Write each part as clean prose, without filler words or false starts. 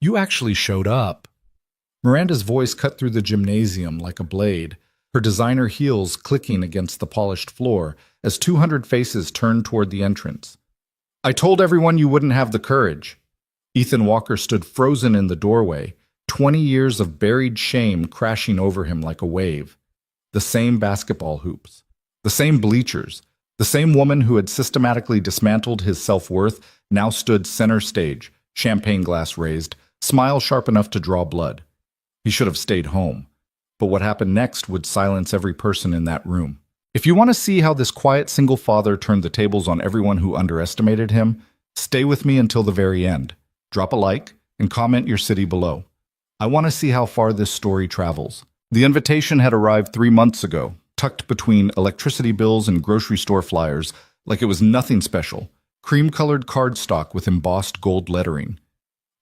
You actually showed up. Miranda's voice cut through the gymnasium like a blade, her designer heels clicking against the polished floor as 200 faces turned toward the entrance. I told everyone you wouldn't have the courage. Ethan Walker stood frozen in the doorway, 20 years of buried shame crashing over him like a wave. The same basketball hoops, the same bleachers, the same woman who had systematically dismantled his self-worth now stood center stage, champagne glass raised, smile sharp enough to draw blood. He should have stayed home. But what happened next would silence every person in that room. If you want to see how this quiet single father turned the tables on everyone who underestimated him, stay with me until the very end. Drop a like and comment your city below. I want to see how far this story travels. The invitation had arrived 3 months ago, tucked between electricity bills and grocery store flyers, like it was nothing special. Cream-colored cardstock with embossed gold lettering.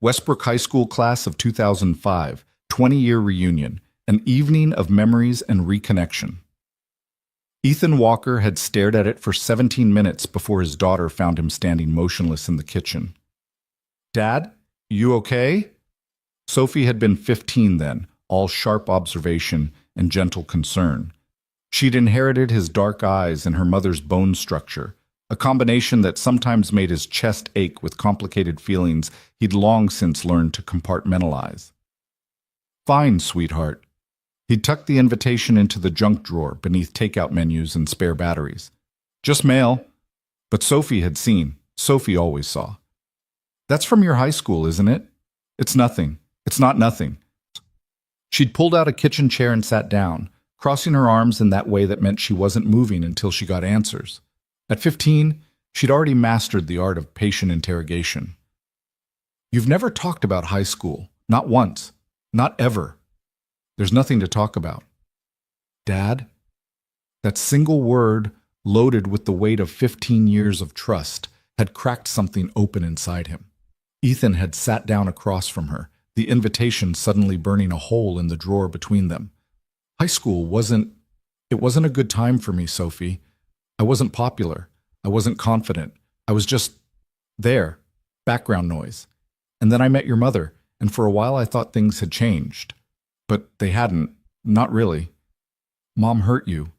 Westbrook High School class of 2005, 20-year reunion, an evening of memories and reconnection. Ethan Walker had stared at it for 17 minutes before his daughter found him standing motionless in the kitchen. Dad, you okay? Sophie had been 15 then, all sharp observation and gentle concern. She'd inherited his dark eyes and her mother's bone structure, a combination that sometimes made his chest ache with complicated feelings he'd long since learned to compartmentalize. Fine, sweetheart. He'd tucked the invitation into the junk drawer beneath takeout menus and spare batteries. Just mail. But Sophie had seen. Sophie always saw. That's from your high school, isn't it? It's nothing. It's not nothing. She'd pulled out a kitchen chair and sat down, crossing her arms in that way that meant she wasn't moving until she got answers. At 15, she'd already mastered the art of patient interrogation. You've never talked about high school. Not once. Not ever. There's nothing to talk about. Dad? That single word, loaded with the weight of 15 years of trust, had cracked something open inside him. Ethan had sat down across from her, the invitation suddenly burning a hole in the drawer between them. High school wasn't a good time for me, Sophie. I wasn't popular. I wasn't confident. I was just there, background noise. And then I met your mother, and for a while I thought things had changed. But they hadn't. Not really. Mom hurt you.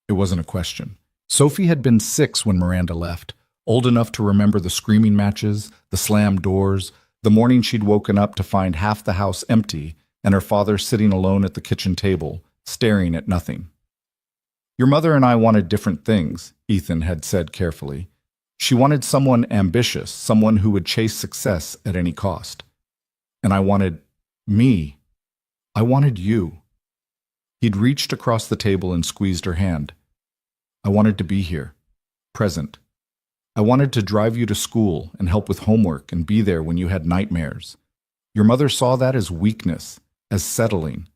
It wasn't a question. Sophie had been 6 when Miranda left, old enough to remember the screaming matches, the slammed doors, the morning she'd woken up to find half the house empty and her father sitting alone at the kitchen table, staring at nothing. Your mother and I wanted different things, Ethan had said carefully. She wanted someone ambitious, someone who would chase success at any cost. And I wanted me. I wanted you. He'd reached across the table and squeezed her hand. I wanted to be here, present. I wanted to drive you to school and help with homework and be there when you had nightmares. Your mother saw that as weakness, as settling.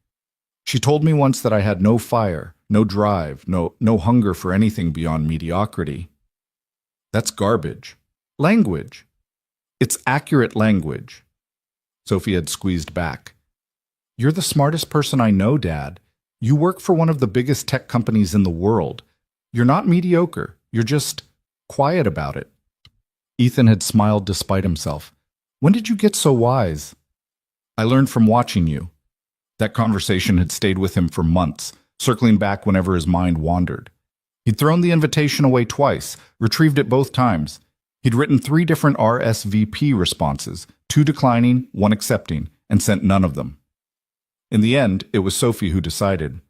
She told me once that I had no fire, no drive, no hunger for anything beyond mediocrity. That's garbage. Language. It's accurate language. Sophie had squeezed back. You're the smartest person I know, Dad. You work for one of the biggest tech companies in the world. You're not mediocre. You're just quiet about it. Ethan had smiled despite himself. When did you get so wise? I learned from watching you. That conversation had stayed with him for months, circling back whenever his mind wandered. He'd thrown the invitation away twice, retrieved it both times. He'd written 3 different RSVP responses, 2 declining, 1 accepting, and sent none of them. In the end, it was Sophie who decided.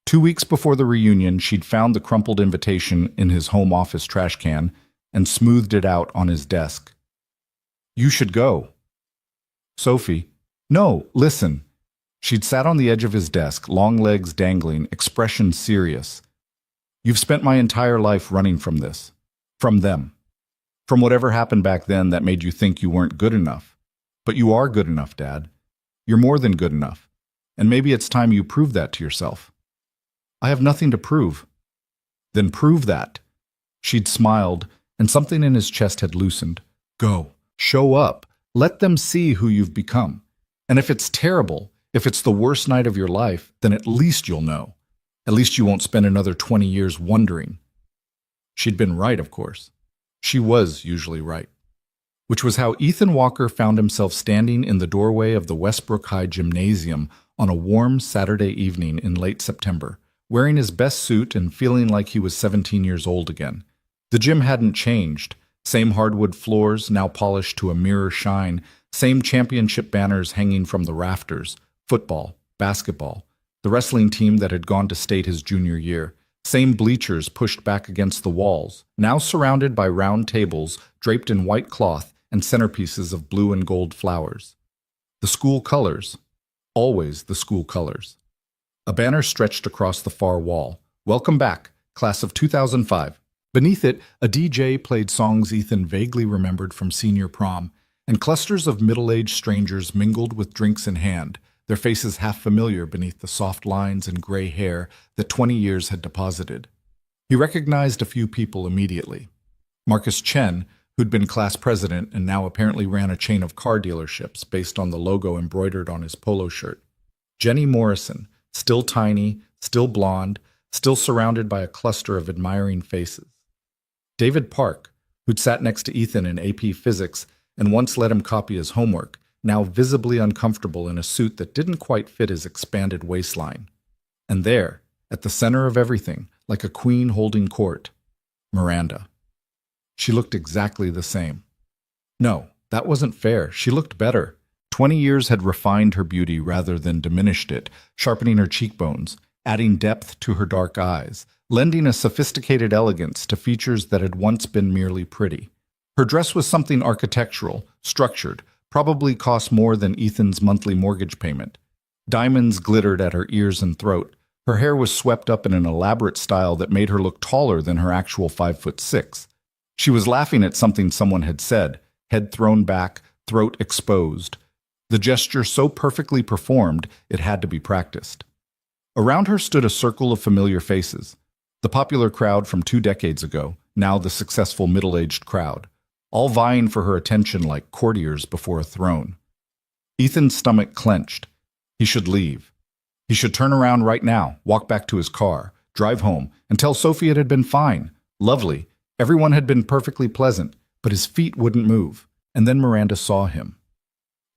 2 weeks before the reunion, she'd found the crumpled invitation in his home office trash can and smoothed it out on his desk. You should go. Sophie, no, listen. She'd sat on the edge of his desk, long legs dangling, expression serious. You've spent my entire life running from this. From them. From whatever happened back then that made you think you weren't good enough. But you are good enough, Dad. You're more than good enough. And maybe it's time you prove that to yourself. I have nothing to prove. Then prove that. She'd smiled, and something in his chest had loosened. Go. Show up. Let them see who you've become. And if it's terrible, if it's the worst night of your life, then at least you'll know. At least you won't spend another 20 years wondering. She'd been right, of course. She was usually right. which was how Ethan Walker found himself standing in the doorway of the Westbrook High Gymnasium on a warm Saturday evening in late September, wearing his best suit and feeling like he was 17 years old again. The gym hadn't changed. Same hardwood floors, now polished to a mirror shine, same championship banners hanging from the rafters, football, basketball, the wrestling team that had gone to state his junior year, same bleachers pushed back against the walls, now surrounded by round tables draped in white cloth and centerpieces of blue and gold flowers. The school colors, always the school colors. A banner stretched across the far wall. Welcome back, class of 2005. Beneath it, a DJ played songs Ethan vaguely remembered from senior prom, and clusters of middle-aged strangers mingled with drinks in hand, their faces half familiar beneath the soft lines and gray hair that 20 years had deposited. He recognized a few people immediately. Marcus Chen, who'd been class president and now apparently ran a chain of car dealerships based on the logo embroidered on his polo shirt. Jenny Morrison, still tiny, still blonde, still surrounded by a cluster of admiring faces. David Park, who'd sat next to Ethan in AP Physics and once let him copy his homework, now visibly uncomfortable in a suit that didn't quite fit his expanded waistline. And there, at the center of everything, like a queen holding court, Miranda. She looked exactly the same. No, that wasn't fair. She looked better. 20 years had refined her beauty rather than diminished it, sharpening her cheekbones, adding depth to her dark eyes, lending a sophisticated elegance to features that had once been merely pretty. Her dress was something architectural, structured, probably cost more than Ethan's monthly mortgage payment. Diamonds glittered at her ears and throat. Her hair was swept up in an elaborate style that made her look taller than her actual 5'6". She was laughing at something someone had said, head thrown back, throat exposed. The gesture so perfectly performed, it had to be practiced. Around her stood a circle of familiar faces. The popular crowd from 2 decades ago, now the successful middle-aged crowd, all vying for her attention like courtiers before a throne. Ethan's stomach clenched. He should leave. He should turn around right now, walk back to his car, drive home, and tell Sophie it had been fine, lovely. Everyone had been perfectly pleasant, but his feet wouldn't move. And then Miranda saw him.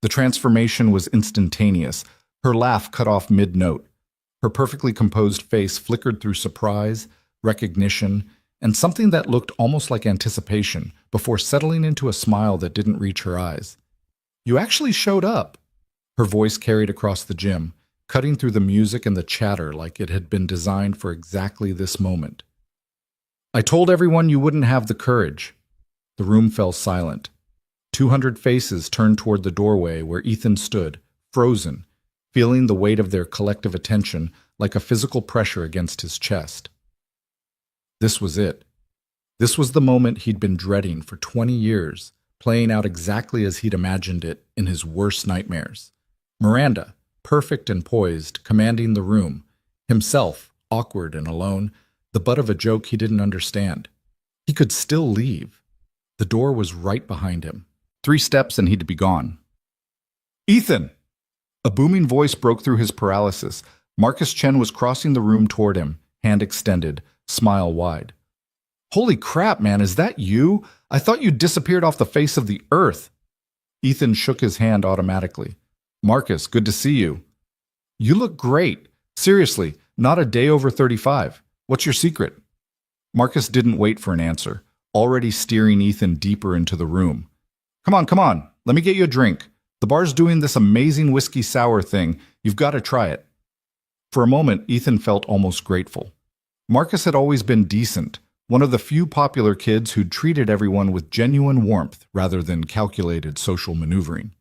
The transformation was instantaneous. Her laugh cut off mid-note. Her perfectly composed face flickered through surprise, recognition, and something that looked almost like anticipation before settling into a smile that didn't reach her eyes. "You actually showed up." Her voice carried across the gym, cutting through the music and the chatter like it had been designed for exactly this moment. "I told everyone you wouldn't have the courage." The room fell silent. 200 faces turned toward the doorway where Ethan stood, frozen, feeling the weight of their collective attention like a physical pressure against his chest. This was it. This was the moment he'd been dreading for 20 years, playing out exactly as he'd imagined it in his worst nightmares. Miranda, perfect and poised, commanding the room. Himself, awkward and alone, the butt of a joke he didn't understand. He could still leave. The door was right behind him. 3 steps and he'd be gone. "Ethan!" A booming voice broke through his paralysis. Marcus Chen was crossing the room toward him, hand extended, smile wide. "Holy crap, man, is that you? I thought you'd disappeared off the face of the earth." Ethan shook his hand automatically. "Marcus, good to see you." "You look great. Seriously, not a day over 35. What's your secret?" Marcus didn't wait for an answer, already steering Ethan deeper into the room. Come on, let me get you a drink. The bar's doing this amazing whiskey sour thing. You've got to try it." For a moment, Ethan felt almost grateful. Marcus had always been decent, one of the few popular kids who'd treated everyone with genuine warmth rather than calculated social maneuvering.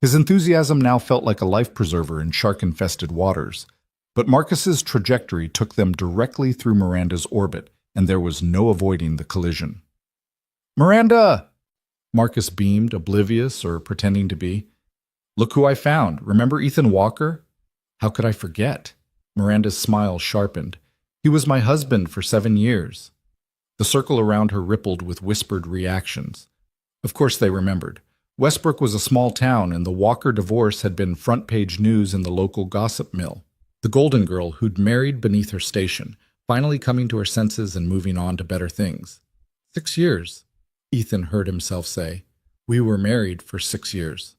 His enthusiasm now felt like a life preserver in shark-infested waters. But Marcus's trajectory took them directly through Miranda's orbit, and there was no avoiding the collision. "Miranda!" Marcus beamed, oblivious or pretending to be. "Look who I found. Remember Ethan Walker?" "How could I forget?" Miranda's smile sharpened. "He was my husband for 7 years." The circle around her rippled with whispered reactions. Of course they remembered. Westbrook was a small town, and the Walker divorce had been front-page news in the local gossip mill. The golden girl who'd married beneath her station, finally coming to her senses and moving on to better things. 6 years, Ethan heard himself say. We were married for 6 years.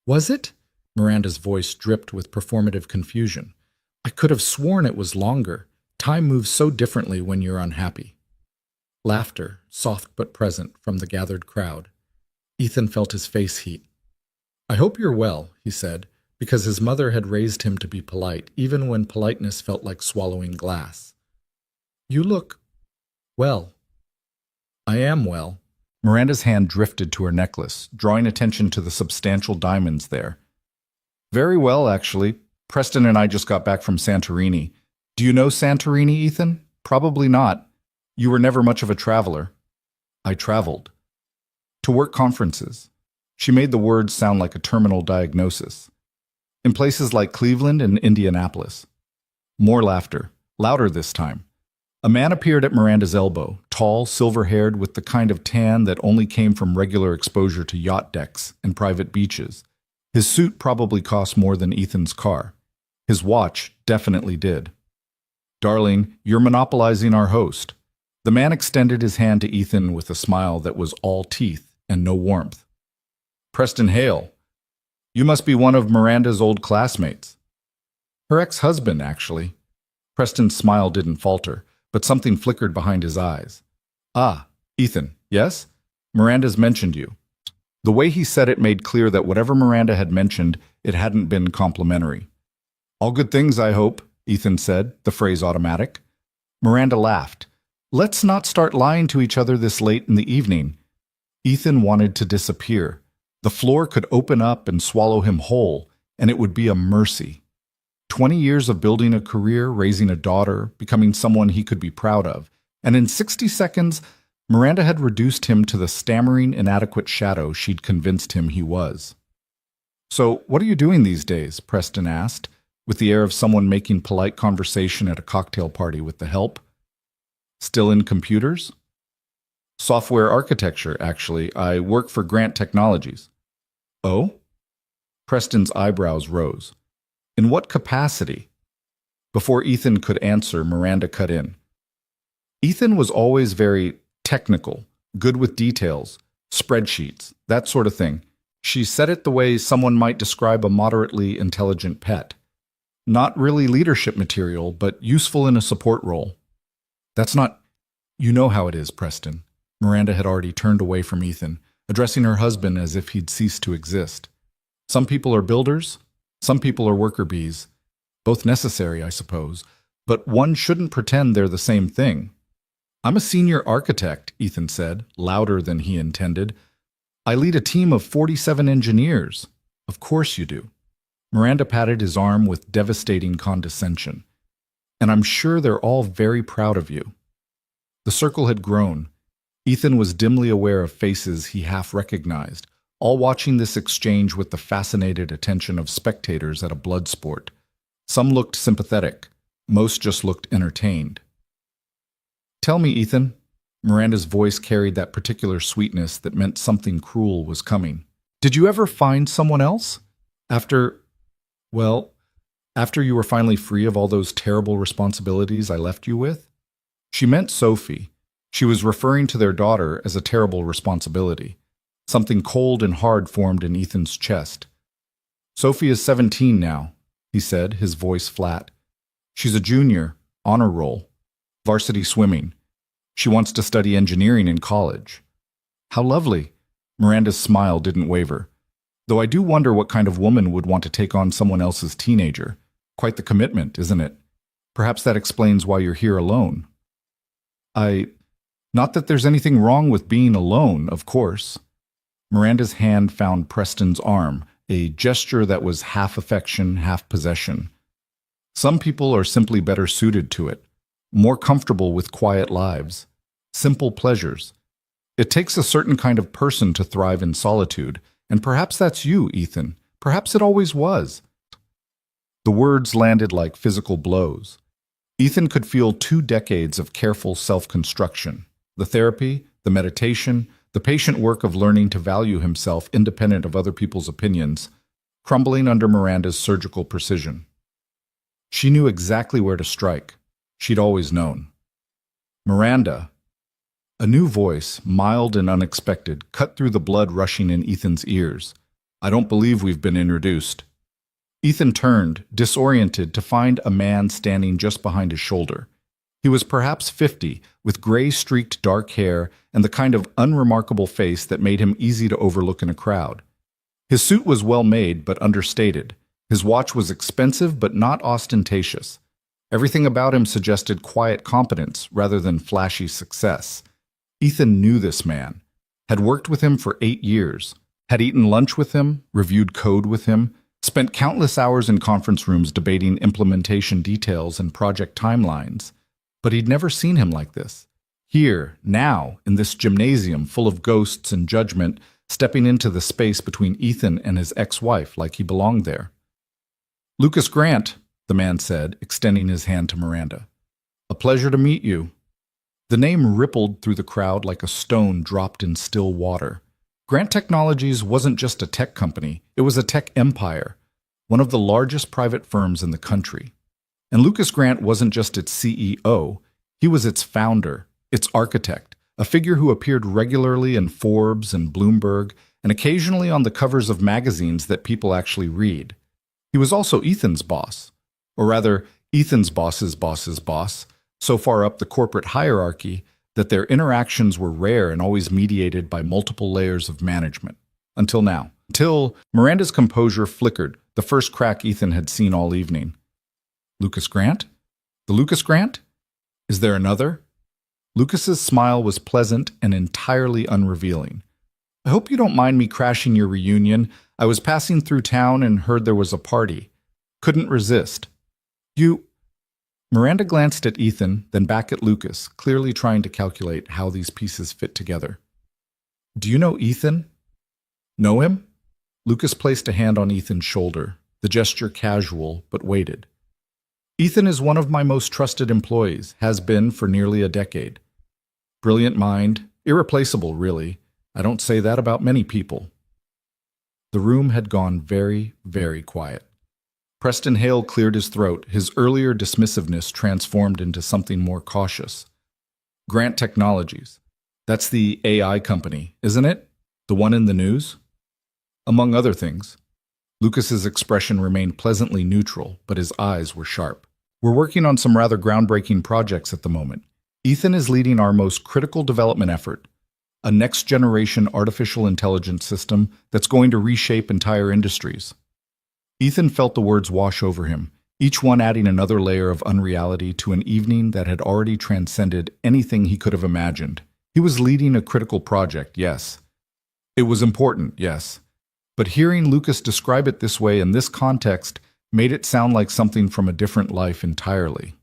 Was it? Miranda's voice dripped with performative confusion. I could have sworn it was longer. Time moves so differently when you're unhappy. Laughter, soft but present, from the gathered crowd. Ethan felt his face heat. I hope you're well, he said, because his mother had raised him to be polite, even when politeness felt like swallowing glass. You look well. I am well. Miranda's hand drifted to her necklace, drawing attention to the substantial diamonds there. Very well, actually. Preston and I just got back from Santorini. Do you know Santorini, Ethan? Probably not. You were never much of a traveler. I traveled. To work conferences. She made the words sound like a terminal diagnosis. In places like Cleveland and Indianapolis. More laughter, louder this time. A man appeared at Miranda's elbow, tall, silver-haired, with the kind of tan that only came from regular exposure to yacht decks and private beaches. His suit probably cost more than Ethan's car. His watch definitely did. Darling, you're monopolizing our host. The man extended his hand to Ethan with a smile that was all teeth and no warmth. Preston Hale. You must be one of Miranda's old classmates. Her ex-husband, actually. Preston's smile didn't falter, but something flickered behind his eyes. Ah, Ethan, yes? Miranda's mentioned you. The way he said it made clear that whatever Miranda had mentioned, it hadn't been complimentary. All good things, I hope, Ethan said, the phrase automatic. Miranda laughed. Let's not start lying to each other this late in the evening. Ethan wanted to disappear. The floor could open up and swallow him whole, and it would be a mercy. 20 years of building a career, raising a daughter, becoming someone he could be proud of, and in 60 seconds, Miranda had reduced him to the stammering, inadequate shadow she'd convinced him he was. So, what are you doing these days? Preston asked, with the air of someone making polite conversation at a cocktail party with the help. Still in computers? Software architecture, actually. I work for Grant Technologies. Oh? Preston's eyebrows rose. In what capacity? Before Ethan could answer, Miranda cut in. Ethan was always very technical, good with details, spreadsheets, that sort of thing. She said it the way someone might describe a moderately intelligent pet. Not really leadership material, but useful in a support role. That's not... You know how it is, Preston. Miranda had already turned away from Ethan, addressing her husband as if he'd ceased to exist. Some people are builders, some people are worker bees. Both necessary, I suppose, but one shouldn't pretend they're the same thing. I'm a senior architect, Ethan said, louder than he intended. I lead a team of 47 engineers. Of course you do. Miranda patted his arm with devastating condescension. And I'm sure they're all very proud of you. The circle had grown. Ethan was dimly aware of faces he half recognized, all watching this exchange with the fascinated attention of spectators at a blood sport. Some looked sympathetic. Most just looked entertained. Tell me, Ethan. Miranda's voice carried that particular sweetness that meant something cruel was coming. Did you ever find someone else? After you were finally free of all those terrible responsibilities I left you with? She meant Sophie. She was referring to their daughter as a terrible responsibility. Something cold and hard formed in Ethan's chest. Sophie is 17 now, he said, his voice flat. She's a junior, honor roll, varsity swimming. She wants to study engineering in college. How lovely. Miranda's smile didn't waver. Though I do wonder what kind of woman would want to take on someone else's teenager. Quite the commitment, isn't it? Perhaps that explains why you're here alone. Not that there's anything wrong with being alone, of course. Miranda's hand found Preston's arm, a gesture that was half affection, half possession. Some people are simply better suited to it, more comfortable with quiet lives, simple pleasures. It takes a certain kind of person to thrive in solitude, and perhaps that's you, Ethan. Perhaps it always was. The words landed like physical blows. Ethan could feel 2 decades of careful self-construction. The therapy, the meditation, the patient work of learning to value himself independent of other people's opinions, crumbling under Miranda's surgical precision. She knew exactly where to strike. She'd always known. Miranda. A new voice, mild and unexpected, cut through the blood rushing in Ethan's ears. I don't believe we've been introduced. Ethan turned, disoriented, to find a man standing just behind his shoulder. He was perhaps 50, with gray-streaked dark hair and the kind of unremarkable face that made him easy to overlook in a crowd. His suit was well-made but understated. His watch was expensive but not ostentatious. Everything about him suggested quiet competence rather than flashy success. Ethan knew this man, had worked with him for 8 years, had eaten lunch with him, reviewed code with him, spent countless hours in conference rooms debating implementation details and project timelines. But he'd never seen him like this. Here, now, in this gymnasium full of ghosts and judgment, stepping into the space between Ethan and his ex-wife like he belonged there. "Lucas Grant," the man said, extending his hand to Miranda. "A pleasure to meet you." The name rippled through the crowd like a stone dropped in still water. Grant Technologies wasn't just a tech company, it was a tech empire, one of the largest private firms in the country. And Lucas Grant wasn't just its CEO, he was its founder, its architect, a figure who appeared regularly in Forbes and Bloomberg, and occasionally on the covers of magazines that people actually read. He was also Ethan's boss, or rather, Ethan's boss's boss's boss, so far up the corporate hierarchy that their interactions were rare and always mediated by multiple layers of management. Until now. Until Miranda's composure flickered, the first crack Ethan had seen all evening. "Lucas Grant? The Lucas Grant? Is there another?" Lucas's smile was pleasant and entirely unrevealing. "I hope you don't mind me crashing your reunion. I was passing through town and heard there was a party. Couldn't resist." "You—" Miranda glanced at Ethan, then back at Lucas, clearly trying to calculate how these pieces fit together. "Do you know Ethan?" "Know him?" Lucas placed a hand on Ethan's shoulder, the gesture casual, but weighted. "Ethan is one of my most trusted employees, has been for nearly a decade. Brilliant mind, irreplaceable, really. I don't say that about many people." The room had gone very, very quiet. Preston Hale cleared his throat, his earlier dismissiveness transformed into something more cautious. "Grant Technologies. That's the AI company, isn't it? The one in the news?" "Among other things." Lucas's expression remained pleasantly neutral, but his eyes were sharp. "We're working on some rather groundbreaking projects at the moment. Ethan is leading our most critical development effort, a next-generation artificial intelligence system that's going to reshape entire industries." Ethan felt the words wash over him, each one adding another layer of unreality to an evening that had already transcended anything he could have imagined. He was leading a critical project, yes. It was important, yes. But hearing Lucas describe it this way in this context made it sound like something from a different life entirely.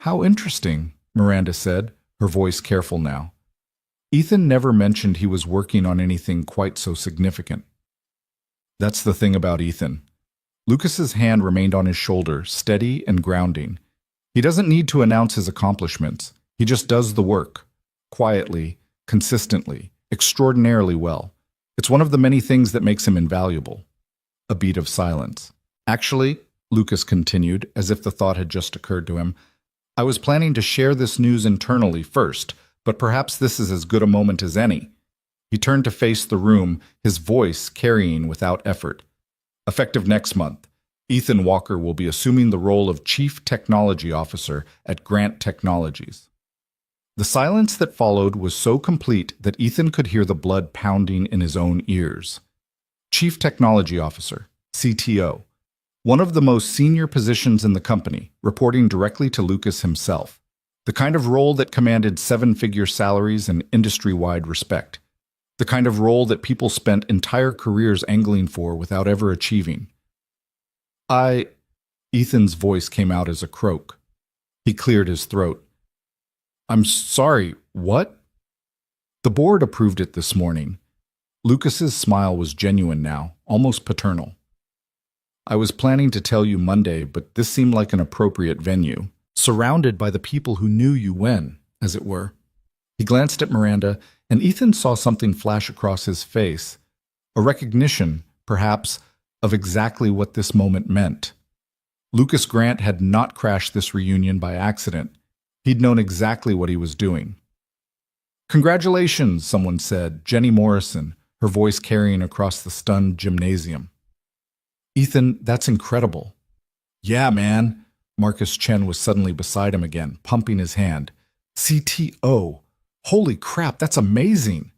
"How interesting," Miranda said, her voice careful now. Ethan never mentioned he was working on anything quite so significant. That's the thing about Ethan. Lucas's hand remained on his shoulder, steady and grounding. He doesn't need to announce his accomplishments. He just does the work. Quietly, consistently, extraordinarily well. It's one of the many things that makes him invaluable. A beat of silence. "Actually," Lucas continued, as if the thought had just occurred to him, "I was planning to share this news internally first, but perhaps this is as good a moment as any." He turned to face the room, his voice carrying without effort. "Effective next month, Ethan Walker will be assuming the role of Chief Technology Officer at Grant Technologies." The silence that followed was so complete that Ethan could hear the blood pounding in his own ears. Chief Technology Officer, CTO. One of the most senior positions in the company, reporting directly to Lucas himself. The kind of role that commanded 7-figure salaries and industry-wide respect. The kind of role that people spent entire careers angling for without ever achieving. Ethan's voice came out as a croak. He cleared his throat. "I'm sorry, what?" "The board approved it this morning." Lucas's smile was genuine now, almost paternal. "I was planning to tell you Monday, but this seemed like an appropriate venue, surrounded by the people who knew you when, as it were." He glanced at Miranda, and Ethan saw something flash across his face, a recognition, perhaps, of exactly what this moment meant. Lucas Grant had not crashed this reunion by accident. He'd known exactly what he was doing. Congratulations, someone said, Jenny Morrison, her voice carrying across the stunned gymnasium. Ethan, that's incredible. Yeah, man. Marcus Chen was suddenly beside him again, pumping his hand. CTO. Holy crap, that's amazing.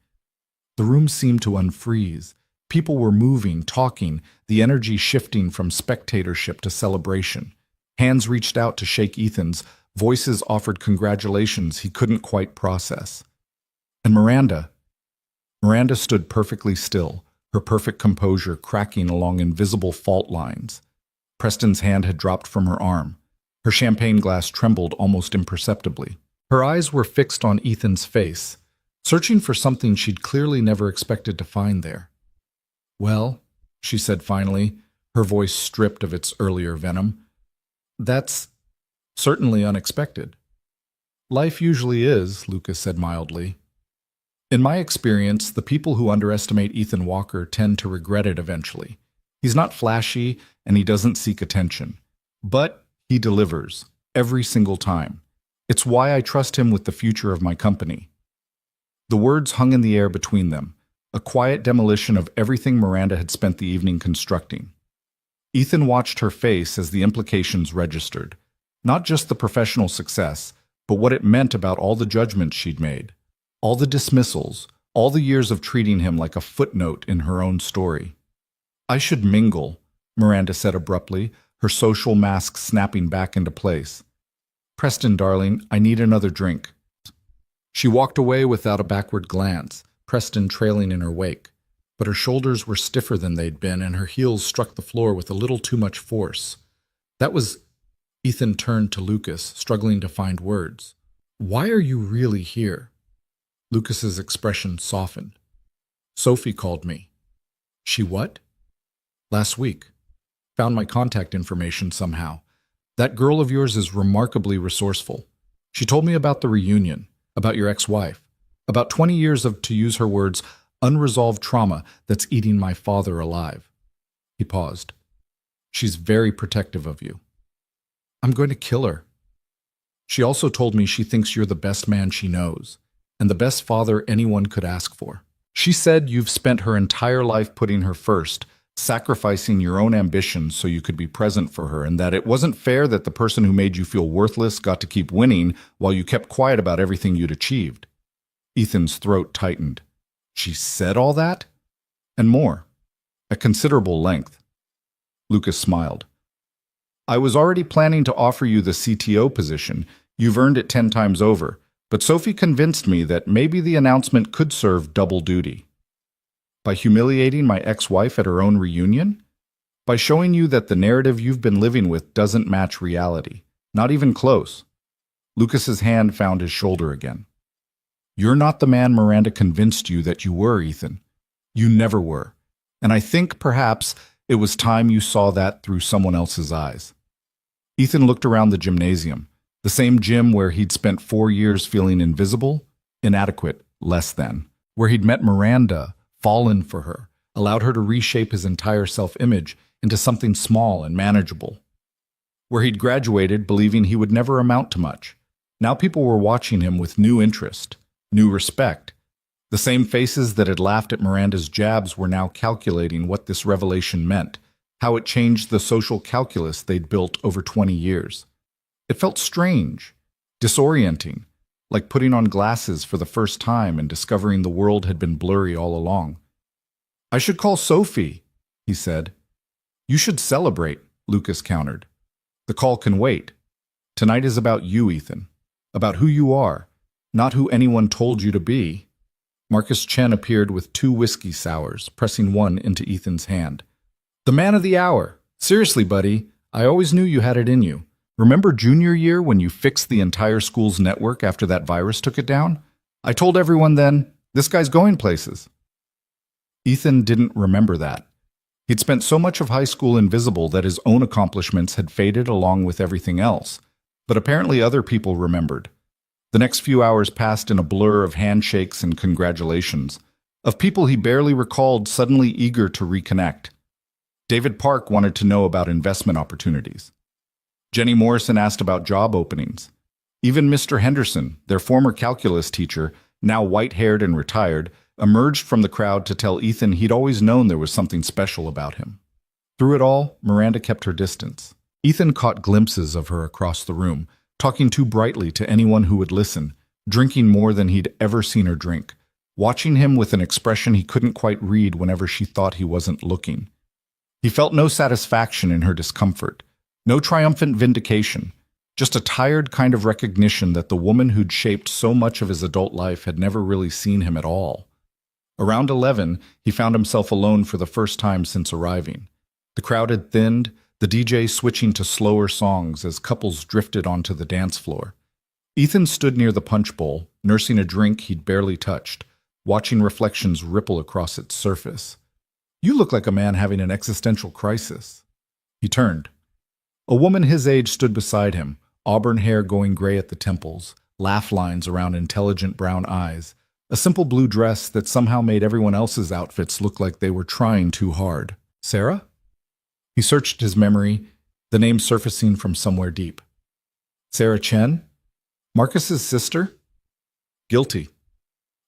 The room seemed to unfreeze. People were moving, talking, the energy shifting from spectatorship to celebration. Hands reached out to shake Ethan's, voices offered congratulations he couldn't quite process. And Miranda stood perfectly still, her perfect composure cracking along invisible fault lines. Preston's hand had dropped from her arm. Her champagne glass trembled almost imperceptibly. Her eyes were fixed on Ethan's face, searching for something she'd clearly never expected to find there. Well, she said finally, her voice stripped of its earlier venom, that's certainly unexpected. Life usually is, Lucas said mildly. In my experience, the people who underestimate Ethan Walker tend to regret it eventually. He's not flashy and he doesn't seek attention, but he delivers every single time. It's why I trust him with the future of my company. The words hung in the air between them, a quiet demolition of everything Miranda had spent the evening constructing. Ethan watched her face as the implications registered, not just the professional success, but what it meant about all the judgments she'd made, all the dismissals, all the years of treating him like a footnote in her own story. I should mingle, Miranda said abruptly, her social mask snapping back into place. Preston, darling, I need another drink. She walked away without a backward glance, Preston trailing in her wake. But her shoulders were stiffer than they'd been, and her heels struck the floor with a little too much force. That was... Ethan turned to Lucas, struggling to find words. Why are you really here? Lucas's expression softened. Sophie called me. She what? Last week. Found my contact information somehow. That girl of yours is remarkably resourceful. She told me about the reunion, about your ex-wife, about 20 years of, to use her words, unresolved trauma that's eating my father alive. He paused. She's very protective of you. I'm going to kill her. She also told me she thinks you're the best man she knows, and the best father anyone could ask for. She said you've spent her entire life putting her first, sacrificing your own ambitions so you could be present for her, and that it wasn't fair that the person who made you feel worthless got to keep winning while you kept quiet about everything you'd achieved. Ethan's throat tightened. She said all that? And more. At considerable length. Lucas smiled. I was already planning to offer you the CTO position. You've earned it 10 times over. But Sophie convinced me that maybe the announcement could serve double duty. By humiliating my ex-wife at her own reunion? By showing you that the narrative you've been living with doesn't match reality. Not even close. Lucas's hand found his shoulder again. You're not the man Miranda convinced you that you were, Ethan. You never were. And I think, perhaps, it was time you saw that through someone else's eyes. Ethan looked around the gymnasium, the same gym where he'd spent 4 years feeling invisible, inadequate, less than, where he'd met Miranda, fallen for her, allowed her to reshape his entire self-image into something small and manageable, where he'd graduated believing he would never amount to much. Now people were watching him with new interest, new respect. The same faces that had laughed at Miranda's jabs were now calculating what this revelation meant, how it changed the social calculus they'd built over 20 years. It felt strange, disorienting, like putting on glasses for the first time and discovering the world had been blurry all along. I should call Sophie, he said. You should celebrate, Lucas countered. The call can wait. Tonight is about you, Ethan. About who you are, not who anyone told you to be. Marcus Chen appeared with 2 whiskey sours, pressing one into Ethan's hand. The man of the hour. Seriously, buddy, I always knew you had it in you. Remember junior year when you fixed the entire school's network after that virus took it down? I told everyone then, this guy's going places. Ethan didn't remember that. He'd spent so much of high school invisible that his own accomplishments had faded along with everything else. But apparently other people remembered. The next few hours passed in a blur of handshakes and congratulations, of people he barely recalled suddenly eager to reconnect. David Park wanted to know about investment opportunities. Jenny Morrison asked about job openings. Even Mr. Henderson, their former calculus teacher, now white-haired and retired, emerged from the crowd to tell Ethan he'd always known there was something special about him. Through it all, Miranda kept her distance. Ethan caught glimpses of her across the room, talking too brightly to anyone who would listen, drinking more than he'd ever seen her drink, watching him with an expression he couldn't quite read whenever she thought he wasn't looking. He felt no satisfaction in her discomfort, no triumphant vindication, just a tired kind of recognition that the woman who'd shaped so much of his adult life had never really seen him at all. Around 11, he found himself alone for the first time since arriving. The crowd had thinned, the DJ switching to slower songs as couples drifted onto the dance floor. Ethan stood near the punch bowl, nursing a drink he'd barely touched, watching reflections ripple across its surface. "You look like a man having an existential crisis." He turned. A woman his age stood beside him, auburn hair going gray at the temples, laugh lines around intelligent brown eyes, a simple blue dress that somehow made everyone else's outfits look like they were trying too hard. "Sarah?" He searched his memory, the name surfacing from somewhere deep. "Sarah Chen? Marcus's sister?" "Guilty."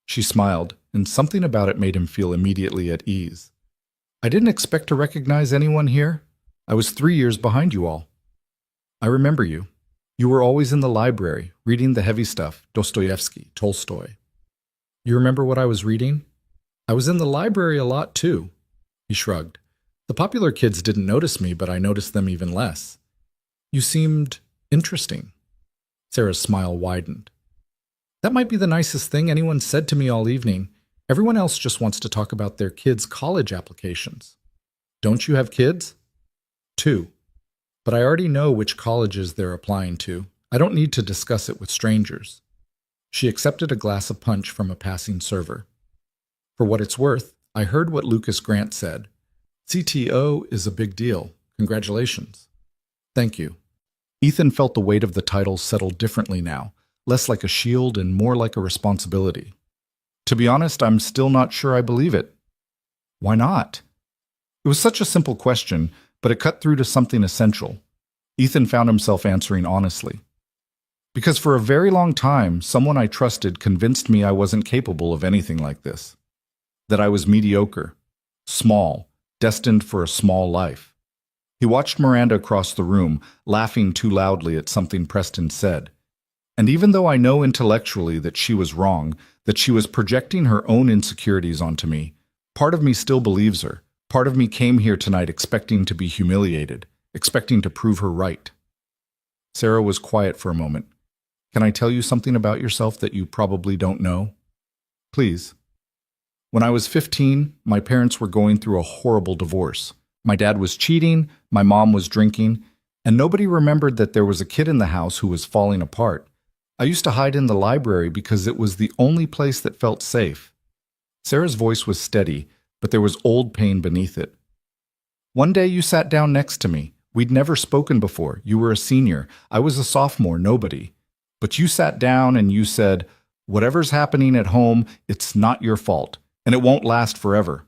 She smiled, and something about it made him feel immediately at ease. "I didn't expect to recognize anyone here. I was 3 years behind you all." "I remember you. You were always in the library, reading the heavy stuff, Dostoevsky, Tolstoy." "You remember what I was reading?" "I was in the library a lot, too." He shrugged. "The popular kids didn't notice me, but I noticed them even less." "You seemed interesting." Sarah's smile widened. "That might be the nicest thing anyone said to me all evening. Everyone else just wants to talk about their kids' college applications." "Don't you have kids?" "2. But I already know which colleges they're applying to. I don't need to discuss it with strangers." She accepted a glass of punch from a passing server. "For what it's worth, I heard what Lucas Grant said. CTO is a big deal. Congratulations." "Thank you." Ethan felt the weight of the title settle differently now, less like a shield and more like a responsibility. "To be honest, I'm still not sure I believe it." "Why not?" It was such a simple question, but it cut through to something essential. Ethan found himself answering honestly. "Because for a very long time, someone I trusted convinced me I wasn't capable of anything like this. That I was mediocre, small, destined for a small life." He watched Miranda across the room, laughing too loudly at something Preston said. "And even though I know intellectually that she was wrong, that she was projecting her own insecurities onto me, part of me still believes her. Part of me came here tonight expecting to be humiliated, expecting to prove her right." Sarah was quiet for a moment. "Can I tell you something about yourself that you probably don't know?" "Please." "When I was 15, my parents were going through a horrible divorce. My dad was cheating, my mom was drinking, and nobody remembered that there was a kid in the house who was falling apart. I used to hide in the library because it was the only place that felt safe." Sarah's voice was steady, but there was old pain beneath it. "One day you sat down next to me. We'd never spoken before. You were a senior. I was a sophomore, nobody. But you sat down and you said, 'Whatever's happening at home, it's not your fault, and it won't last forever.'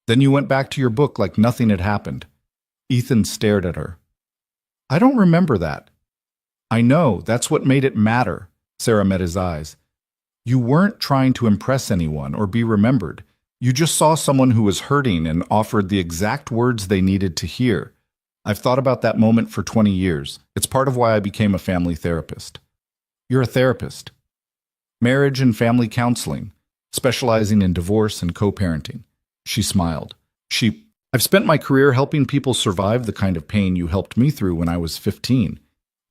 Then you went back to your book like nothing had happened." Ethan stared at her. "I don't remember that." "I know, that's what made it matter." Sarah met his eyes. "You weren't trying to impress anyone or be remembered. You just saw someone who was hurting and offered the exact words they needed to hear. I've thought about that moment for 20 years. It's part of why I became a family therapist." "You're a therapist?" "Marriage and family counseling, specializing in divorce and co-parenting." She smiled. "I've spent my career helping people survive the kind of pain you helped me through when I was 15.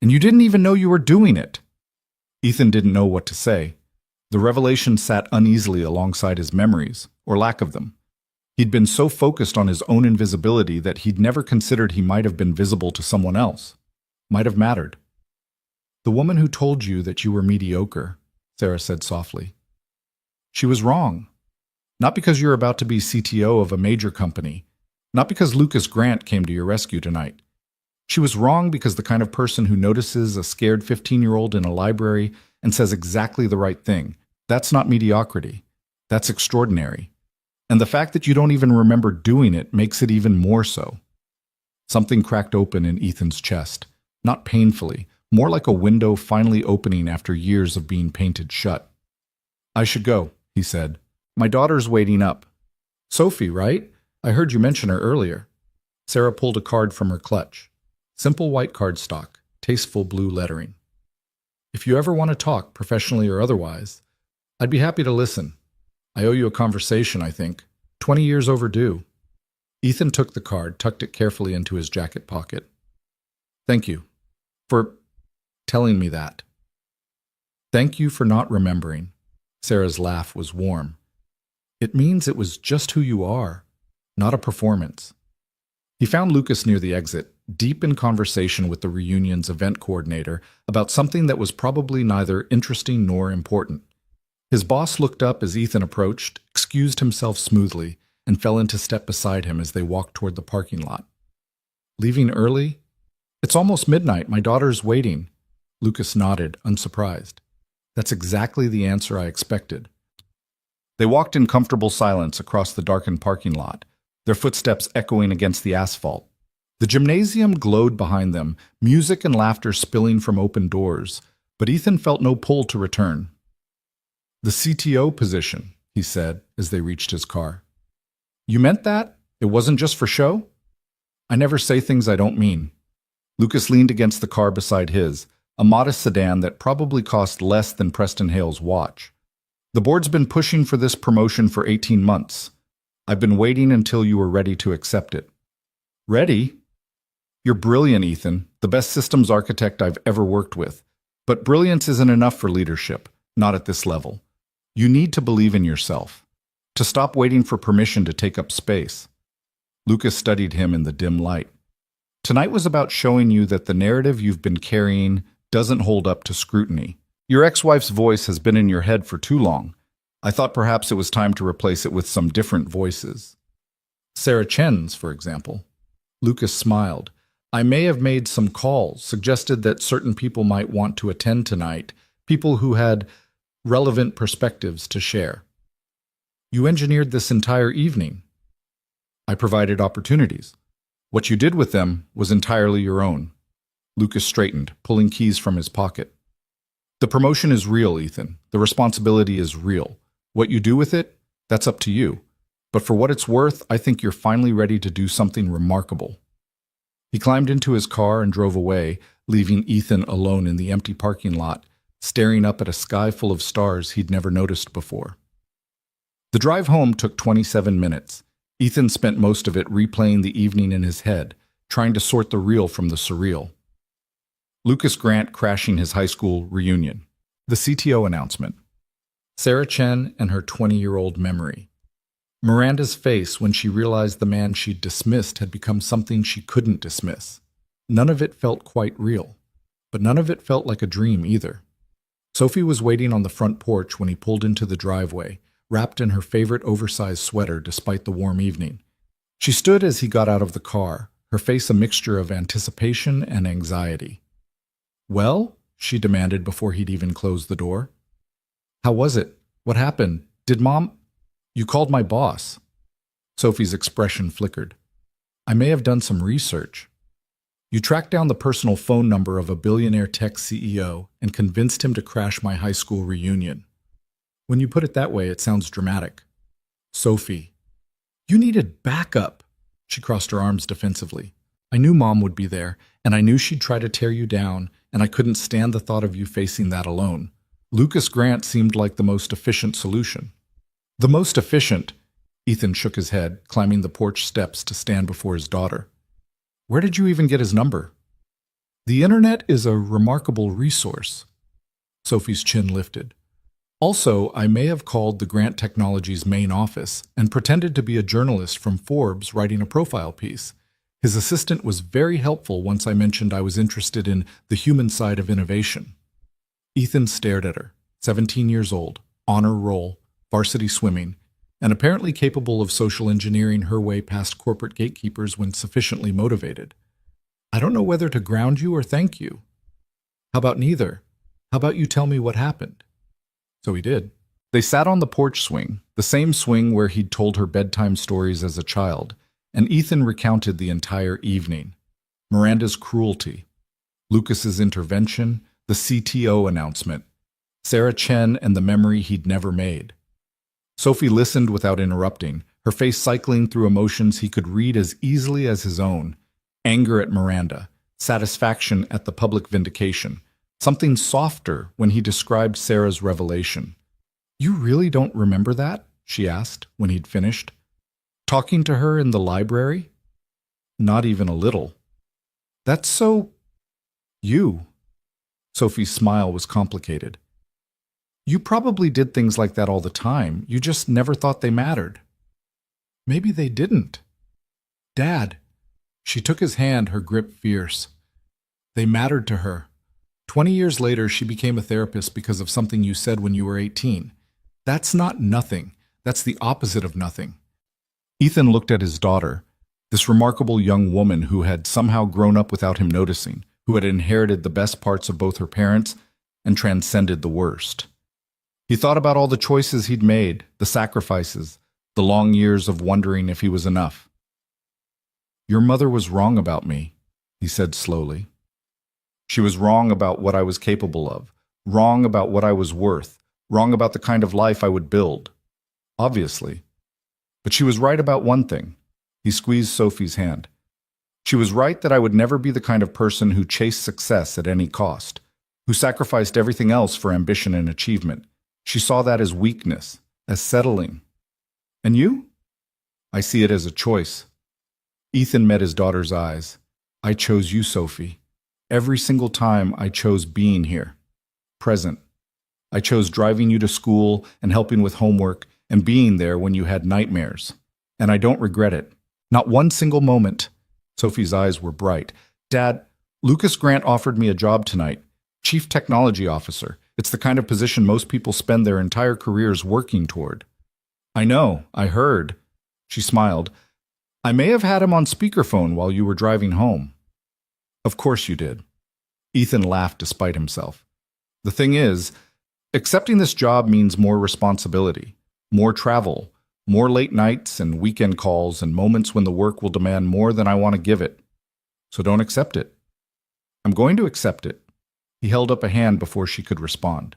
And you didn't even know you were doing it." Ethan didn't know what to say. The revelation sat uneasily alongside his memories, or lack of them. He'd been so focused on his own invisibility that he'd never considered he might have been visible to someone else. Might have mattered. "The woman who told you that you were mediocre," Sarah said softly. "She was wrong. Not because you're about to be CTO of a major company. Not because Lucas Grant came to your rescue tonight. She was wrong because the kind of person who notices a scared 15-year-old in a library and says exactly the right thing, that's not mediocrity. That's extraordinary. And the fact that you don't even remember doing it makes it even more so." Something cracked open in Ethan's chest, not painfully, more like a window finally opening after years of being painted shut. I should go, he said. My daughter's waiting up. Sophie, right? I heard you mention her earlier. Sarah pulled a card from her clutch. Simple white cardstock, tasteful blue lettering. If you ever want to talk, professionally or otherwise, I'd be happy to listen. I owe you a conversation, I think. 20 years overdue. Ethan took the card, tucked it carefully into his jacket pocket. Thank you for telling me that. Thank you for not remembering. Sarah's laugh was warm. It means it was just who you are, not a performance. He found Lucas near the exit, deep in conversation with the reunion's event coordinator about something that was probably neither interesting nor important. His boss looked up as Ethan approached, excused himself smoothly, and fell into step beside him as they walked toward the parking lot. Leaving early? It's almost midnight. My daughter's waiting. Lucas nodded, unsurprised. That's exactly the answer I expected. They walked in comfortable silence across the darkened parking lot, their footsteps echoing against the asphalt. The gymnasium glowed behind them, music and laughter spilling from open doors, but Ethan felt no pull to return. The CTO position, he said as they reached his car. You meant that? It wasn't just for show? I never say things I don't mean. Lucas leaned against the car beside his, a modest sedan that probably cost less than Preston Hale's watch. The board's been pushing for this promotion for 18 months. I've been waiting until you were ready to accept it. Ready? You're brilliant, Ethan, the best systems architect I've ever worked with. But brilliance isn't enough for leadership, not at this level. You need to believe in yourself, to stop waiting for permission to take up space. Lucas studied him in the dim light. Tonight was about showing you that the narrative you've been carrying doesn't hold up to scrutiny. Your ex-wife's voice has been in your head for too long. I thought perhaps it was time to replace it with some different voices. Sarah Chen's, for example. Lucas smiled. I may have made some calls, suggested that certain people might want to attend tonight, people who had relevant perspectives to share. You engineered this entire evening. I provided opportunities. What you did with them was entirely your own. Lucas straightened, pulling keys from his pocket. The promotion is real, Ethan. The responsibility is real. What you do with it, that's up to you. But for what it's worth, I think you're finally ready to do something remarkable. He climbed into his car and drove away, leaving Ethan alone in the empty parking lot, staring up at a sky full of stars he'd never noticed before. The drive home took 27 minutes. Ethan spent most of it replaying the evening in his head, trying to sort the real from the surreal. Lucas Grant crashing his high school reunion. The CTO announcement. Sarah Chen and her 20-year-old memory. Miranda's face when she realized the man she'd dismissed had become something she couldn't dismiss. None of it felt quite real, but none of it felt like a dream either. Sophie was waiting on the front porch when he pulled into the driveway, wrapped in her favorite oversized sweater despite the warm evening. She stood as he got out of the car, her face a mixture of anticipation and anxiety. Well? She demanded before he'd even closed the door. How was it? What happened? Did Mom... You called my boss. Sophie's expression flickered. I may have done some research. You tracked down the personal phone number of a billionaire tech CEO and convinced him to crash my high school reunion. When you put it that way, it sounds dramatic. Sophie. You needed backup. She crossed her arms defensively. I knew Mom would be there, and I knew she'd try to tear you down, and I couldn't stand the thought of you facing that alone. Lucas Grant seemed like the most efficient solution. The most efficient? Ethan shook his head, climbing the porch steps to stand before his daughter. Where did you even get his number? The internet is a remarkable resource. Sophie's chin lifted. Also, I may have called the Grant Technologies main office and pretended to be a journalist from Forbes writing a profile piece. His assistant was very helpful once I mentioned I was interested in the human side of innovation. Ethan stared at her, 17 years old, honor roll, varsity swimming, and apparently capable of social engineering her way past corporate gatekeepers when sufficiently motivated. I don't know whether to ground you or thank you. How about neither? How about you tell me what happened? So he did. They sat on the porch swing, the same swing where he'd told her bedtime stories as a child, and Ethan recounted the entire evening. Miranda's cruelty, Lucas's intervention, the CTO announcement, Sarah Chen and the memory he'd never made. Sophie listened without interrupting, her face cycling through emotions he could read as easily as his own. Anger at Miranda, satisfaction at the public vindication, something softer when he described Sarah's revelation. "You really don't remember that?" she asked when he'd finished. "Talking to her in the library?" "Not even a little." "That's so... you." Sophie's smile was complicated. "You probably did things like that all the time. You just never thought they mattered." "Maybe they didn't." "Dad." She took his hand, her grip fierce. "They mattered to her. 20 years later, she became a therapist because of something you said when you were 18. That's not nothing. That's the opposite of nothing." Ethan looked at his daughter, this remarkable young woman who had somehow grown up without him noticing, who had inherited the best parts of both her parents and transcended the worst. He thought about all the choices he'd made, the sacrifices, the long years of wondering if he was enough. "Your mother was wrong about me," he said slowly. "She was wrong about what I was capable of, wrong about what I was worth, wrong about the kind of life I would build. Obviously. But she was right about one thing." He squeezed Sophie's hand. "She was right that I would never be the kind of person who chased success at any cost, who sacrificed everything else for ambition and achievement. She saw that as weakness, as settling. And you?" "I see it as a choice." Ethan met his daughter's eyes. "I chose you, Sophie. Every single time I chose being here, present. I chose driving you to school and helping with homework and being there when you had nightmares. And I don't regret it. Not one single moment." Sophie's eyes were bright. "Dad, Lucas Grant offered me a job tonight. Chief Technology Officer. It's the kind of position most people spend their entire careers working toward." "I know, I heard." She smiled. "I may have had him on speakerphone while you were driving home." "Of course you did." Ethan laughed despite himself. "The thing is, accepting this job means more responsibility, more travel, more late nights and weekend calls and moments when the work will demand more than I want to give it. So don't accept it." "I'm going to accept it." He held up a hand before she could respond.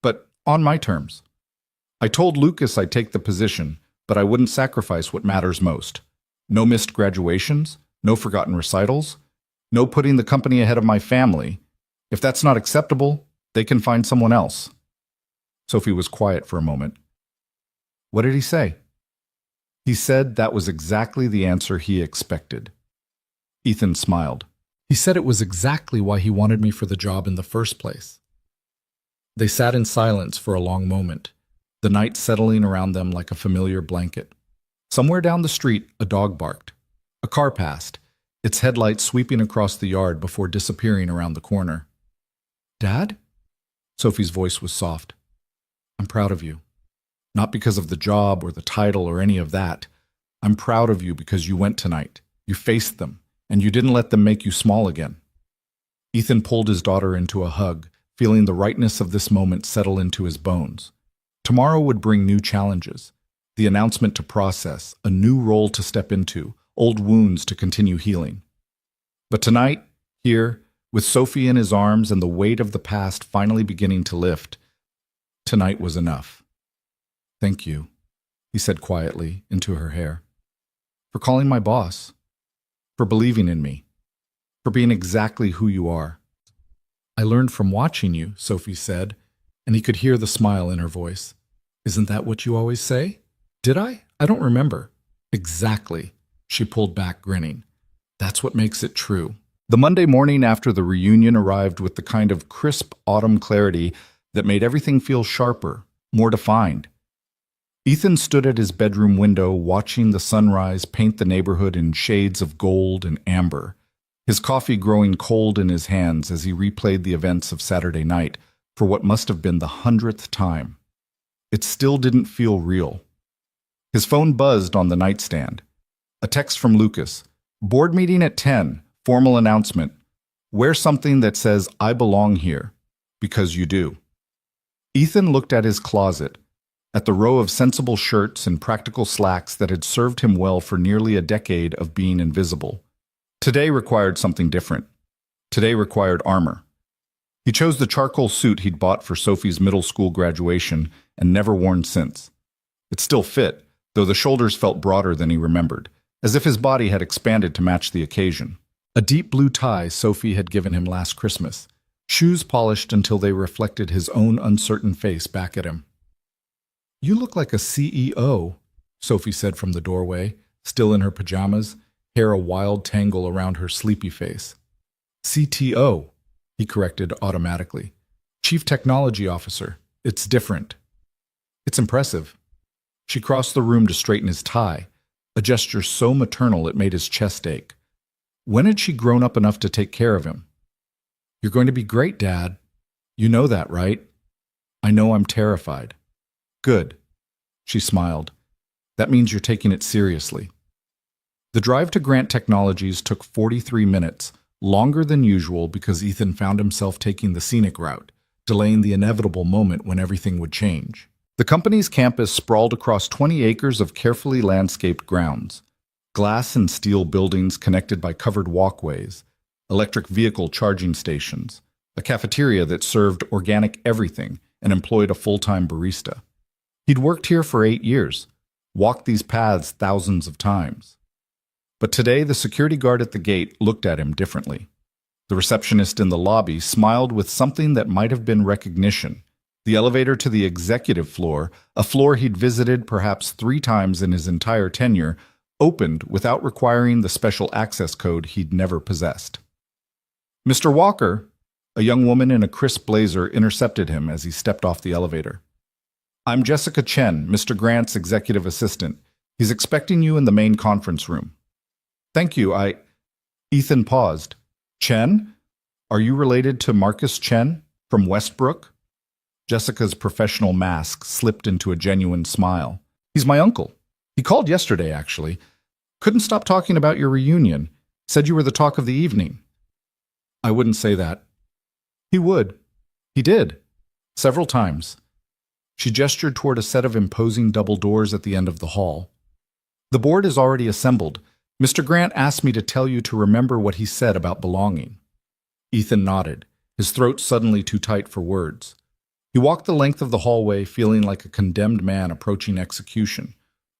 "But on my terms. I told Lucas I'd take the position, but I wouldn't sacrifice what matters most. No missed graduations, no forgotten recitals, no putting the company ahead of my family. If that's not acceptable, they can find someone else." Sophie was quiet for a moment. "What did he say?" "He said that was exactly the answer he expected." Ethan smiled. "He said it was exactly why he wanted me for the job in the first place." They sat in silence for a long moment, the night settling around them like a familiar blanket. Somewhere down the street, a dog barked. A car passed, its headlights sweeping across the yard before disappearing around the corner. "Dad?" Sophie's voice was soft. "I'm proud of you. Not because of the job or the title or any of that. I'm proud of you because you went tonight. You faced them, and you didn't let them make you small again." Ethan pulled his daughter into a hug, feeling the rightness of this moment settle into his bones. Tomorrow would bring new challenges, the announcement to process, a new role to step into, old wounds to continue healing. But tonight, here, with Sophie in his arms and the weight of the past finally beginning to lift, tonight was enough. "Thank you," he said quietly into her hair, "for calling my boss, for believing in me, for being exactly who you are." "I learned from watching you," Sophie said, and he could hear the smile in her voice. "Isn't that what you always say?" "Did I? I don't remember." "Exactly." She pulled back, grinning. "That's what makes it true." The Monday morning after the reunion arrived with the kind of crisp autumn clarity that made everything feel sharper, more defined. Ethan stood at his bedroom window watching the sunrise paint the neighborhood in shades of gold and amber, his coffee growing cold in his hands as he replayed the events of Saturday night for what must have been the 100th time. It still didn't feel real. His phone buzzed on the nightstand. A text from Lucas. "Board meeting at 10. Formal announcement. Wear something that says, 'I belong here,' because you do." Ethan looked at his closet, at the row of sensible shirts and practical slacks that had served him well for nearly a decade of being invisible. Today required something different. Today required armor. He chose the charcoal suit he'd bought for Sophie's middle school graduation and never worn since. It still fit, though the shoulders felt broader than he remembered, as if his body had expanded to match the occasion. A deep blue tie Sophie had given him last Christmas, shoes polished until they reflected his own uncertain face back at him. "You look like a CEO," Sophie said from the doorway, still in her pajamas, hair a wild tangle around her sleepy face. "CTO," he corrected automatically. "Chief Technology Officer. It's different." "It's impressive." She crossed the room to straighten his tie, a gesture so maternal it made his chest ache. When had she grown up enough to take care of him? "You're going to be great, Dad. You know that, right?" "I know I'm terrified." "Good." She smiled. "That means you're taking it seriously." The drive to Grant Technologies took 43 minutes, longer than usual because Ethan found himself taking the scenic route, delaying the inevitable moment when everything would change. The company's campus sprawled across 20 acres of carefully landscaped grounds. Glass and steel buildings connected by covered walkways, electric vehicle charging stations, a cafeteria that served organic everything and employed a full-time barista. He'd worked here for 8 years, walked these paths thousands of times. But today the security guard at the gate looked at him differently. The receptionist in the lobby smiled with something that might have been recognition. The elevator to the executive floor, a floor he'd visited perhaps 3 times in his entire tenure, opened without requiring the special access code he'd never possessed. "Mr. Walker," a young woman in a crisp blazer intercepted him as he stepped off the elevator. "I'm Jessica Chen, Mr. Grant's executive assistant. He's expecting you in the main conference room." "Thank you, Ethan paused. "Chen? Are you related to Marcus Chen from Westbrook?" Jessica's professional mask slipped into a genuine smile. "He's my uncle. He called yesterday, actually. Couldn't stop talking about your reunion. Said you were the talk of the evening." "I wouldn't say that." "He would. He did. Several times." She gestured toward a set of imposing double doors at the end of the hall. "The board is already assembled. Mr. Grant asked me to tell you to remember what he said about belonging." Ethan nodded, his throat suddenly too tight for words. He walked the length of the hallway feeling like a condemned man approaching execution,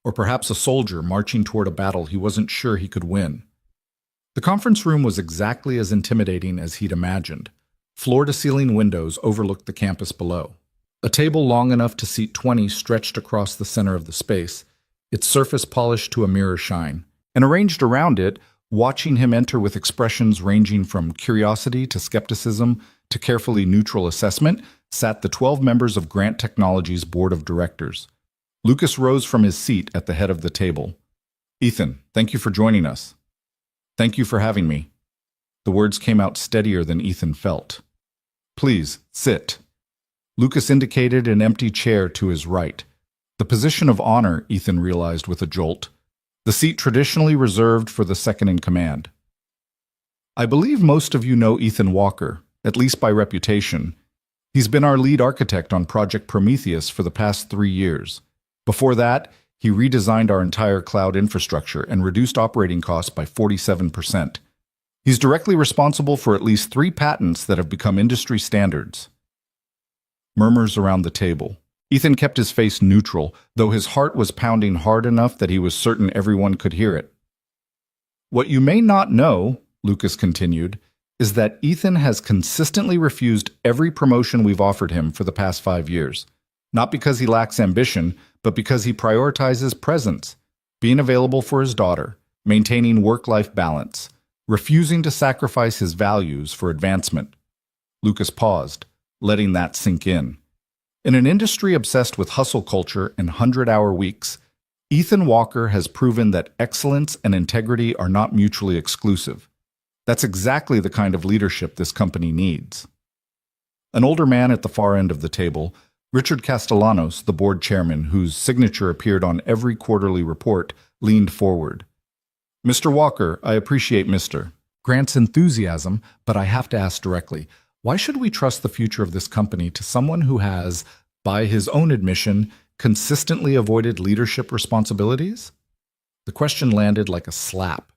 or perhaps a soldier marching toward a battle he wasn't sure he could win. The conference room was exactly as intimidating as he'd imagined. Floor-to-ceiling windows overlooked the campus below. A table long enough to seat 20 stretched across the center of the space, its surface polished to a mirror shine, and arranged around it, watching him enter with expressions ranging from curiosity to skepticism to carefully neutral assessment, sat the 12 members of Grant Technologies' board of directors. Lucas rose from his seat at the head of the table. "Ethan, thank you for joining us." "Thank you for having me." The words came out steadier than Ethan felt. "Please, sit." Lucas indicated an empty chair to his right. The position of honor, Ethan realized with a jolt. The seat traditionally reserved for the second in command. "I believe most of you know Ethan Walker, at least by reputation. He's been our lead architect on Project Prometheus for the past 3 years. Before that, he redesigned our entire cloud infrastructure and reduced operating costs by 47%. He's directly responsible for at least 3 patents that have become industry standards." Murmurs around the table. Ethan kept his face neutral, though his heart was pounding hard enough that he was certain everyone could hear it. "What you may not know," Lucas continued, "is that Ethan has consistently refused every promotion we've offered him for the past 5 years. Not because he lacks ambition, but because he prioritizes presence, being available for his daughter, maintaining work-life balance, refusing to sacrifice his values for advancement." Lucas paused, letting that sink in. In an industry obsessed with hustle culture and 100-hour weeks, Ethan Walker has proven that excellence and integrity are not mutually exclusive. That's exactly the kind of leadership this company needs. An older man at the far end of the table, Richard Castellanos, the board chairman, whose signature appeared on every quarterly report, leaned forward. "Mr. Walker, I appreciate Mr. Grant's enthusiasm, but I have to ask directly, why should we trust the future of this company to someone who has, by his own admission, consistently avoided leadership responsibilities?" The question landed like a slap.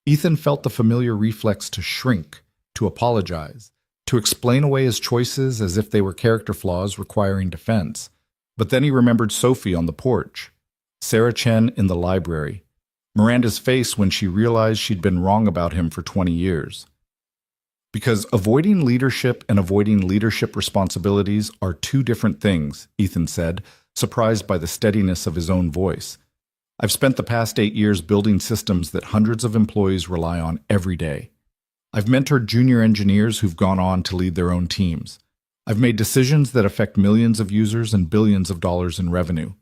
Ethan felt the familiar reflex to shrink, to apologize, to explain away his choices as if they were character flaws requiring defense. But then he remembered Sophie on the porch, Sarah Chen in the library, Miranda's face when she realized she'd been wrong about him for 20 years. Because avoiding leadership and avoiding leadership responsibilities are two different things, Ethan said, surprised by the steadiness of his own voice. I've spent the past 8 years building systems that hundreds of employees rely on every day. I've mentored junior engineers who've gone on to lead their own teams. I've made decisions that affect millions of users and billions of dollars in revenue.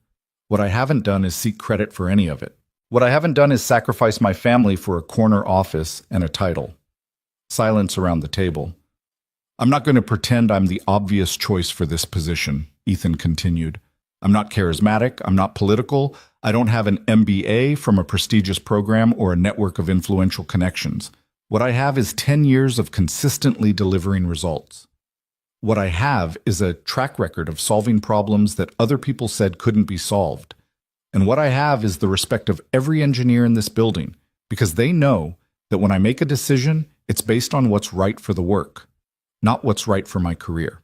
What I haven't done is seek credit for any of it. What I haven't done is sacrifice my family for a corner office and a title. Silence around the table. I'm not going to pretend I'm the obvious choice for this position, Ethan continued. I'm not charismatic, I'm not political, I don't have an MBA from a prestigious program or a network of influential connections. What I have is 10 years of consistently delivering results. What I have is a track record of solving problems that other people said couldn't be solved. And what I have is the respect of every engineer in this building, because they know that when I make a decision, it's based on what's right for the work, not what's right for my career.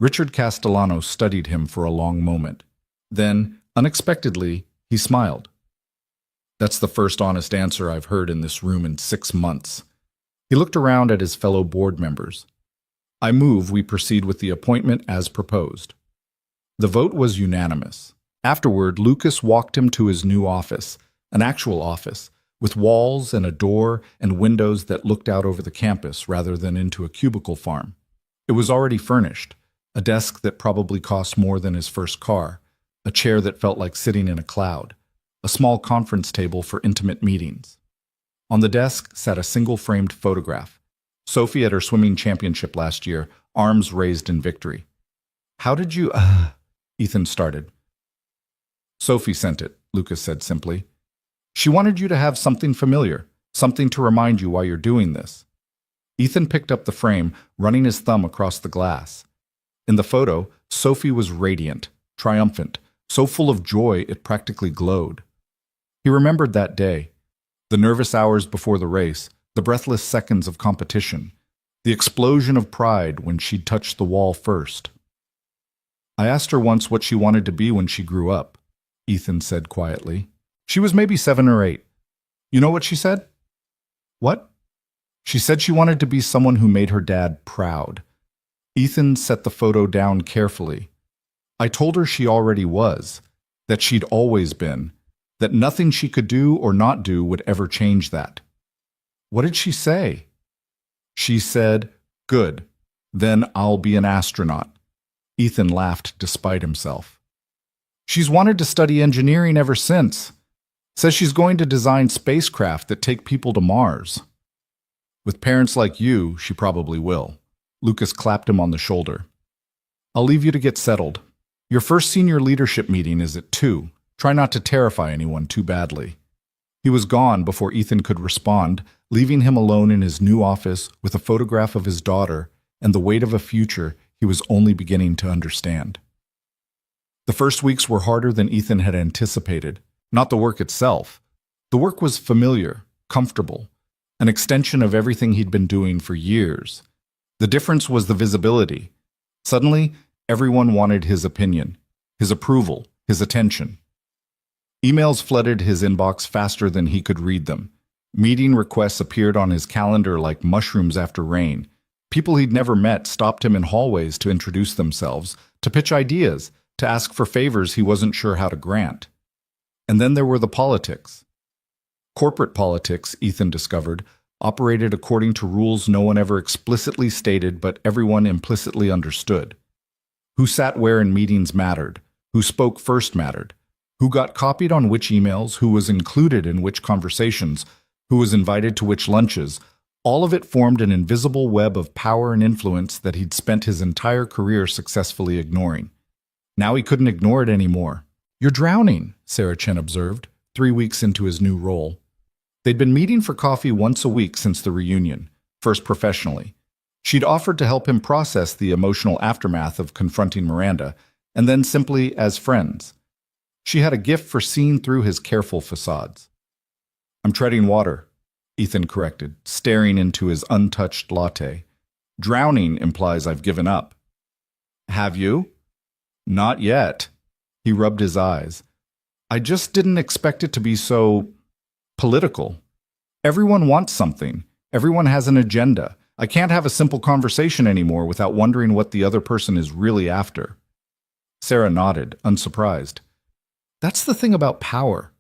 Richard Castellano studied him for a long moment. Then, unexpectedly, he smiled. That's the first honest answer I've heard in this room in 6 months. He looked around at his fellow board members. I move we proceed with the appointment as proposed. The vote was unanimous. Afterward, Lucas walked him to his new office, an actual office, with walls and a door and windows that looked out over the campus rather than into a cubicle farm. It was already furnished, a desk that probably cost more than his first car, a chair that felt like sitting in a cloud, a small conference table for intimate meetings. On the desk sat a single-framed photograph, Sophie at her swimming championship last year, arms raised in victory. How did you, Ethan started. Sophie sent it, Lucas said simply. She wanted you to have something familiar, something to remind you why you're doing this. Ethan picked up the frame, running his thumb across the glass. In the photo, Sophie was radiant, triumphant, so full of joy it practically glowed. He remembered that day, the nervous hours before the race, the breathless seconds of competition, the explosion of pride when she'd touched the wall first. I asked her once what she wanted to be when she grew up, Ethan said quietly. She was maybe 7 or 8. You know what she said? What? She said she wanted to be someone who made her dad proud. Ethan set the photo down carefully. I told her she already was, that she'd always been, that nothing she could do or not do would ever change that. What did she say? She said, "Good, then I'll be an astronaut." Ethan laughed despite himself. She's wanted to study engineering ever since. Says she's going to design spacecraft that take people to Mars. With parents like you, she probably will. Lucas clapped him on the shoulder. I'll leave you to get settled. Your first senior leadership meeting is at 2. Try not to terrify anyone too badly. He was gone before Ethan could respond, leaving him alone in his new office with a photograph of his daughter and the weight of a future he was only beginning to understand. The first weeks were harder than Ethan had anticipated. Not the work itself. The work was familiar, comfortable, an extension of everything he'd been doing for years. The difference was the visibility. Suddenly, everyone wanted his opinion, his approval, his attention. Emails flooded his inbox faster than he could read them. Meeting requests appeared on his calendar like mushrooms after rain. People he'd never met stopped him in hallways to introduce themselves, to pitch ideas, to ask for favors he wasn't sure how to grant. And then there were the politics. Corporate politics, Ethan discovered, operated according to rules no one ever explicitly stated but everyone implicitly understood. Who sat where in meetings mattered, who spoke first mattered, who got copied on which emails, who was included in which conversations, who was invited to which lunches. All of it formed an invisible web of power and influence that he'd spent his entire career successfully ignoring. Now he couldn't ignore it anymore. You're drowning, Sarah Chen observed, 3 weeks into his new role. They'd been meeting for coffee once a week since the reunion, first professionally. She'd offered to help him process the emotional aftermath of confronting Miranda, and then simply as friends. She had a gift for seeing through his careful facades. I'm treading water, Ethan corrected, staring into his untouched latte. Drowning implies I've given up. Have you? Not yet. He rubbed his eyes. I just didn't expect it to be so political. Everyone wants something. Everyone has an agenda. I can't have a simple conversation anymore without wondering what the other person is really after. Sarah nodded, unsurprised. That's the thing about power.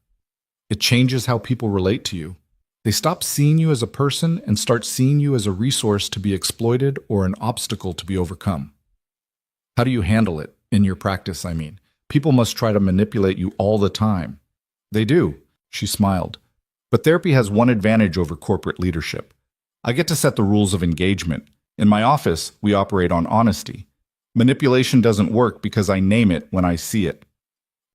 It changes how people relate to you. They stop seeing you as a person and start seeing you as a resource to be exploited or an obstacle to be overcome. How do you handle it? In your practice, I mean. People must try to manipulate you all the time. They do, she smiled. But therapy has one advantage over corporate leadership. I get to set the rules of engagement. In my office, we operate on honesty. Manipulation doesn't work because I name it when I see it.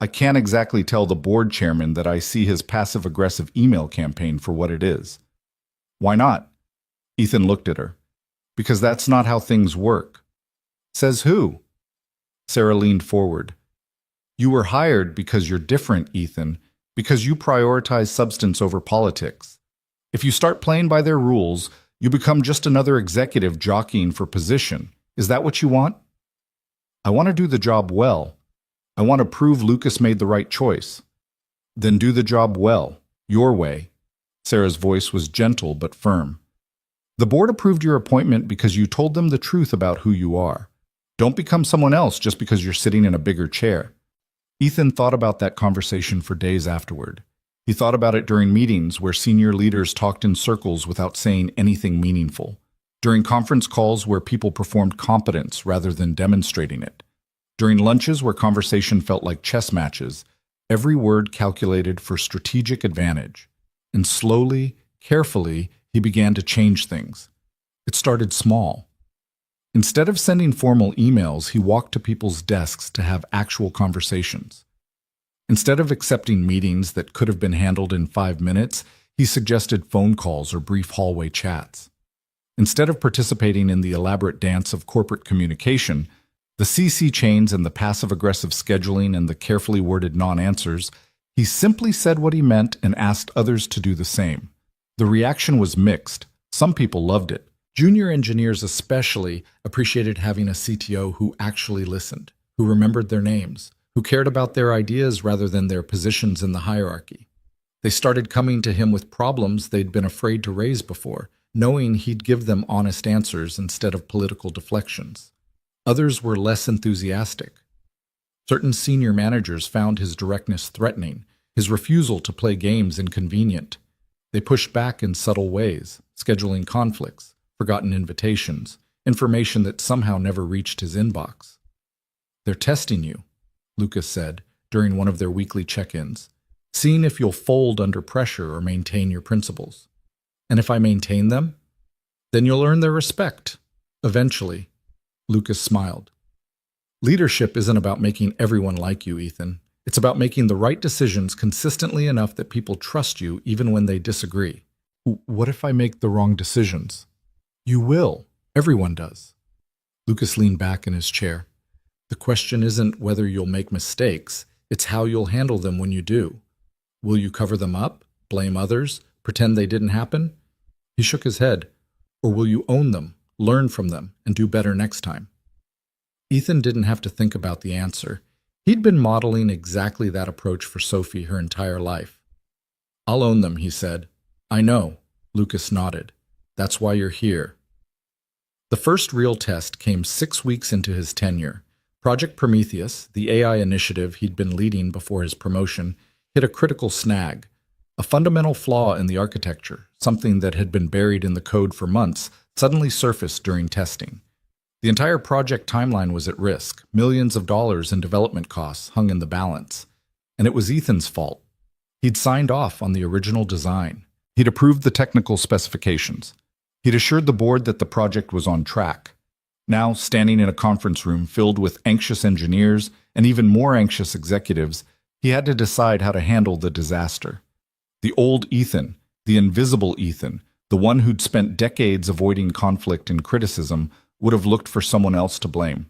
I can't exactly tell the board chairman that I see his passive-aggressive email campaign for what it is. Why not? Ethan looked at her. Because that's not how things work. Says who? Sarah leaned forward. You were hired because you're different, Ethan, because you prioritize substance over politics. If you start playing by their rules, you become just another executive jockeying for position. Is that what you want? I want to do the job well. I want to prove Lucas made the right choice. Then do the job well, your way. Sarah's voice was gentle but firm. The board approved your appointment because you told them the truth about who you are. Don't become someone else just because you're sitting in a bigger chair. Ethan thought about that conversation for days afterward. He thought about it during meetings where senior leaders talked in circles without saying anything meaningful. During conference calls where people performed competence rather than demonstrating it. During lunches where conversation felt like chess matches, every word calculated for strategic advantage. And slowly, carefully, he began to change things. It started small. Instead of sending formal emails, he walked to people's desks to have actual conversations. Instead of accepting meetings that could have been handled in 5 minutes, he suggested phone calls or brief hallway chats. Instead of participating in the elaborate dance of corporate communication, the CC chains and the passive-aggressive scheduling and the carefully worded non-answers, he simply said what he meant and asked others to do the same. The reaction was mixed. Some people loved it. Junior engineers especially appreciated having a CTO who actually listened, who remembered their names, who cared about their ideas rather than their positions in the hierarchy. They started coming to him with problems they'd been afraid to raise before, knowing he'd give them honest answers instead of political deflections. Others were less enthusiastic. Certain senior managers found his directness threatening, his refusal to play games inconvenient. They pushed back in subtle ways, scheduling conflicts, forgotten invitations, information that somehow never reached his inbox. They're testing you, Lucas said during one of their weekly check-ins, seeing if you'll fold under pressure or maintain your principles. And if I maintain them, then you'll earn their respect, eventually. Lucas smiled. Leadership isn't about making everyone like you, Ethan. It's about making the right decisions consistently enough that people trust you even when they disagree. What if I make the wrong decisions? You will. Everyone does. Lucas leaned back in his chair. The question isn't whether you'll make mistakes, it's how you'll handle them when you do. Will you cover them up, blame others, pretend they didn't happen? He shook his head. Or will you own them, learn from them, and do better next time? Ethan didn't have to think about the answer. He'd been modeling exactly that approach for Sophie her entire life. I'll own them, he said. I know, Lucas nodded. That's why you're here. The first real test came 6 weeks into his tenure. Project Prometheus, the AI initiative he'd been leading before his promotion, hit a critical snag. A fundamental flaw in the architecture, something that had been buried in the code for months, suddenly surfaced during testing. The entire project timeline was at risk. Millions of dollars in development costs hung in the balance. And it was Ethan's fault. He'd signed off on the original design. He'd approved the technical specifications. He'd assured the board that the project was on track. Now, standing in a conference room filled with anxious engineers and even more anxious executives, he had to decide how to handle the disaster. The old Ethan, the invisible Ethan, the one who'd spent decades avoiding conflict and criticism, would have looked for someone else to blame.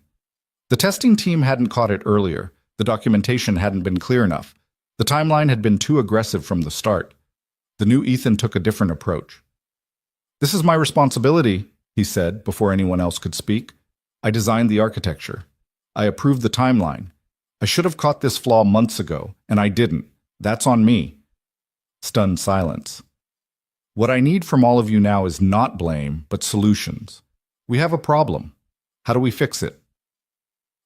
The testing team hadn't caught it earlier. The documentation hadn't been clear enough. The timeline had been too aggressive from the start. The new Ethan took a different approach. This is my responsibility, he said before anyone else could speak. I designed the architecture. I approved the timeline. I should have caught this flaw months ago, and I didn't. That's on me. Stunned silence. What I need from all of you now is not blame, but solutions. We have a problem. How do we fix it?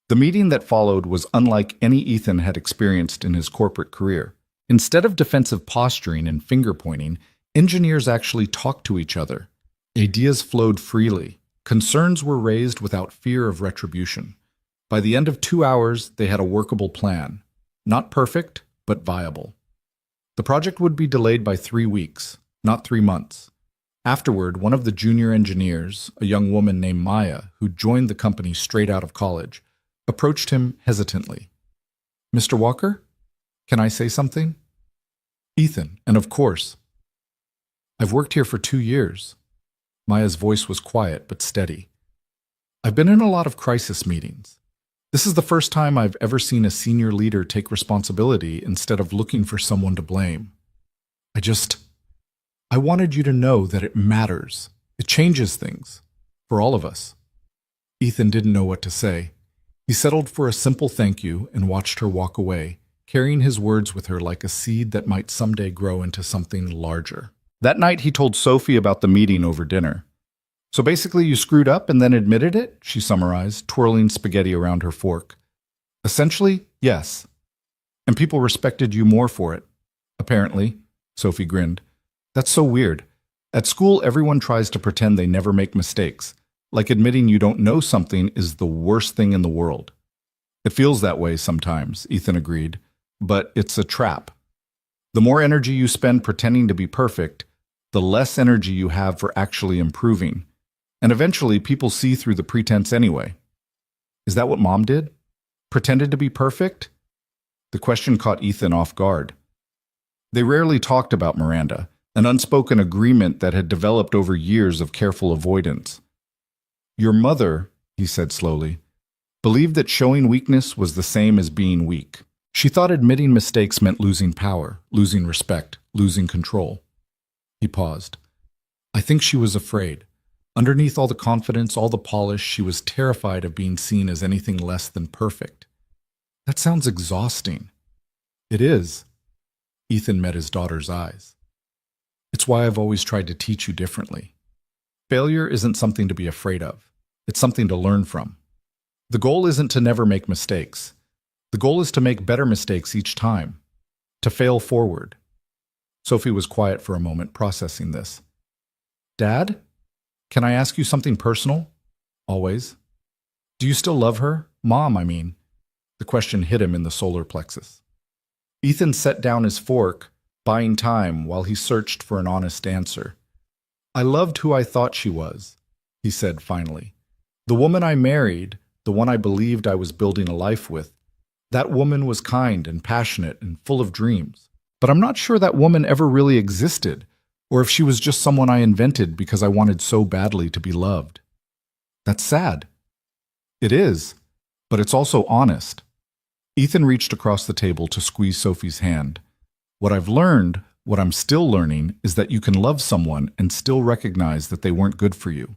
The meeting that followed was unlike any Ethan had experienced in his corporate career. Instead of defensive posturing and finger-pointing, engineers actually talked to each other. Ideas flowed freely. Concerns were raised without fear of retribution. By the end of 2 hours, they had a workable plan. Not perfect, but viable. The project would be delayed by 3 weeks, not 3 months. Afterward, one of the junior engineers, a young woman named Maya, who joined the company straight out of college, approached him hesitantly. Mr. Walker, can I say something? Ethan, and of course. I've worked here for 2 years. Maya's voice was quiet but steady. I've been in a lot of crisis meetings. This is the first time I've ever seen a senior leader take responsibility instead of looking for someone to blame. I wanted you to know that it matters. It changes things. For all of us. Ethan didn't know what to say. He settled for a simple thank you and watched her walk away, carrying his words with her like a seed that might someday grow into something larger. That night he told Sophie about the meeting over dinner. So basically you screwed up and then admitted it, she summarized, twirling spaghetti around her fork. Essentially, yes. And people respected you more for it. Apparently, Sophie grinned. That's so weird. At school, everyone tries to pretend they never make mistakes, like admitting you don't know something is the worst thing in the world. It feels that way sometimes, Ethan agreed, but it's a trap. The more energy you spend pretending to be perfect, the less energy you have for actually improving. And eventually, people see through the pretense anyway. Is that what Mom did? Pretended to be perfect? The question caught Ethan off guard. They rarely talked about Miranda, an unspoken agreement that had developed over years of careful avoidance. Your mother, he said slowly, believed that showing weakness was the same as being weak. She thought admitting mistakes meant losing power, losing respect, losing control. He paused. I think she was afraid. Underneath all the confidence, all the polish, she was terrified of being seen as anything less than perfect. That sounds exhausting. It is. Ethan met his daughter's eyes. It's why I've always tried to teach you differently. Failure isn't something to be afraid of. It's something to learn from. The goal isn't to never make mistakes. The goal is to make better mistakes each time, to fail forward. Sophie was quiet for a moment, processing this. Dad, can I ask you something personal? Always. Do you still love her? Mom, I mean. The question hit him in the solar plexus. Ethan set down his fork, buying time while he searched for an honest answer. I loved who I thought she was, he said finally. The woman I married, the one I believed I was building a life with, that woman was kind and passionate and full of dreams. But I'm not sure that woman ever really existed, or if she was just someone I invented because I wanted so badly to be loved. That's sad. It is, but it's also honest. Ethan reached across the table to squeeze Sophie's hand. What I've learned, what I'm still learning, is that you can love someone and still recognize that they weren't good for you.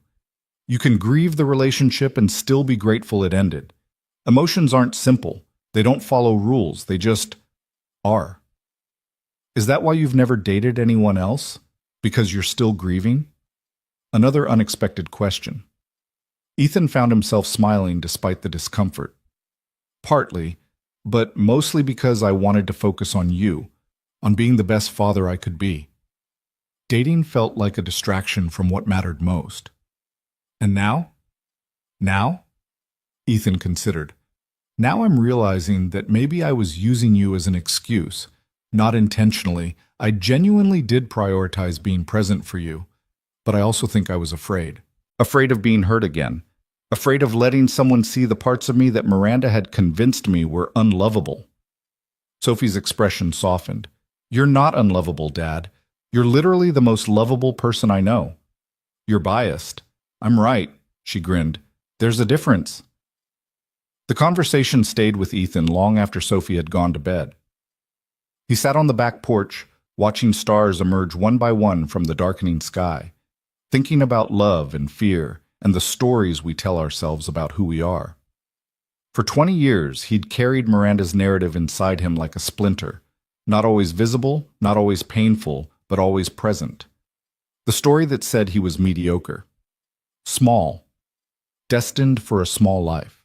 You can grieve the relationship and still be grateful it ended. Emotions aren't simple. They don't follow rules. They just are. Is that why you've never dated anyone else? Because you're still grieving? Another unexpected question. Ethan found himself smiling despite the discomfort. Partly, but mostly because I wanted to focus on you, on being the best father I could be. Dating felt like a distraction from what mattered most. And now? Now? Ethan considered. Now I'm realizing that maybe I was using you as an excuse, not intentionally. I genuinely did prioritize being present for you, but I also think I was afraid. Afraid of being hurt again. Afraid of letting someone see the parts of me that Miranda had convinced me were unlovable. Sophie's expression softened. You're not unlovable, Dad. You're literally the most lovable person I know. You're biased. I'm right, she grinned. There's a difference. The conversation stayed with Ethan long after Sophie had gone to bed. He sat on the back porch, watching stars emerge one by one from the darkening sky, thinking about love and fear, and the stories we tell ourselves about who we are. For 20 years, he'd carried Miranda's narrative inside him like a splinter, not always visible, not always painful, but always present. The story that said he was mediocre, small, destined for a small life.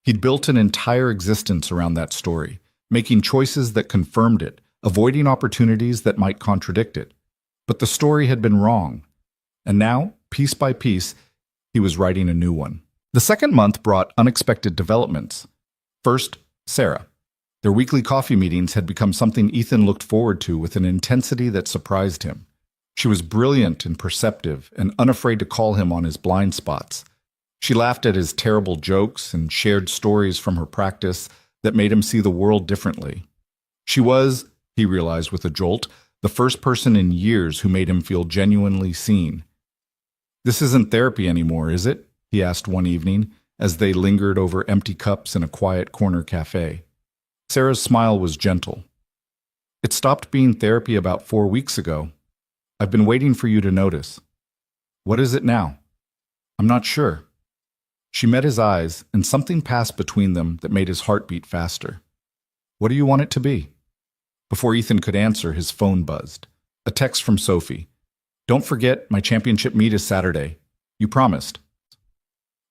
He'd built an entire existence around that story, making choices that confirmed it, avoiding opportunities that might contradict it. But the story had been wrong, and now, piece by piece, he was writing a new one. The second month brought unexpected developments. First, Sarah. Their weekly coffee meetings had become something Ethan looked forward to with an intensity that surprised him. She was brilliant and perceptive and unafraid to call him on his blind spots. She laughed at his terrible jokes and shared stories from her practice that made him see the world differently. She was, he realized with a jolt, the first person in years who made him feel genuinely seen. "This isn't therapy anymore, is it?" he asked one evening, as they lingered over empty cups in a quiet corner cafe. Sarah's smile was gentle. "It stopped being therapy about 4 weeks ago. I've been waiting for you to notice." "What is it now?" "I'm not sure." She met his eyes, and something passed between them that made his heart beat faster. "What do you want it to be?" Before Ethan could answer, his phone buzzed. A text from Sophie. "Don't forget, my championship meet is Saturday. You promised."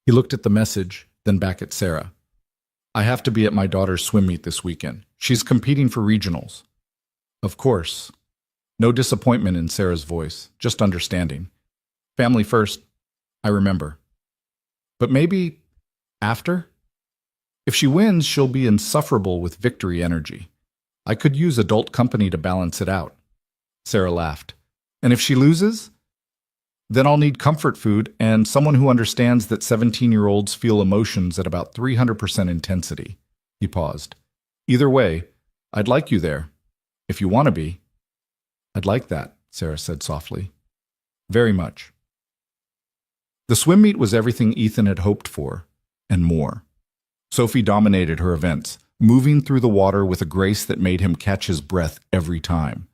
He looked at the message, then back at Sarah. "I have to be at my daughter's swim meet this weekend. She's competing for regionals." "Of course." No disappointment in Sarah's voice, just understanding. "Family first. I remember. But maybe after? If she wins, she'll be insufferable with victory energy. I could use adult company to balance it out." Sarah laughed. "And if she loses? Then I'll need comfort food and someone who understands that 17-year-olds feel emotions at about 300% intensity." He paused. "Either way, I'd like you there. If you want to be." "I'd like that," Sarah said softly. "Very much." The swim meet was everything Ethan had hoped for, and more. Sophie dominated her events, moving through the water with a grace that made him catch his breath every time.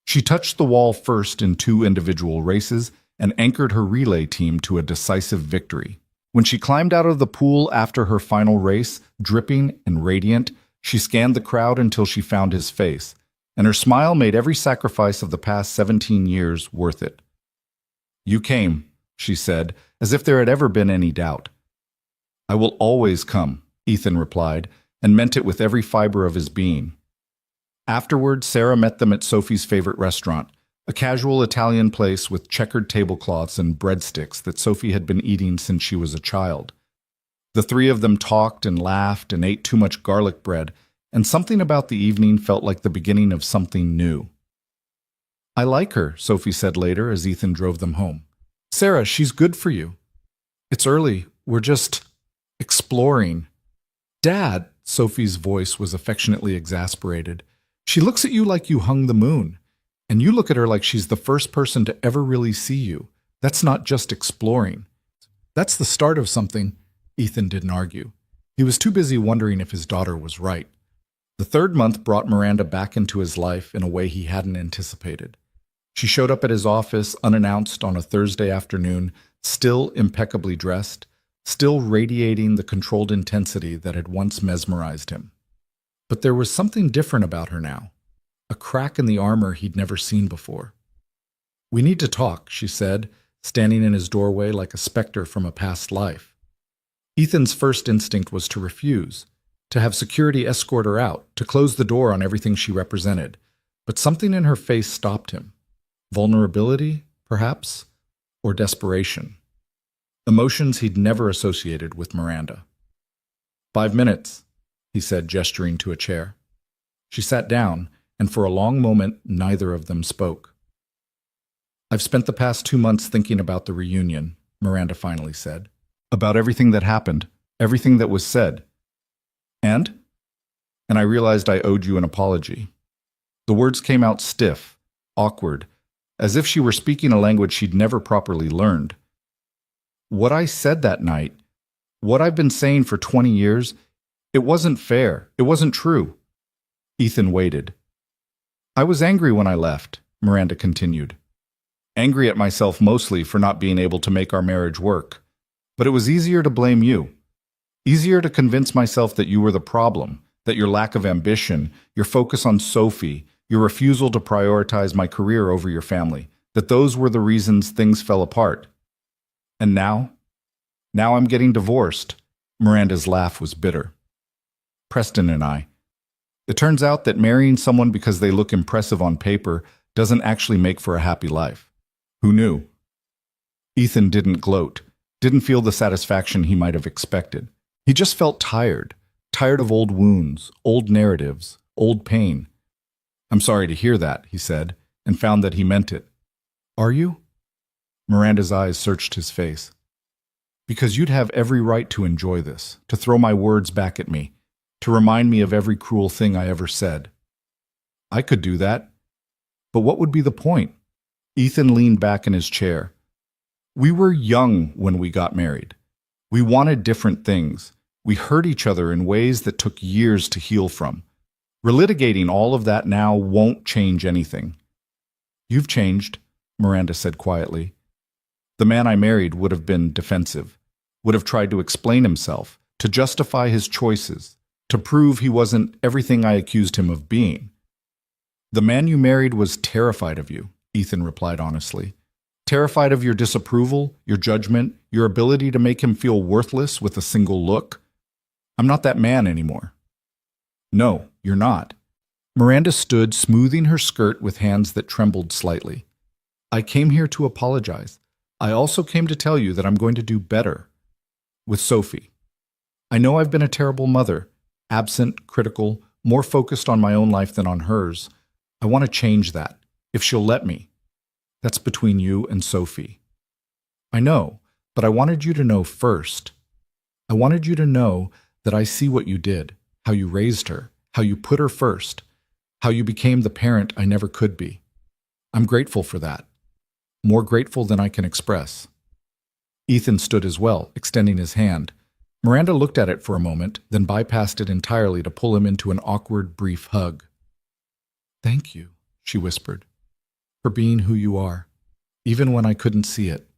She touched the wall first in 2 individual races and anchored her relay team to a decisive victory. When she climbed out of the pool after her final race, dripping and radiant, she scanned the crowd until she found his face, and her smile made every sacrifice of the past 17 years worth it. "You came," she said, as if there had ever been any doubt. "I will always come," Ethan replied, and meant it with every fiber of his being. Afterward, Sarah met them at Sophie's favorite restaurant, a casual Italian place with checkered tablecloths and breadsticks that Sophie had been eating since she was a child. The 3 of them talked and laughed and ate too much garlic bread, and something about the evening felt like the beginning of something new. "I like her," Sophie said later as Ethan drove them home. "Sarah, she's good for you." "It's early. We're just exploring." "Dad," Sophie's voice was affectionately exasperated. "She looks at you like you hung the moon, and you look at her like she's the first person to ever really see you. That's not just exploring. That's the start of something." Ethan didn't argue. He was too busy wondering if his daughter was right. The 3rd month brought Miranda back into his life in a way he hadn't anticipated. She showed up at his office unannounced on a Thursday afternoon, still impeccably dressed, still radiating the controlled intensity that had once mesmerized him. But there was something different about her now, a crack in the armor he'd never seen before. "We need to talk," she said, standing in his doorway like a specter from a past life. Ethan's first instinct was to refuse, to have security escort her out, to close the door on everything she represented. But something in her face stopped him. Vulnerability, perhaps, or desperation. Emotions he'd never associated with Miranda. "5 minutes," he said, gesturing to a chair. She sat down, and for a long moment neither of them spoke. "I've spent the past 2 months thinking about the reunion," Miranda finally said. "About everything that happened, everything that was said. And I realized I owed you an apology." The words came out stiff, awkward, as if she were speaking a language she'd never properly learned. "What I said that night, what I've been saying for 20 years, it wasn't fair. It wasn't true." Ethan waited. "I was angry when I left," Miranda continued. "Angry at myself mostly for not being able to make our marriage work. But it was easier to blame you. Easier to convince myself that you were the problem, that your lack of ambition, your focus on Sophie, your refusal to prioritize my career over your family, that those were the reasons things fell apart. And now? Now I'm getting divorced. Miranda's laugh was bitter. Preston and I. It turns out that marrying someone because they look impressive on paper doesn't actually make for a happy life. Who knew? Ethan didn't gloat, didn't feel the satisfaction he might have expected. He just felt tired, tired of old wounds, old narratives, old pain. I'm sorry to hear that, he said, and found that he meant it. Are you? Miranda's eyes searched his face. Because you'd have every right to enjoy this, to throw my words back at me, to remind me of every cruel thing I ever said. I could do that. But what would be the point? Ethan leaned back in his chair. We were young when we got married. We wanted different things. We hurt each other in ways that took years to heal from. Relitigating all of that now won't change anything. You've changed, Miranda said quietly. The man I married would have been defensive, would have tried to explain himself, to justify his choices, to prove he wasn't everything I accused him of being. The man you married was terrified of you, Ethan replied honestly. Terrified of your disapproval, your judgment, your ability to make him feel worthless with a single look. I'm not that man anymore. No, you're not. Miranda stood, smoothing her skirt with hands that trembled slightly. I came here to apologize. I also came to tell you that I'm going to do better. With Sophie. I know I've been a terrible mother, absent, critical, more focused on my own life than on hers. I want to change that, if she'll let me. That's between you and Sophie. I know, but I wanted you to know first. I wanted you to know that I see what you did, how you raised her, how you put her first, how you became the parent I never could be. I'm grateful for that. More grateful than I can express. Ethan stood as well, extending his hand. Miranda looked at it for a moment, then bypassed it entirely to pull him into an awkward, brief hug. Thank you, she whispered, for being who you are, even when I couldn't see it.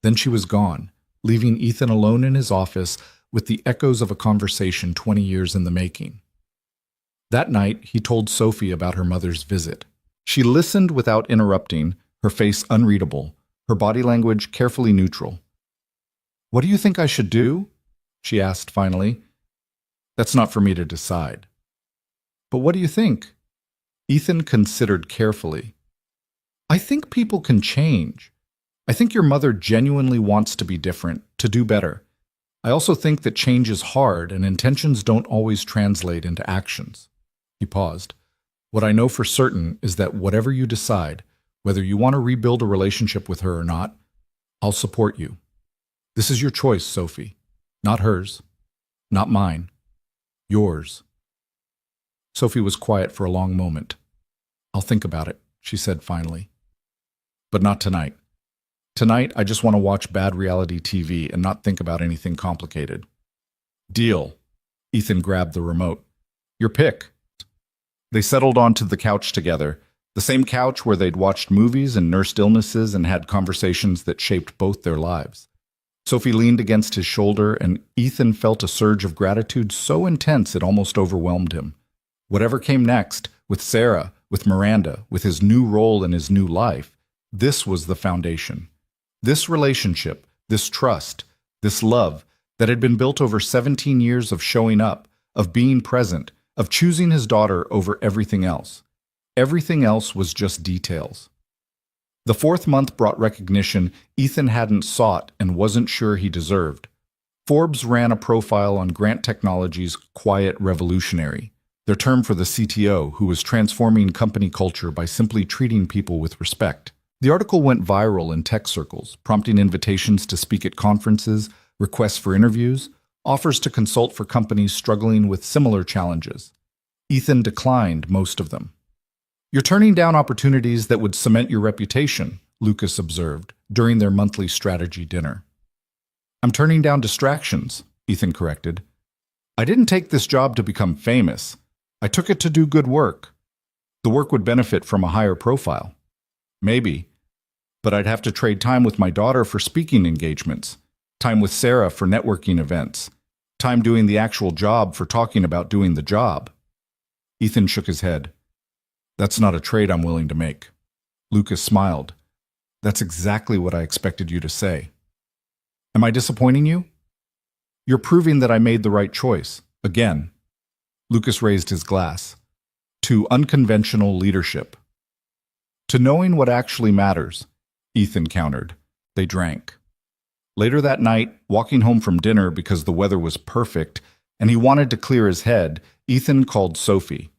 Then she was gone, leaving Ethan alone in his office with the echoes of a conversation 20 years in the making. That night, he told Sophie about her mother's visit. She listened without interrupting, her face unreadable, her body language carefully neutral. What do you think I should do? She asked finally. That's not for me to decide. But what do you think? Ethan considered carefully. I think people can change. I think your mother genuinely wants to be different, to do better. I also think that change is hard and intentions don't always translate into actions. He paused. What I know for certain is that whatever you decide, whether you want to rebuild a relationship with her or not, I'll support you. This is your choice, Sophie. Not hers. Not mine. Yours. Sophie was quiet for a long moment. I'll think about it, she said finally. But not tonight. Tonight, I just want to watch bad reality TV and not think about anything complicated. Deal. Ethan grabbed the remote. Your pick. They settled onto the couch together, the same couch where they'd watched movies and nursed illnesses and had conversations that shaped both their lives. Sophie leaned against his shoulder, and Ethan felt a surge of gratitude so intense it almost overwhelmed him. Whatever came next, with Sarah, with Miranda, with his new role and his new life, this was the foundation. This relationship, this trust, this love that had been built over 17 years of showing up, of being present, of choosing his daughter over everything else. Everything else was just details. The 4th month brought recognition Ethan hadn't sought and wasn't sure he deserved. Forbes ran a profile on Grant Technologies' Quiet Revolutionary, their term for the CTO who was transforming company culture by simply treating people with respect. The article went viral in tech circles, prompting invitations to speak at conferences, requests for interviews, offers to consult for companies struggling with similar challenges. Ethan declined most of them. You're turning down opportunities that would cement your reputation, Lucas observed during their monthly strategy dinner. I'm turning down distractions, Ethan corrected. I didn't take this job to become famous. I took it to do good work. The work would benefit from a higher profile. Maybe. But I'd have to trade time with my daughter for speaking engagements. time with Sarah for networking events, time doing the actual job for talking about doing the job. Ethan shook his head. That's not a trade I'm willing to make. Lucas smiled. That's exactly what I expected you to say. Am I disappointing you? You're proving that I made the right choice. Again. Lucas raised his glass. To unconventional leadership. To knowing what actually matters, Ethan countered. They drank. Later that night, walking home from dinner because the weather was perfect and he wanted to clear his head, Ethan called Sophie.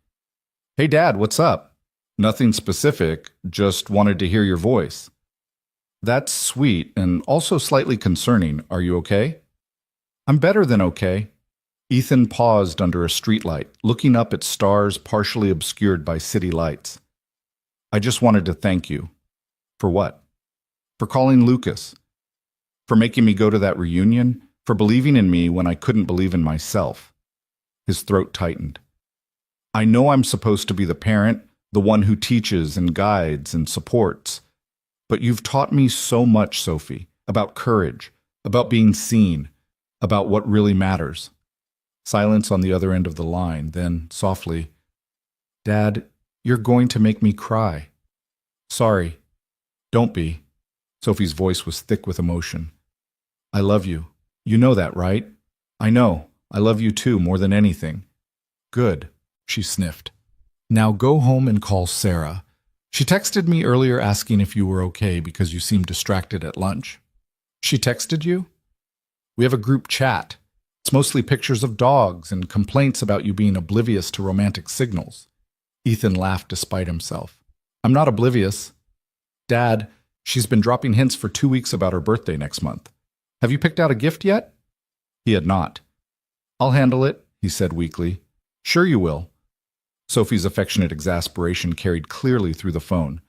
Hey, Dad, what's up? Nothing specific, just wanted to hear your voice. That's sweet and also slightly concerning. Are you okay? I'm better than okay. Ethan paused under a streetlight, looking up at stars partially obscured by city lights. I just wanted to thank you. For what? For calling Lucas. For making me go to that reunion. For believing in me when I couldn't believe in myself. His throat tightened. I know I'm supposed to be the parent, the one who teaches and guides and supports. But you've taught me so much, Sophie, about courage, about being seen, about what really matters. Silence on the other end of the line, then softly, Dad, you're going to make me cry. Sorry. Don't be. Sophie's voice was thick with emotion. I love you. You know that, right? I know. I love you too, more than anything. Good, she sniffed. Now go home and call Sarah. She texted me earlier asking if you were okay because you seemed distracted at lunch. She texted you? We have a group chat. It's mostly pictures of dogs and complaints about you being oblivious to romantic signals. Ethan laughed despite himself. I'm not oblivious. Dad, she's been dropping hints for 2 weeks about her birthday next month. Have you picked out a gift yet? He had not. I'll handle it, he said weakly. Sure you will. Sophie's affectionate exasperation carried clearly through the phone.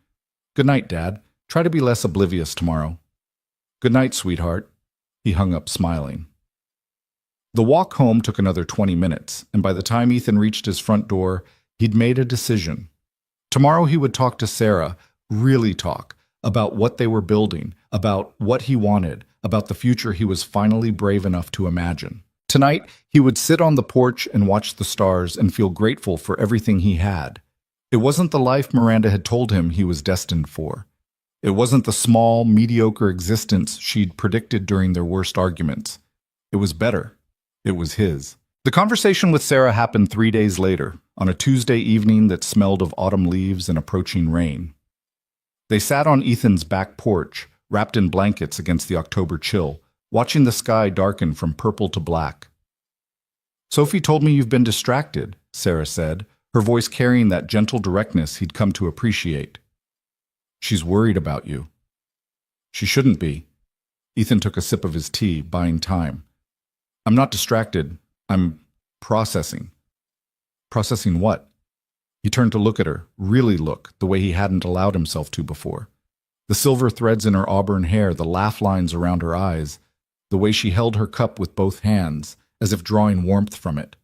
Good night, Dad. Try to be less oblivious tomorrow. Good night, sweetheart. He hung up smiling. The walk home took another 20 minutes, and by the time Ethan reached his front door, he'd made a decision. Tomorrow he would talk to Sarah, really talk, about what they were building, about what he wanted, about the future he was finally brave enough to imagine. Tonight, he would sit on the porch and watch the stars and feel grateful for everything he had. It wasn't the life Miranda had told him he was destined for. It wasn't the small, mediocre existence she'd predicted during their worst arguments. It was better. It was his. The conversation with Sarah happened 3 days later, on a Tuesday evening that smelled of autumn leaves and approaching rain. They sat on Ethan's back porch, wrapped in blankets against the October chill, watching the sky darken from purple to black. Sophie told me you've been distracted, Sarah said, her voice carrying that gentle directness he'd come to appreciate. She's worried about you. She shouldn't be. Ethan took a sip of his tea, buying time. I'm not distracted. I'm processing. Processing what? He turned to look at her, really look, the way he hadn't allowed himself to before. The silver threads in her auburn hair, the laugh lines around her eyes, the way she held her cup with both hands, as if drawing warmth from it.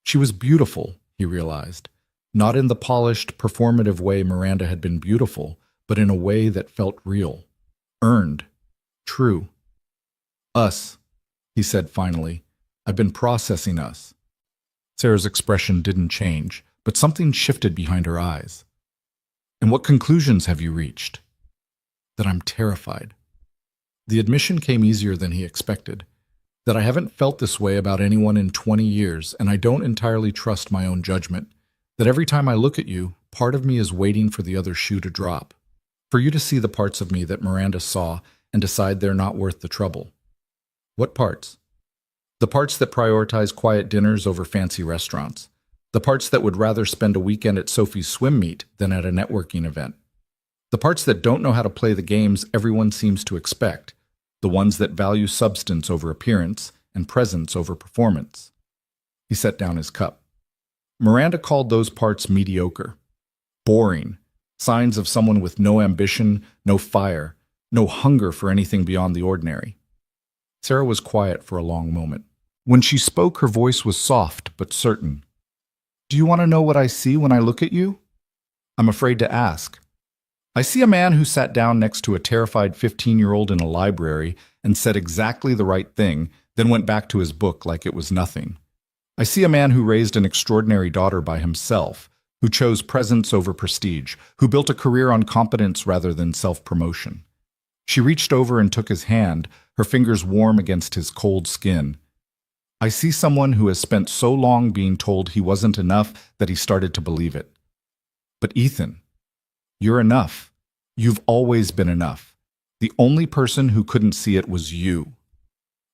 She was beautiful, he realized, not in the polished, performative way Miranda had been beautiful, but in a way that felt real, earned, true. Us, he said finally. I've been processing us. Sarah's expression didn't change, but something shifted behind her eyes. And what conclusions have you reached? That I'm terrified. The admission came easier than he expected. That I haven't felt this way about anyone in 20 years, and I don't entirely trust my own judgment. That every time I look at you, part of me is waiting for the other shoe to drop. For you to see the parts of me that Miranda saw and decide they're not worth the trouble. What parts? The parts that prioritize quiet dinners over fancy restaurants. The parts that would rather spend a weekend at Sophie's swim meet than at a networking event. The parts that don't know how to play the games everyone seems to expect. The ones that value substance over appearance and presence over performance. He set down his cup. Miranda called those parts mediocre. Boring. Signs of someone with no ambition, no fire, no hunger for anything beyond the ordinary. Sarah was quiet for a long moment. When she spoke, her voice was soft but certain. Do you want to know what I see when I look at you? I'm afraid to ask. I see a man who sat down next to a terrified 15-year-old in a library and said exactly the right thing, then went back to his book like it was nothing. I see a man who raised an extraordinary daughter by himself, who chose presence over prestige, who built a career on competence rather than self-promotion. She reached over and took his hand, her fingers warm against his cold skin. I see someone who has spent so long being told he wasn't enough that he started to believe it. But Ethan, you're enough. You've always been enough. The only person who couldn't see it was you.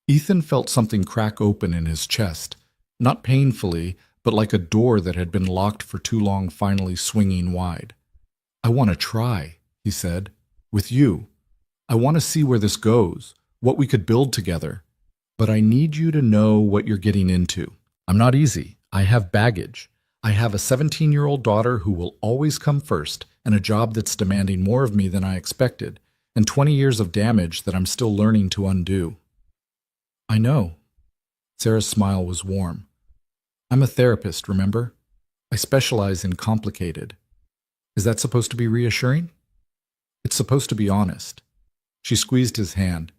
Ethan felt something crack open in his chest, not painfully, but like a door that had been locked for too long finally swinging wide. I want to try, he said, with you. I want to see where this goes, what we could build together. But I need you to know what you're getting into. I'm not easy. I have baggage. I have a 17-year-old daughter who will always come first, and a job that's demanding more of me than I expected, and 20 years of damage that I'm still learning to undo. I know. Sarah's smile was warm. I'm a therapist, remember? I specialize in complicated. Is that supposed to be reassuring? It's supposed to be honest. She squeezed his hand.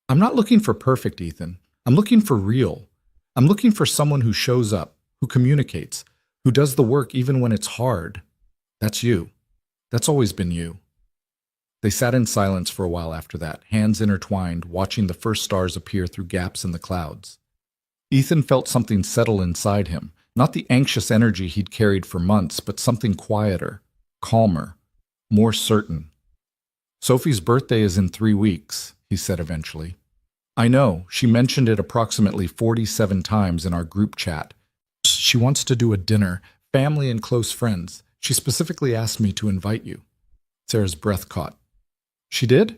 I'm not looking for perfect, Ethan. I'm looking for real. I'm looking for someone who shows up, who communicates, who does the work even when it's hard. That's you. That's always been you. They sat in silence for a while after that, hands intertwined, watching the first stars appear through gaps in the clouds. Ethan felt something settle inside him, not the anxious energy he'd carried for months, but something quieter, calmer, more certain. Sophie's birthday is in 3 weeks, he said eventually. I know, she mentioned it approximately 47 times in our group chat. She wants to do a dinner, family and close friends. She specifically asked me to invite you. Sarah's breath caught. She did?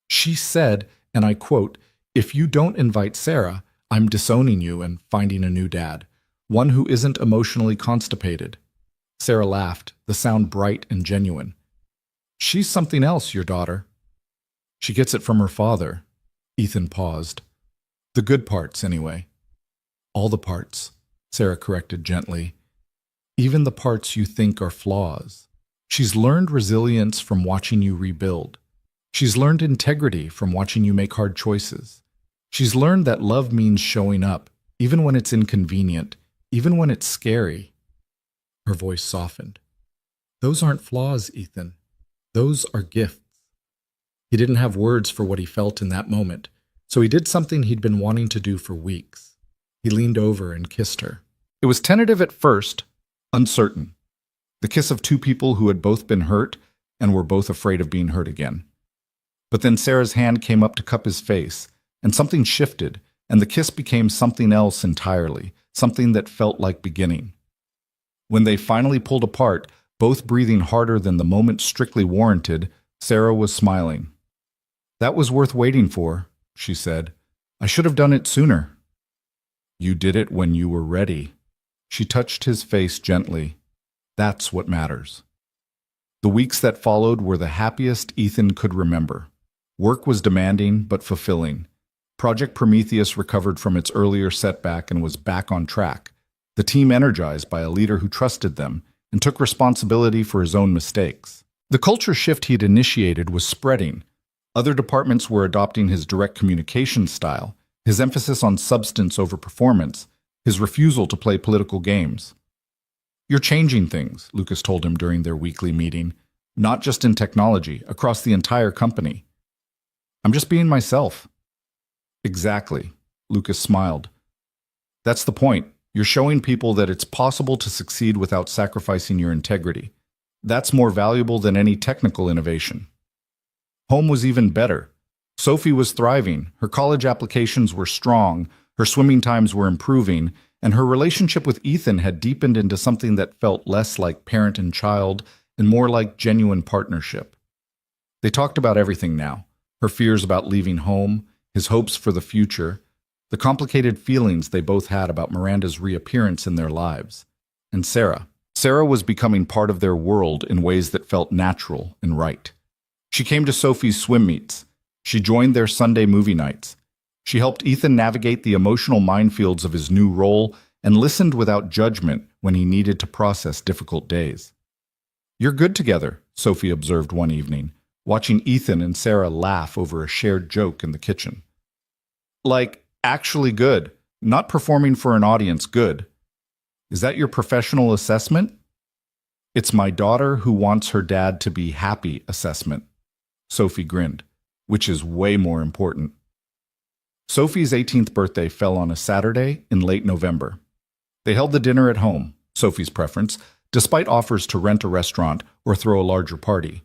She said, and I quote, if you don't invite Sarah, I'm disowning you and finding a new dad, one who isn't emotionally constipated. Sarah laughed, the sound bright and genuine. She's something else, your daughter. She gets it from her father. Ethan paused. The good parts, anyway. All the parts, Sarah corrected gently. Even the parts you think are flaws. She's learned resilience from watching you rebuild. She's learned integrity from watching you make hard choices. She's learned that love means showing up, even when it's inconvenient, even when it's scary. Her voice softened. Those aren't flaws, Ethan. Those are gifts. He didn't have words for what he felt in that moment, so he did something he'd been wanting to do for weeks. He leaned over and kissed her. It was tentative at first, uncertain. The kiss of two people who had both been hurt and were both afraid of being hurt again. But then Sarah's hand came up to cup his face, and something shifted, and the kiss became something else entirely, something that felt like beginning. When they finally pulled apart, both breathing harder than the moment strictly warranted, Sarah was smiling. That was worth waiting for, she said. I should have done it sooner. You did it when you were ready. She touched his face gently. That's what matters. The weeks that followed were the happiest Ethan could remember. Work was demanding but fulfilling. Project Prometheus recovered from its earlier setback and was back on track, the team energized by a leader who trusted them and took responsibility for his own mistakes. The culture shift he'd initiated was spreading. Other departments were adopting his direct communication style, his emphasis on substance over performance, his refusal to play political games. You're changing things, Lucas told him during their weekly meeting, not just in technology, across the entire company. I'm just being myself. Exactly, Lucas smiled. That's the point. You're showing people that it's possible to succeed without sacrificing your integrity. That's more valuable than any technical innovation. Home was even better. Sophie was thriving, her college applications were strong, her swimming times were improving, and her relationship with Ethan had deepened into something that felt less like parent and child and more like genuine partnership. They talked about everything now, her fears about leaving home, his hopes for the future, the complicated feelings they both had about Miranda's reappearance in their lives. And Sarah. Sarah was becoming part of their world in ways that felt natural and right. She came to Sophie's swim meets. She joined their Sunday movie nights. She helped Ethan navigate the emotional minefields of his new role and listened without judgment when he needed to process difficult days. You're good together, Sophie observed one evening, watching Ethan and Sarah laugh over a shared joke in the kitchen. Like, actually good, not performing for an audience good. Is that your professional assessment? It's my daughter who wants her dad to be happy assessment. Sophie grinned, which is way more important. Sophie's 18th birthday fell on a Saturday in late November. They held the dinner at home, Sophie's preference, despite offers to rent a restaurant or throw a larger party.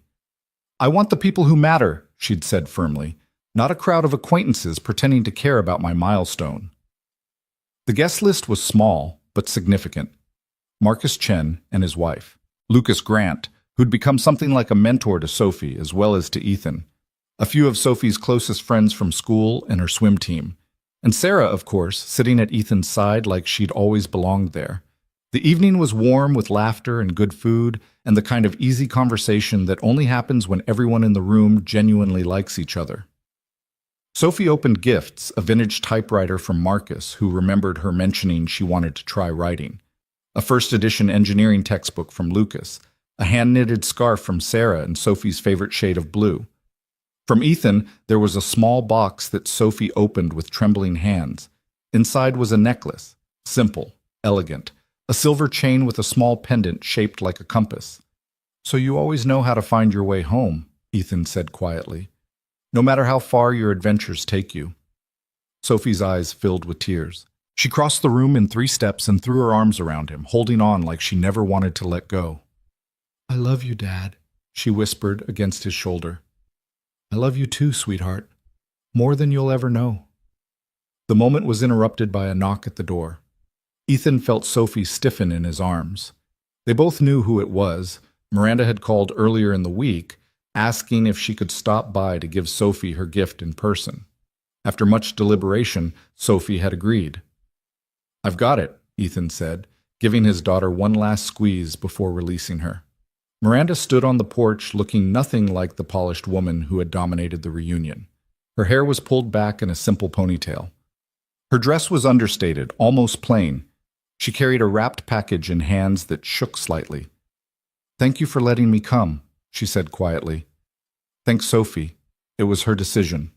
I want the people who matter, she'd said firmly, not a crowd of acquaintances pretending to care about my milestone. The guest list was small, but significant. Marcus Chen and his wife, Lucas Grant, who'd become something like a mentor to Sophie as well as to Ethan, a few of Sophie's closest friends from school and her swim team, and Sarah, of course, sitting at Ethan's side like she'd always belonged there. The evening was warm with laughter and good food and the kind of easy conversation that only happens when everyone in the room genuinely likes each other. Sophie opened gifts, a vintage typewriter from Marcus, who remembered her mentioning she wanted to try writing, a first-edition engineering textbook from Lucas, a hand-knitted scarf from Sarah in Sophie's favorite shade of blue. From Ethan, there was a small box that Sophie opened with trembling hands. Inside was a necklace, simple, elegant, a silver chain with a small pendant shaped like a compass. So you always know how to find your way home, Ethan said quietly, no matter how far your adventures take you. Sophie's eyes filled with tears. She crossed the room in 3 steps and threw her arms around him, holding on like she never wanted to let go. I love you, Dad, she whispered against his shoulder. I love you too, sweetheart, more than you'll ever know. The moment was interrupted by a knock at the door. Ethan felt Sophie stiffen in his arms. They both knew who it was. Miranda had called earlier in the week, asking if she could stop by to give Sophie her gift in person. After much deliberation, Sophie had agreed. I've got it, Ethan said, giving his daughter one last squeeze before releasing her. Miranda stood on the porch looking nothing like the polished woman who had dominated the reunion. Her hair was pulled back in a simple ponytail. Her dress was understated, almost plain. She carried a wrapped package in hands that shook slightly. Thank you for letting me come, she said quietly. Thanks, Sophie. It was her decision.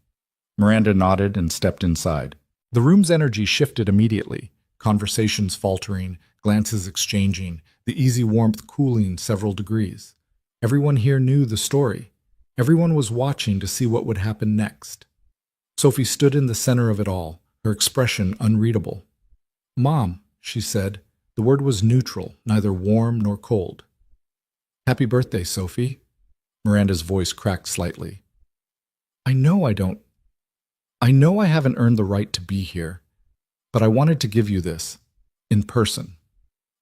Miranda nodded and stepped inside. The room's energy shifted immediately, conversations faltering, glances exchanging, the easy warmth cooling several degrees. Everyone here knew the story. Everyone was watching to see what would happen next. Sophie stood in the center of it all, her expression unreadable. Mom, she said. The word was neutral, neither warm nor cold. Happy birthday, Sophie. Miranda's voice cracked slightly. I know I haven't earned the right to be here, but I wanted to give you this, in person.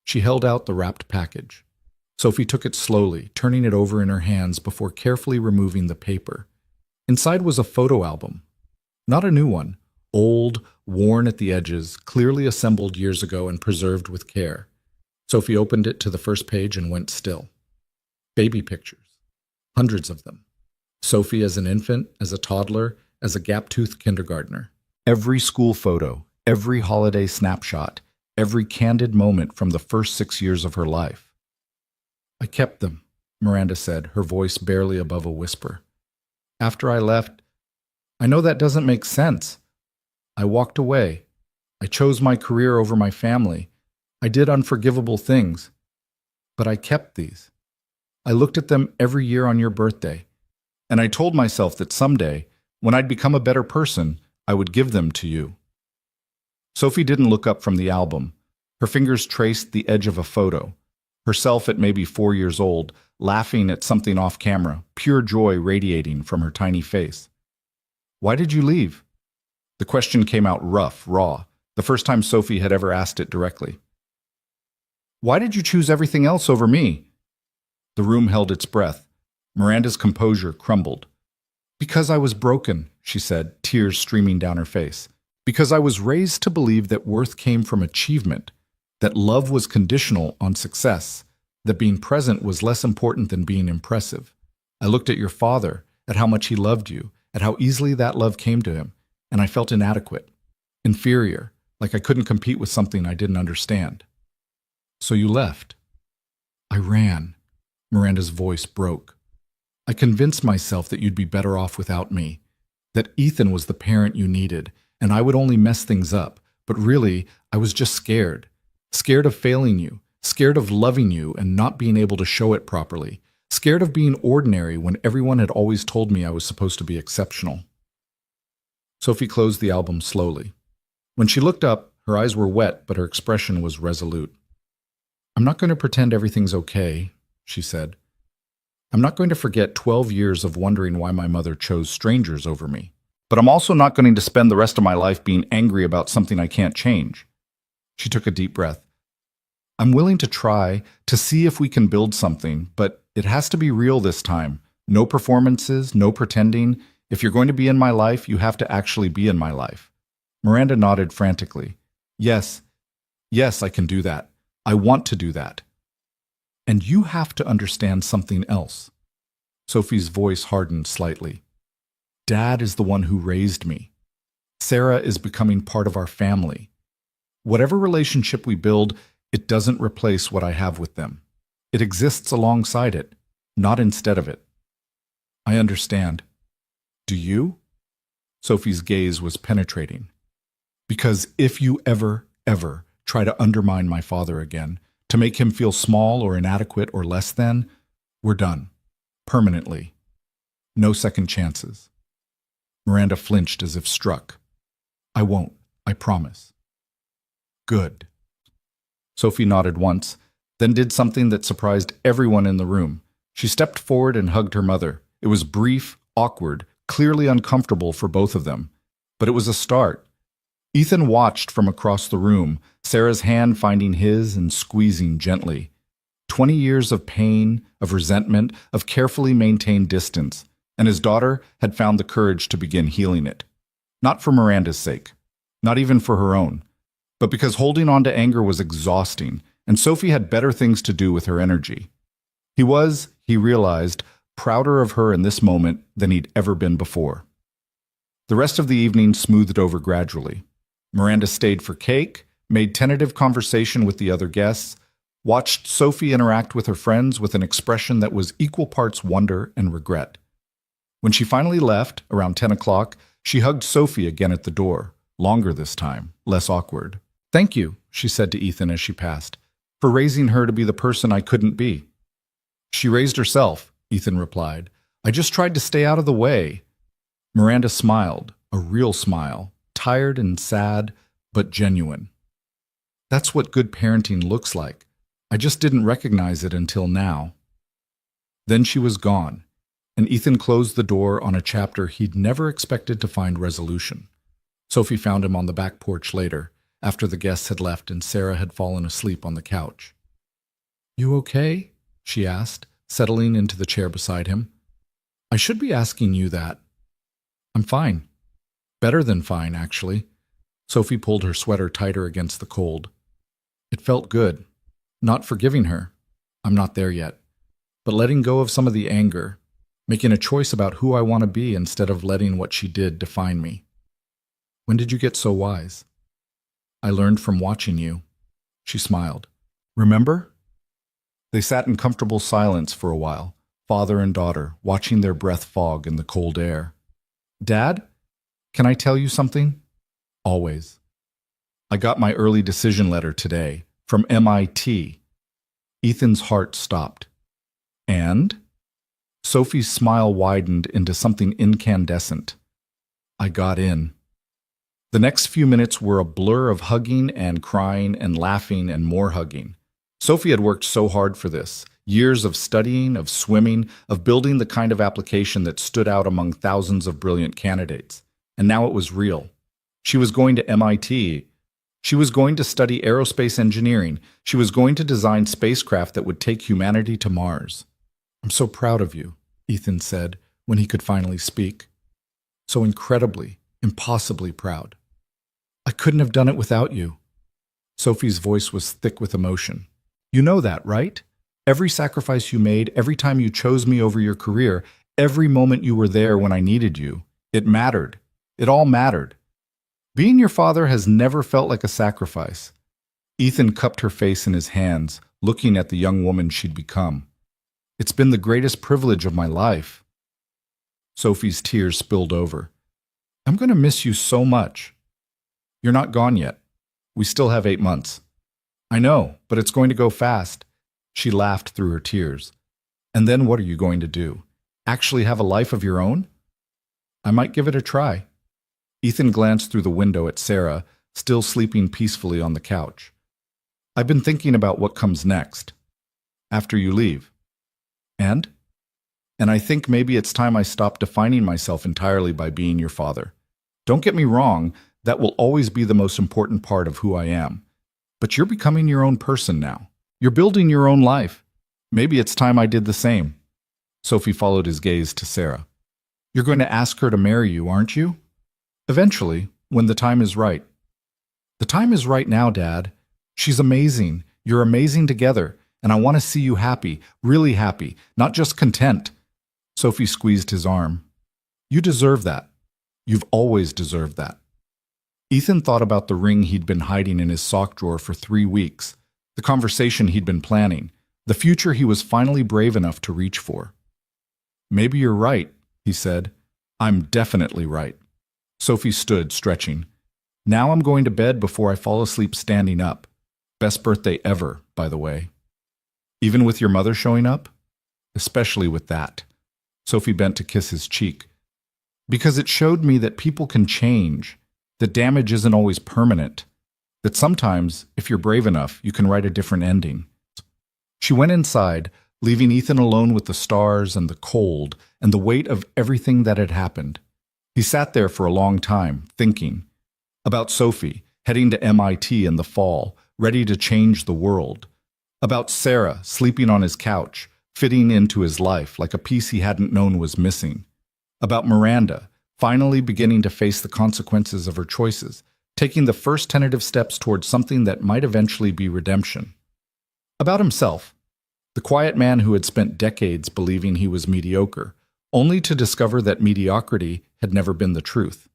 She held out the wrapped package. Sophie took it slowly, turning it over in her hands before carefully removing the paper. Inside was a photo album. Not a new one, old, worn at the edges, clearly assembled years ago and preserved with care. Sophie opened it to the first page and went still. Baby pictures. Hundreds of them. Sophie as an infant, as a toddler, as a gap-toothed kindergartner. Every school photo, every holiday snapshot, every candid moment from the first 6 years of her life. I kept them, Miranda said, her voice barely above a whisper. After I left, I know that doesn't make sense. I walked away. I chose my career over my family. I did unforgivable things. But I kept these. I looked at them every year on your birthday, and I told myself that someday, when I'd become a better person, I would give them to you. Sophie didn't look up from the album. Her fingers traced the edge of a photo. Herself at maybe 4 years old, laughing at something off camera, pure joy radiating from her tiny face. Why did you leave? The question came out rough, raw, the first time Sophie had ever asked it directly. Why did you choose everything else over me? The room held its breath. Miranda's composure crumbled. Because I was broken, she said, tears streaming down her face. Because I was raised to believe that worth came from achievement, that love was conditional on success, that being present was less important than being impressive. I looked at your father, at how much he loved you, at how easily that love came to him, and I felt inadequate, inferior, like I couldn't compete with something I didn't understand. So you left. I ran. Miranda's voice broke. I convinced myself that you'd be better off without me, that Ethan was the parent you needed, and I would only mess things up. But really, I was just scared. Scared of failing you, scared of loving you and not being able to show it properly, scared of being ordinary when everyone had always told me I was supposed to be exceptional. Sophie closed the album slowly. When she looked up, her eyes were wet, but her expression was resolute. I'm not going to pretend everything's okay, she said. I'm not going to forget 12 years of wondering why my mother chose strangers over me. But I'm also not going to spend the rest of my life being angry about something I can't change. She took a deep breath. I'm willing to try to see if we can build something, but it has to be real this time. No performances, no pretending. If you're going to be in my life, you have to actually be in my life. Miranda nodded frantically. Yes, I can do that. I want to do that. And you have to understand something else. Sophie's voice hardened slightly. Dad is the one who raised me. Sarah is becoming part of our family. Whatever relationship we build, it doesn't replace what I have with them. It exists alongside it, not instead of it. I understand. Do you? Sophie's gaze was penetrating. Because if you ever try to undermine my father again, to make him feel small or inadequate or less than, we're done. Permanently. No second chances. Miranda flinched as if struck. I won't, I promise. Good. Sophie nodded once, then did something that surprised everyone in the room. She stepped forward and hugged her mother. It was brief, awkward, clearly uncomfortable for both of them. But it was a start. Ethan watched from across the room, Sarah's hand finding his and squeezing gently. 20 years of pain, of resentment, of carefully maintained distance, and his daughter had found the courage to begin healing it. Not for Miranda's sake, not even for her own, but because holding on to anger was exhausting, and Sophie had better things to do with her energy. He realized, prouder of her in this moment than he'd ever been before. The rest of the evening smoothed over gradually. Miranda stayed for cake, made tentative conversation with the other guests, watched Sophie interact with her friends with an expression that was equal parts wonder and regret. When she finally left, around 10 o'clock, she hugged Sophie again at the door, longer this time, less awkward. Thank you, she said to Ethan as she passed, for raising her to be the person I couldn't be. She raised herself, Ethan replied. I just tried to stay out of the way. Miranda smiled, a real smile, tired and sad, but genuine. That's what good parenting looks like. I just didn't recognize it until now. Then she was gone, and Ethan closed the door on a chapter he'd never expected to find resolution. Sophie found him on the back porch later, after the guests had left and Sarah had fallen asleep on the couch. You okay? She asked, settling into the chair beside him. I should be asking you that. I'm fine. Better than fine, actually. Sophie pulled her sweater tighter against the cold. It felt good. Not forgiving her. I'm not there yet. But letting go of some of the anger, making a choice about who I want to be instead of letting what she did define me. When did you get so wise? I learned from watching you. She smiled. Remember? They sat in comfortable silence for a while, father and daughter, watching their breath fog in the cold air. Dad, can I tell you something? Always. I got my early decision letter today from MIT. Ethan's heart stopped. And? Sophie's smile widened into something incandescent. I got in. The next few minutes were a blur of hugging and crying and laughing and more hugging. Sophie had worked so hard for this. Years of studying, of swimming, of building the kind of application that stood out among thousands of brilliant candidates. And now it was real. She was going to MIT. She was going to study aerospace engineering. She was going to design spacecraft that would take humanity to Mars. I'm so proud of you, Ethan said when he could finally speak. So incredibly, impossibly proud. I couldn't have done it without you. Sophie's voice was thick with emotion. You know that, right? Every sacrifice you made, every time you chose me over your career, every moment you were there when I needed you, it mattered. It all mattered. Being your father has never felt like a sacrifice. Ethan cupped her face in his hands, looking at the young woman she'd become. It's been the greatest privilege of my life. Sophie's tears spilled over. I'm going to miss you so much. You're not gone yet. We still have 8 months. I know, but it's going to go fast. She laughed through her tears. And then what are you going to do? Actually have a life of your own? I might give it a try. Ethan glanced through the window at Sarah, still sleeping peacefully on the couch. I've been thinking about what comes next. After you leave. And? And I think maybe it's time I stop defining myself entirely by being your father. Don't get me wrong, that will always be the most important part of who I am. But you're becoming your own person now. You're building your own life. Maybe it's time I did the same. Sophie followed his gaze to Sarah. You're going to ask her to marry you, aren't you? Eventually, when the time is right. The time is right now, Dad. She's amazing. You're amazing together. And I want to see you happy, really happy, not just content. Sophie squeezed his arm. You deserve that. You've always deserved that. Ethan thought about the ring he'd been hiding in his sock drawer for 3 weeks, the conversation he'd been planning, the future he was finally brave enough to reach for. Maybe you're right, he said. I'm definitely right. Sophie stood, stretching. Now I'm going to bed before I fall asleep standing up. Best birthday ever, by the way. Even with your mother showing up? Especially with that. Sophie bent to kiss his cheek. Because it showed me that people can change, that damage isn't always permanent, that sometimes, if you're brave enough, you can write a different ending. She went inside, leaving Ethan alone with the stars and the cold and the weight of everything that had happened. He sat there for a long time, thinking about Sophie, heading to MIT in the fall, ready to change the world. About Sarah, sleeping on his couch, fitting into his life like a piece he hadn't known was missing. About Miranda, finally beginning to face the consequences of her choices, taking the first tentative steps towards something that might eventually be redemption. About himself, the quiet man who had spent decades believing he was mediocre, only to discover that mediocrity had never been the truth.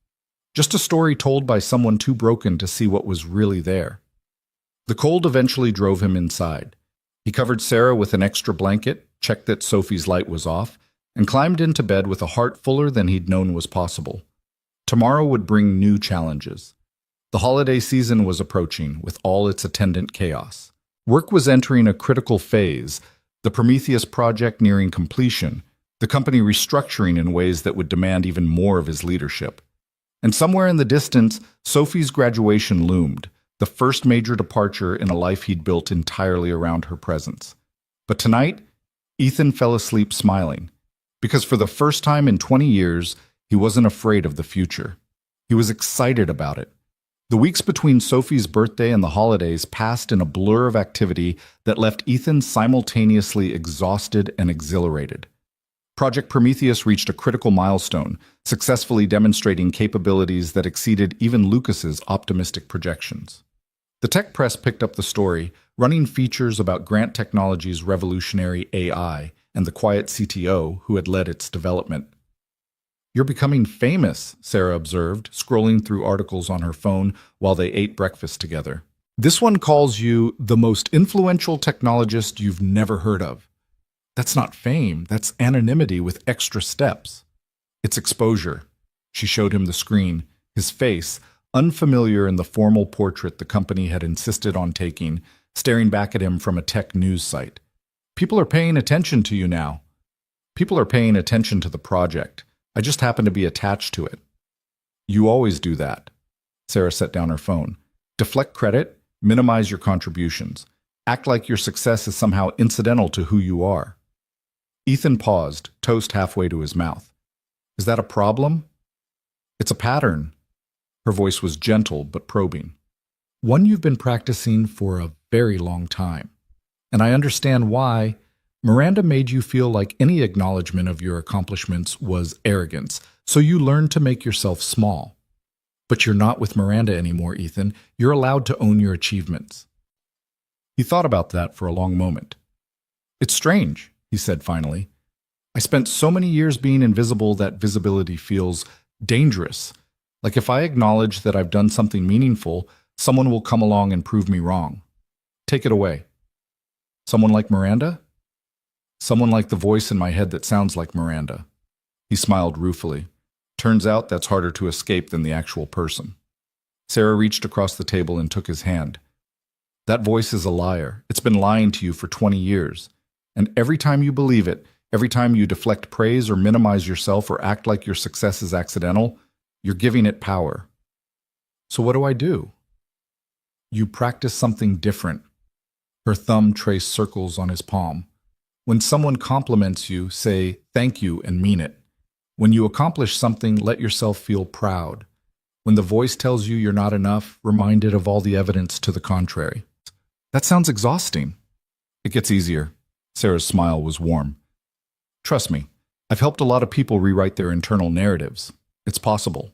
Just a story told by someone too broken to see what was really there. The cold eventually drove him inside. He covered Sarah with an extra blanket, checked that Sophie's light was off, and climbed into bed with a heart fuller than he'd known was possible. Tomorrow would bring new challenges. The holiday season was approaching, with all its attendant chaos. Work was entering a critical phase, the Prometheus project nearing completion, the company restructuring in ways that would demand even more of his leadership. And somewhere in the distance, Sophie's graduation loomed, the first major departure in a life he'd built entirely around her presence. But tonight, Ethan fell asleep smiling, because for the first time in 20 years, he wasn't afraid of the future. He was excited about it. The weeks between Sophie's birthday and the holidays passed in a blur of activity that left Ethan simultaneously exhausted and exhilarated. Project Prometheus reached a critical milestone, successfully demonstrating capabilities that exceeded even Lucas's optimistic projections. The tech press picked up the story, running features about Grant Technologies' revolutionary AI and the quiet CTO who had led its development. You're becoming famous, Sarah observed, scrolling through articles on her phone while they ate breakfast together. This one calls you the most influential technologist you've never heard of. That's not fame, that's anonymity with extra steps. It's exposure. She showed him the screen, his face, unfamiliar in the formal portrait the company had insisted on taking, staring back at him from a tech news site. People are paying attention to you now. People are paying attention to the project. I just happen to be attached to it. You always do that. Sarah set down her phone. Deflect credit, minimize your contributions. Act like your success is somehow incidental to who you are. Ethan paused, toast halfway to his mouth. Is that a problem? It's a pattern. Her voice was gentle but probing. One you've been practicing for a very long time. And I understand why. Miranda made you feel like any acknowledgement of your accomplishments was arrogance, so you learned to make yourself small. But you're not with Miranda anymore, Ethan. You're allowed to own your achievements. He thought about that for a long moment. It's strange, he said finally. I spent so many years being invisible that visibility feels dangerous. Like if I acknowledge that I've done something meaningful, someone will come along and prove me wrong. Take it away. Someone like Miranda? Someone like the voice in my head that sounds like Miranda. He smiled ruefully. Turns out that's harder to escape than the actual person. Sarah reached across the table and took his hand. That voice is a liar. It's been lying to you for 20 years. And every time you believe it, every time you deflect praise or minimize yourself or act like your success is accidental, you're giving it power. So what do? You practice something different. Her thumb traced circles on his palm. When someone compliments you, say thank you and mean it. When you accomplish something, let yourself feel proud. When the voice tells you you're not enough, remind it of all the evidence to the contrary. That sounds exhausting. It gets easier. Sarah's smile was warm. Trust me, I've helped a lot of people rewrite their internal narratives. It's possible.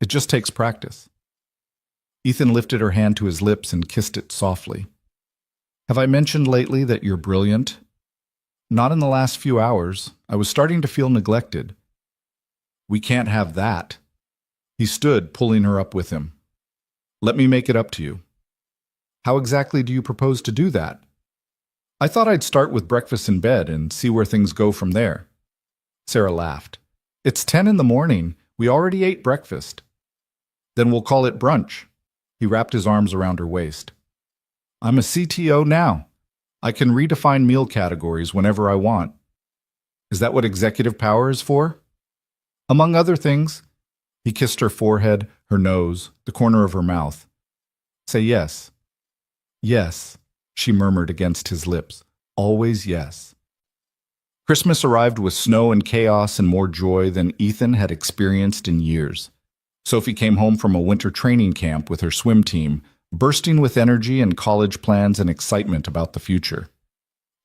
It just takes practice. Ethan lifted her hand to his lips and kissed it softly. Have I mentioned lately that you're brilliant? Not in the last few hours. I was starting to feel neglected. We can't have that. He stood, pulling her up with him. Let me make it up to you. How exactly do you propose to do that? I thought I'd start with breakfast in bed and see where things go from there. Sarah laughed. It's 10 in the morning. We already ate breakfast. Then we'll call it brunch. He wrapped his arms around her waist. I'm a CTO now. I can redefine meal categories whenever I want. Is that what executive power is for? Among other things. He kissed her forehead, her nose, the corner of her mouth. Say yes. Yes, she murmured against his lips. Always yes. Christmas arrived with snow and chaos and more joy than Ethan had experienced in years. Sophie came home from a winter training camp with her swim team, bursting with energy and college plans and excitement about the future.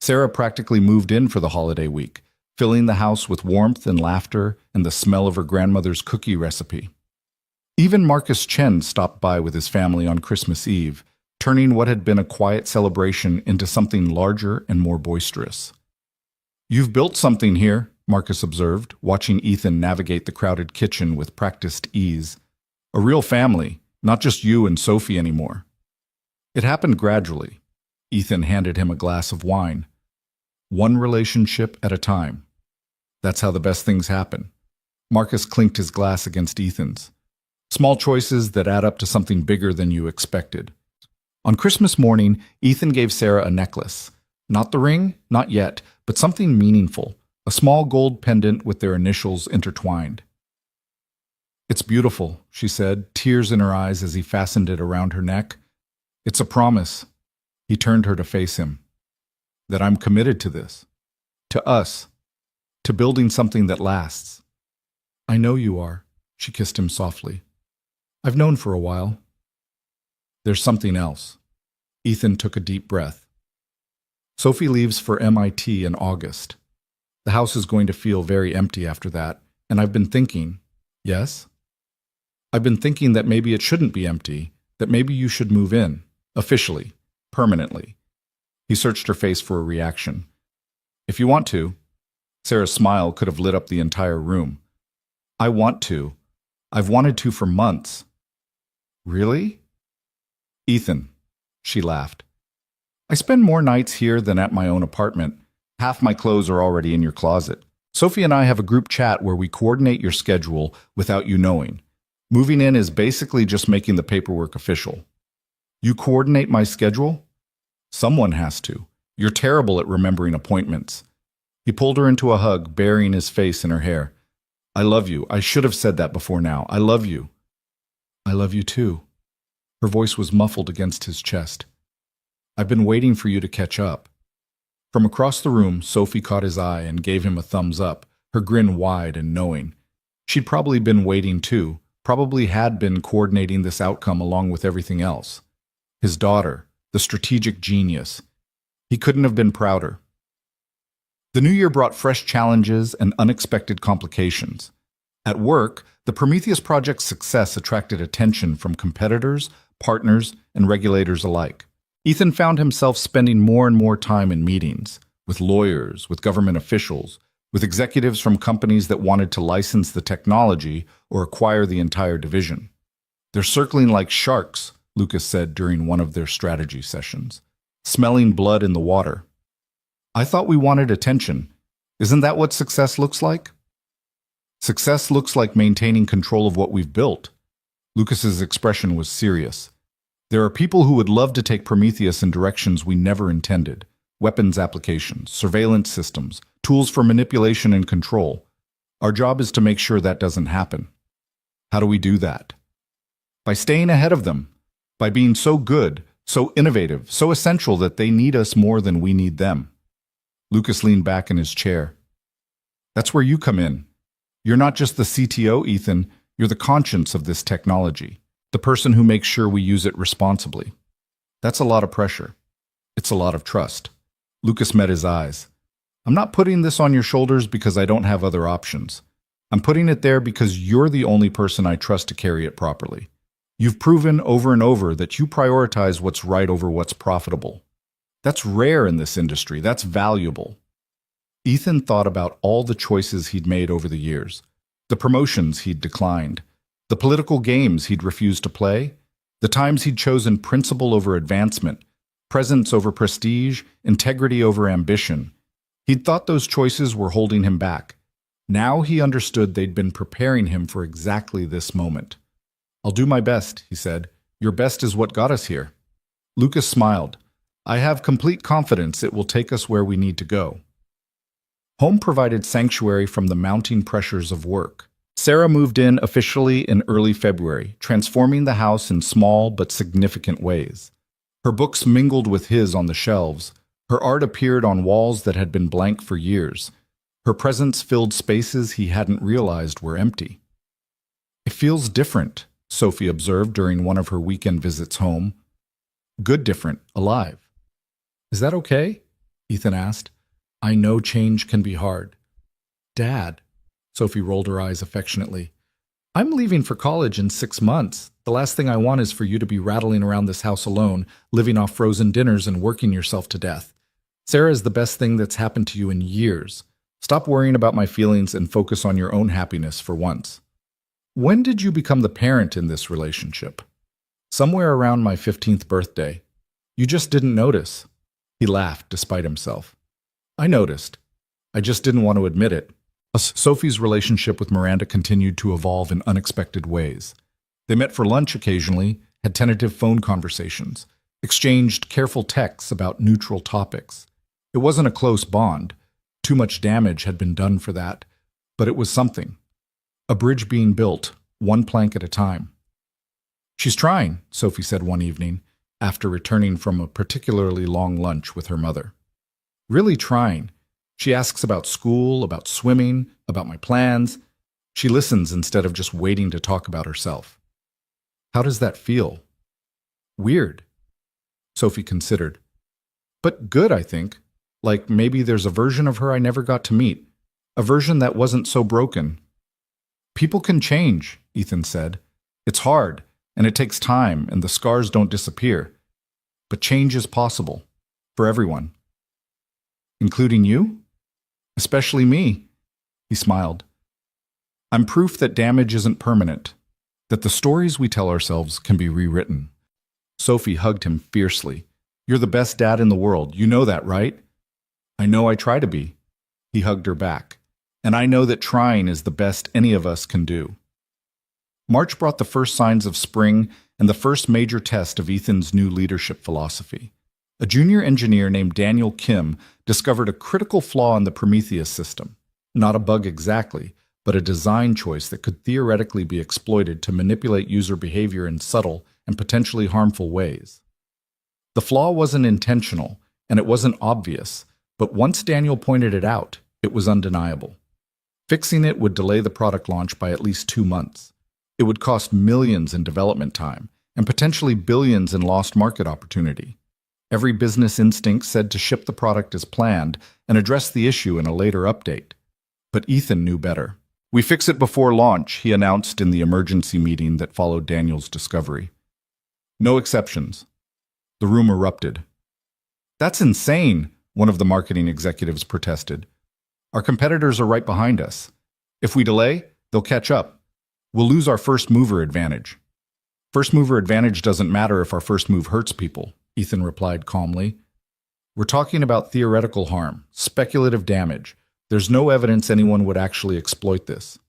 Sarah practically moved in for the holiday week, filling the house with warmth and laughter and the smell of her grandmother's cookie recipe. Even Marcus Chen stopped by with his family on Christmas Eve, turning what had been a quiet celebration into something larger and more boisterous. You've built something here, Marcus observed, watching Ethan navigate the crowded kitchen with practiced ease. A real family, not just you and Sophie anymore. It happened gradually. Ethan handed him a glass of wine. One relationship at a time. That's how the best things happen. Marcus clinked his glass against Ethan's. Small choices that add up to something bigger than you expected. On Christmas morning, Ethan gave Sarah a necklace. Not the ring, not yet, but something meaningful. A small gold pendant with their initials intertwined. It's beautiful, she said, tears in her eyes as he fastened it around her neck. It's a promise. He turned her to face him. That I'm committed to this. To us. To building something that lasts. I know you are, she kissed him softly. I've known for a while. There's something else. Ethan took a deep breath. Sophie leaves for MIT in August. The house is going to feel very empty after that, and I've been thinking, yes? I've been thinking that maybe it shouldn't be empty, that maybe you should move in, officially, permanently. He searched her face for a reaction. If you want to. Sarah's smile could have lit up the entire room. I want to. I've wanted to for months. Really? Ethan, she laughed. I spend more nights here than at my own apartment. Half my clothes are already in your closet. Sophie and I have a group chat where we coordinate your schedule without you knowing. Moving in is basically just making the paperwork official. You coordinate my schedule? Someone has to. You're terrible at remembering appointments. He pulled her into a hug, burying his face in her hair. I love you. I should have said that before now. I love you. I love you too. Her voice was muffled against his chest. I've been waiting for you to catch up. From across the room, Sophie caught his eye and gave him a thumbs up, her grin wide and knowing. She'd probably been waiting too, probably had been coordinating this outcome along with everything else. His daughter, the strategic genius. He couldn't have been prouder. The new year brought fresh challenges and unexpected complications. At work, the Prometheus project's success attracted attention from competitors, partners, and regulators alike. Ethan found himself spending more and more time in meetings, with lawyers, with government officials, with executives from companies that wanted to license the technology or acquire the entire division. They're circling like sharks, Lucas said during one of their strategy sessions, smelling blood in the water. I thought we wanted attention. Isn't that what success looks like? Success looks like maintaining control of what we've built. Lucas's expression was serious. There are people who would love to take Prometheus in directions we never intended. Weapons applications, surveillance systems, tools for manipulation and control. Our job is to make sure that doesn't happen. How do we do that? By staying ahead of them. By being so good, so innovative, so essential that they need us more than we need them. Lucas leaned back in his chair. That's where you come in. You're not just the CTO, Ethan. You're the conscience of this technology. The person who makes sure we use it responsibly. That's a lot of pressure. It's a lot of trust. Lucas met his eyes. I'm not putting this on your shoulders because I don't have other options. I'm putting it there because you're the only person I trust to carry it properly. You've proven over and over that you prioritize what's right over what's profitable. That's rare in this industry. That's valuable. Ethan thought about all the choices he'd made over the years, the promotions he'd declined, the political games he'd refused to play, the times he'd chosen principle over advancement, presence over prestige, integrity over ambition. He'd thought those choices were holding him back. Now he understood they'd been preparing him for exactly this moment. I'll do my best, he said. Your best is what got us here. Lucas smiled. I have complete confidence it will take us where we need to go. Home provided sanctuary from the mounting pressures of work. Sarah moved in officially in early February, transforming the house in small but significant ways. Her books mingled with his on the shelves. Her art appeared on walls that had been blank for years. Her presence filled spaces he hadn't realized were empty. It feels different, Sophie observed during one of her weekend visits home. Good different, alive. Is that okay? Ethan asked. I know change can be hard. Dad, Sophie rolled her eyes affectionately. I'm leaving for college in 6 months. The last thing I want is for you to be rattling around this house alone, living off frozen dinners and working yourself to death. Sarah is the best thing that's happened to you in years. Stop worrying about my feelings and focus on your own happiness for once. When did you become the parent in this relationship? Somewhere around my 15th birthday. You just didn't notice. He laughed despite himself. I noticed. I just didn't want to admit it. Sophie's relationship with Miranda continued to evolve in unexpected ways. They met for lunch occasionally, had tentative phone conversations, exchanged careful texts about neutral topics. It wasn't a close bond. Too much damage had been done for that, but it was something. A bridge being built, one plank at a time. She's trying, Sophie said one evening, after returning from a particularly long lunch with her mother. Really trying. She asks about school, about swimming, about my plans. She listens instead of just waiting to talk about herself. How does that feel? Weird. Sophie considered. But good, I think. Like maybe there's a version of her I never got to meet. A version that wasn't so broken. People can change, Ethan said. It's hard, and it takes time, and the scars don't disappear. But change is possible. For everyone. Including you? Especially me, he smiled. I'm proof that damage isn't permanent, that the stories we tell ourselves can be rewritten. Sophie hugged him fiercely. You're the best dad in the world. You know that, right? I know I try to be. He hugged her back. And I know that trying is the best any of us can do. March brought the first signs of spring and the first major test of Ethan's new leadership philosophy. A junior engineer named Daniel Kim discovered a critical flaw in the Prometheus system. Not a bug exactly, but a design choice that could theoretically be exploited to manipulate user behavior in subtle and potentially harmful ways. The flaw wasn't intentional, and it wasn't obvious, but once Daniel pointed it out, it was undeniable. Fixing it would delay the product launch by at least 2 months. It would cost millions in development time, and potentially billions in lost market opportunity. Every business instinct said to ship the product as planned and address the issue in a later update. But Ethan knew better. We fix it before launch, he announced in the emergency meeting that followed Daniel's discovery. No exceptions. The room erupted. That's insane, one of the marketing executives protested. Our competitors are right behind us. If we delay, they'll catch up. We'll lose our first mover advantage. First mover advantage doesn't matter if our first move hurts people, Ethan replied calmly. We're talking about theoretical harm, speculative damage. There's no evidence anyone would actually exploit this.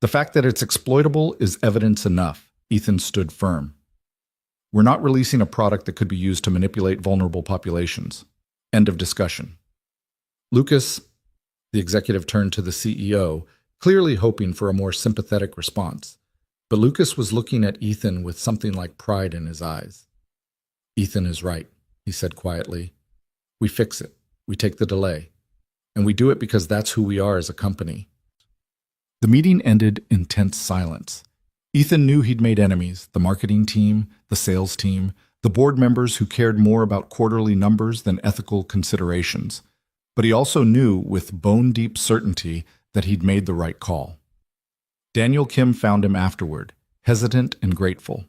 The fact that it's exploitable is evidence enough. Ethan stood firm. We're not releasing a product that could be used to manipulate vulnerable populations. End of discussion. Lucas, the executive turned to the CEO, clearly hoping for a more sympathetic response. But Lucas was looking at Ethan with something like pride in his eyes. Ethan is right, he said quietly. We fix it. We take the delay. And we do it because that's who we are as a company. The meeting ended in tense silence. Ethan knew he'd made enemies, the marketing team, the sales team, the board members who cared more about quarterly numbers than ethical considerations. But he also knew with bone-deep certainty that he'd made the right call. Daniel Kim found him afterward, hesitant and grateful.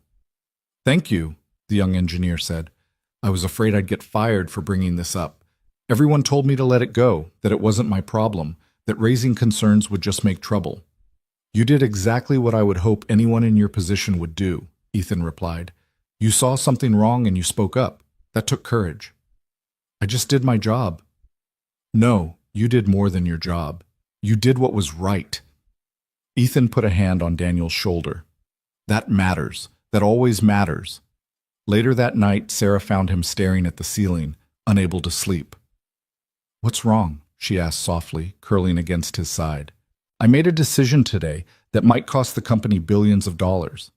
Thank you, the young engineer said. I was afraid I'd get fired for bringing this up. Everyone told me to let it go, that it wasn't my problem, that raising concerns would just make trouble. You did exactly what I would hope anyone in your position would do, Ethan replied. You saw something wrong and you spoke up. That took courage. I just did my job. No, you did more than your job. You did what was right. Ethan put a hand on Daniel's shoulder. That matters. That always matters. Later that night, Sarah found him staring at the ceiling, unable to sleep. What's wrong? She asked softly, curling against his side. I made a decision today that might cost the company billions of dollars.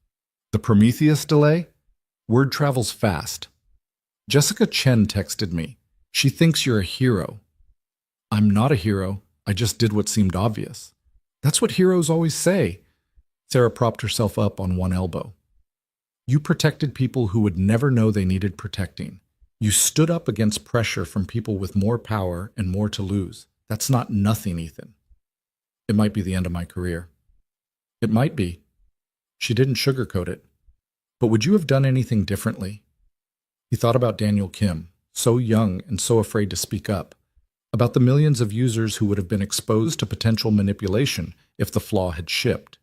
The Prometheus delay? Word travels fast. Jessica Chen texted me. She thinks you're a hero. I'm not a hero. I just did what seemed obvious. That's what heroes always say. Sarah propped herself up on one elbow. You protected people who would never know they needed protecting. You stood up against pressure from people with more power and more to lose. That's not nothing, Ethan. It might be the end of my career. It might be. She didn't sugarcoat it. But would you have done anything differently? He thought about Daniel Kim, so young and so afraid to speak up, about the millions of users who would have been exposed to potential manipulation if the flaw had shipped,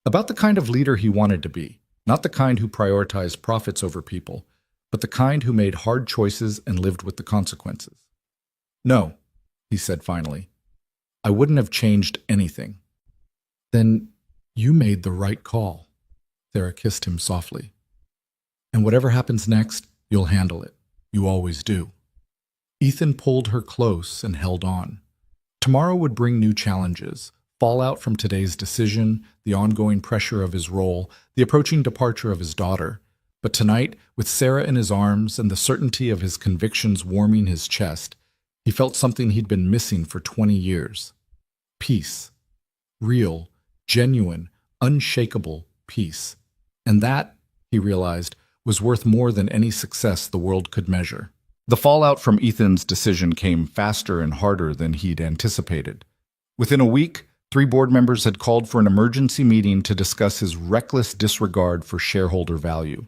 about the kind of leader he wanted to be, not the kind who prioritized profits over people, but the kind who made hard choices and lived with the consequences. No, he said finally. I wouldn't have changed anything. Then you made the right call. Sarah kissed him softly. And whatever happens next, you'll handle it. You always do. Ethan pulled her close and held on. Tomorrow would bring new challenges, fallout from today's decision, the ongoing pressure of his role, the approaching departure of his daughter. But tonight, with Sarah in his arms and the certainty of his convictions warming his chest, he felt something he'd been missing for 20 years. Peace. Real, genuine, unshakable peace. And that, he realized, was worth more than any success the world could measure. The fallout from Ethan's decision came faster and harder than he'd anticipated. Within a week, 3 board members had called for an emergency meeting to discuss his reckless disregard for shareholder value.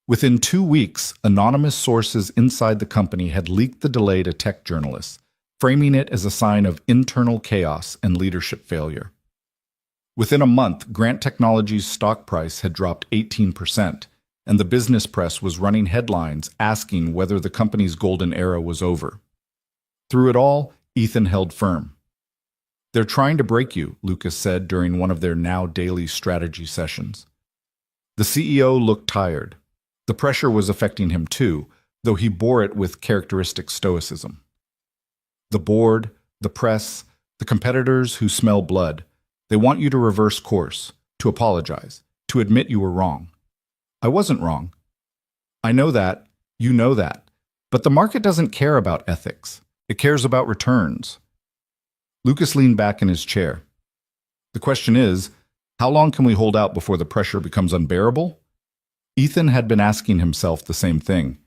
Within 2 weeks, anonymous sources inside the company had leaked the delay to tech journalists, framing it as a sign of internal chaos and leadership failure. Within a month, Grant Technologies' stock price had dropped 18%, and the business press was running headlines asking whether the company's golden era was over. Through it all, Ethan held firm. They're trying to break you, Lucas said during one of their now daily strategy sessions. The CEO looked tired. The pressure was affecting him too, though he bore it with characteristic stoicism. The board, the press, the competitors who smell blood, they want you to reverse course, to apologize, to admit you were wrong. I wasn't wrong. I know that, you know that, but the market doesn't care about ethics. It cares about returns. Lucas leaned back in his chair. The question is, how long can we hold out before the pressure becomes unbearable? Ethan had been asking himself the same thing.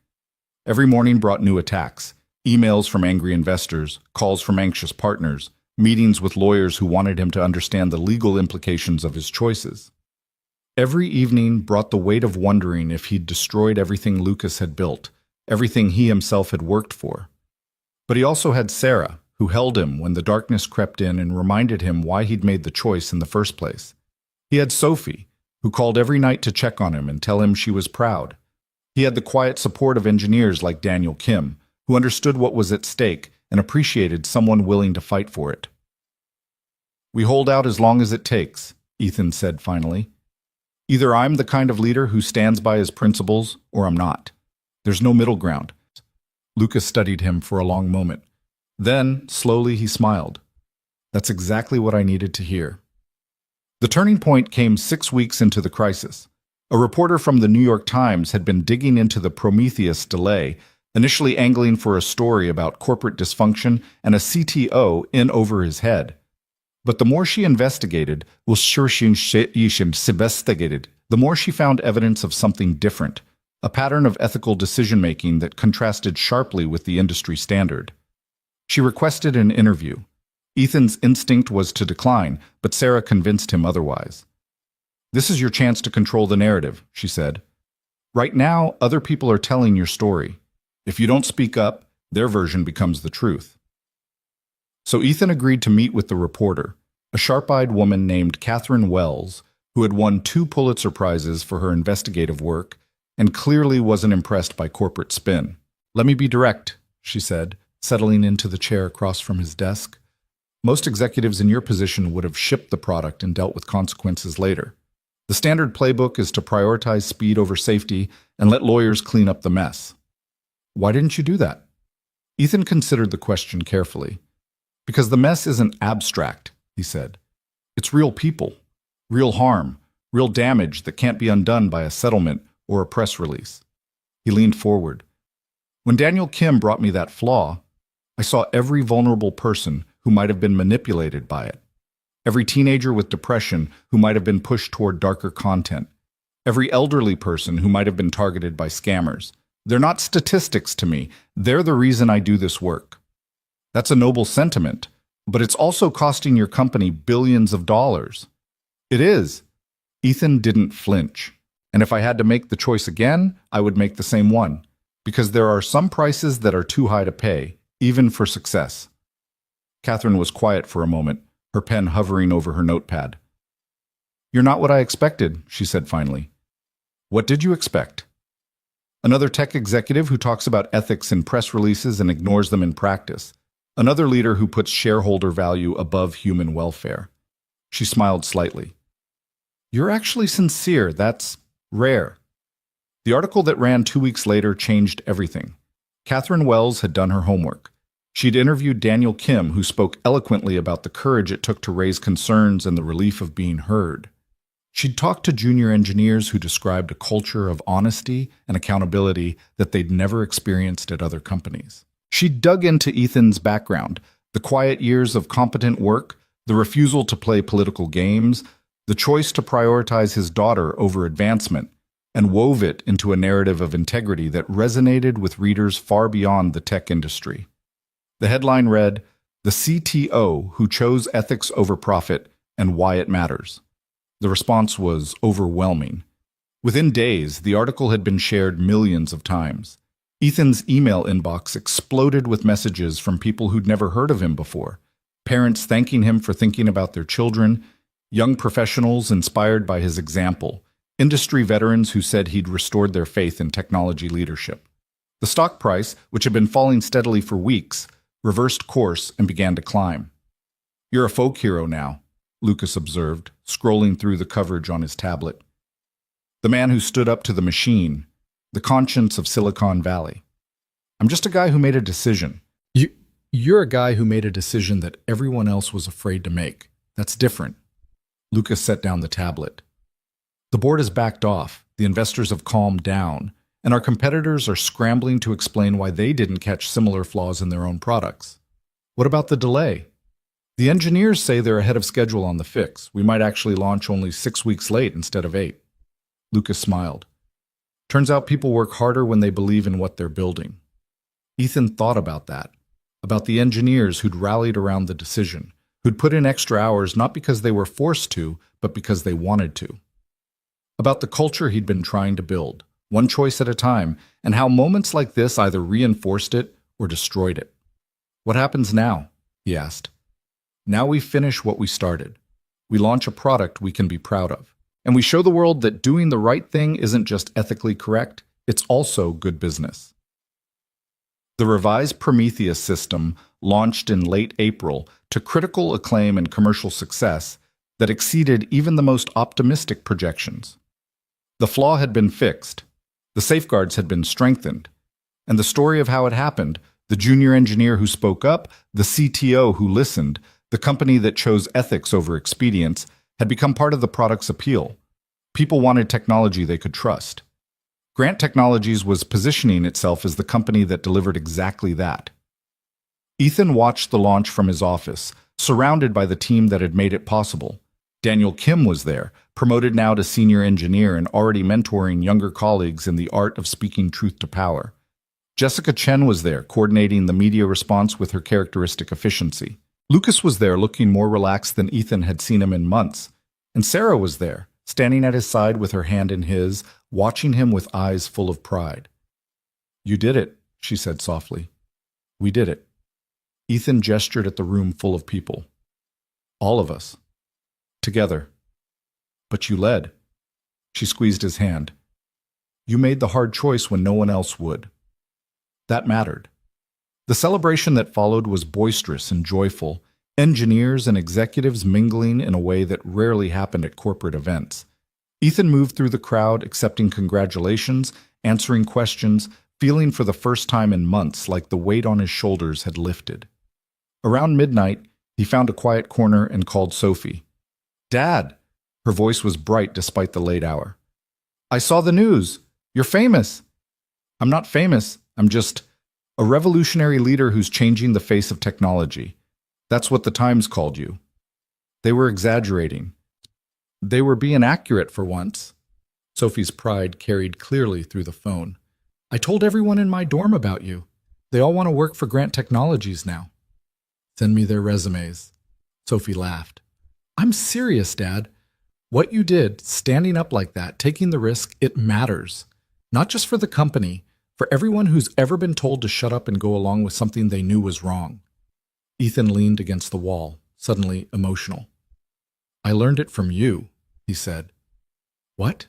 Every morning brought new attacks, emails from angry investors, calls from anxious partners, meetings with lawyers who wanted him to understand the legal implications of his choices. Every evening brought the weight of wondering if he'd destroyed everything Lucas had built, everything he himself had worked for. But he also had Sarah, who held him when the darkness crept in and reminded him why he'd made the choice in the first place. He had Sophie, who called every night to check on him and tell him she was proud. He had the quiet support of engineers like Daniel Kim, who understood what was at stake and appreciated someone willing to fight for it. "We hold out as long as it takes," Ethan said finally. "Either I'm the kind of leader who stands by his principles, or I'm not. There's no middle ground." Lucas studied him for a long moment. Then, slowly, he smiled. "That's exactly what I needed to hear." The turning point came 6 weeks into the crisis. A reporter from the New York Times had been digging into the Prometheus delay, initially angling for a story about corporate dysfunction and a CTO in over his head. But the more she investigated, the more she found evidence of something different, a pattern of ethical decision-making that contrasted sharply with the industry standard. She requested an interview. Ethan's instinct was to decline, but Sarah convinced him otherwise. "This is your chance to control the narrative," she said. "Right now, other people are telling your story. If you don't speak up, their version becomes the truth." So Ethan agreed to meet with the reporter, a sharp-eyed woman named Catherine Wells, who had won 2 Pulitzer Prizes for her investigative work and clearly wasn't impressed by corporate spin. "Let me be direct," she said, settling into the chair across from his desk. "Most executives in your position would have shipped the product and dealt with consequences later. The standard playbook is to prioritize speed over safety and let lawyers clean up the mess. Why didn't you do that?" Ethan considered the question carefully. "Because the mess isn't abstract," he said. "It's real people, real harm, real damage that can't be undone by a settlement or a press release." He leaned forward. "When Daniel Kim brought me that flaw, I saw every vulnerable person who might have been manipulated by it. Every teenager with depression who might have been pushed toward darker content. Every elderly person who might have been targeted by scammers. They're not statistics to me. They're the reason I do this work. That's a noble sentiment, but it's also costing your company billions of dollars." "It is." Ethan didn't flinch. "And if I had to make the choice again, I would make the same one. Because there are some prices that are too high to pay, even for success." Catherine was quiet for a moment, her pen hovering over her notepad. "You're not what I expected," she said finally. "What did you expect?" "Another tech executive who talks about ethics in press releases and ignores them in practice. Another leader who puts shareholder value above human welfare." She smiled slightly. "You're actually sincere. That's rare." The article that ran 2 weeks later changed everything. Catherine Wells had done her homework. She'd interviewed Daniel Kim, who spoke eloquently about the courage it took to raise concerns and the relief of being heard. She'd talked to junior engineers who described a culture of honesty and accountability that they'd never experienced at other companies. She'd dug into Ethan's background, the quiet years of competent work, the refusal to play political games, the choice to prioritize his daughter over advancement, and wove it into a narrative of integrity that resonated with readers far beyond the tech industry. The headline read, "The CTO Who Chose Ethics Over Profit and Why It Matters." The response was overwhelming. Within days, the article had been shared millions of times. Ethan's email inbox exploded with messages from people who'd never heard of him before. Parents thanking him for thinking about their children, young professionals inspired by his example, industry veterans who said he'd restored their faith in technology leadership. The stock price, which had been falling steadily for weeks, reversed course and began to climb. "You're a folk hero now," Lucas observed, scrolling through the coverage on his tablet. "The man who stood up to the machine, the conscience of Silicon Valley. I'm just a guy who made a decision." You're a guy who made a decision that everyone else was afraid to make. That's different." Lucas set down the tablet. "The board has backed off, the investors have calmed down, and our competitors are scrambling to explain why they didn't catch similar flaws in their own products. What about the delay? The engineers say they're ahead of schedule on the fix. We might actually launch only 6 weeks late instead of 8. Lucas smiled. "Turns out people work harder when they believe in what they're building." Ethan thought about that, about the engineers who'd rallied around the decision, who'd put in extra hours not because they were forced to, but because they wanted to. About the culture he'd been trying to build, one choice at a time, and how moments like this either reinforced it or destroyed it. "What happens now?" he asked. "Now we finish what we started. We launch a product we can be proud of. And we show the world that doing the right thing isn't just ethically correct, it's also good business." The revised Prometheus system launched in late April to critical acclaim and commercial success that exceeded even the most optimistic projections. The flaw had been fixed, the safeguards had been strengthened, and the story of how it happened, the junior engineer who spoke up, the CTO who listened, the company that chose ethics over expedience, had become part of the product's appeal. People wanted technology they could trust. Grant Technologies was positioning itself as the company that delivered exactly that. Ethan watched the launch from his office, surrounded by the team that had made it possible. Daniel Kim was there, promoted now to senior engineer and already mentoring younger colleagues in the art of speaking truth to power. Jessica Chen was there, coordinating the media response with her characteristic efficiency. Lucas was there, looking more relaxed than Ethan had seen him in months. And Sarah was there, standing at his side with her hand in his, watching him with eyes full of pride. "You did it," she said softly. "We did it." Ethan gestured at the room full of people. "All of us. Together. But you led." She squeezed his hand. "You made the hard choice when no one else would." That mattered. The celebration that followed was boisterous and joyful, engineers and executives mingling in a way that rarely happened at corporate events. Ethan moved through the crowd, accepting congratulations, answering questions, feeling for the first time in months like the weight on his shoulders had lifted. Around midnight, he found a quiet corner and called Sophie. "Dad!" Her voice was bright despite the late hour. "I saw the news. You're famous." "I'm not famous. I'm just a revolutionary leader who's changing the face of technology. That's what the Times called you." They were exaggerating. They were being accurate for once. Sophie's pride carried clearly through the phone. "I told everyone in my dorm about you. They all want to work for Grant Technologies now." "Send me their resumes." Sophie laughed. "I'm serious, Dad. What you did, standing up like that, taking the risk, it matters. Not just for the company, for everyone who's ever been told to shut up and go along with something they knew was wrong." Ethan leaned against the wall, suddenly emotional. "I learned it from you," he said. "What?"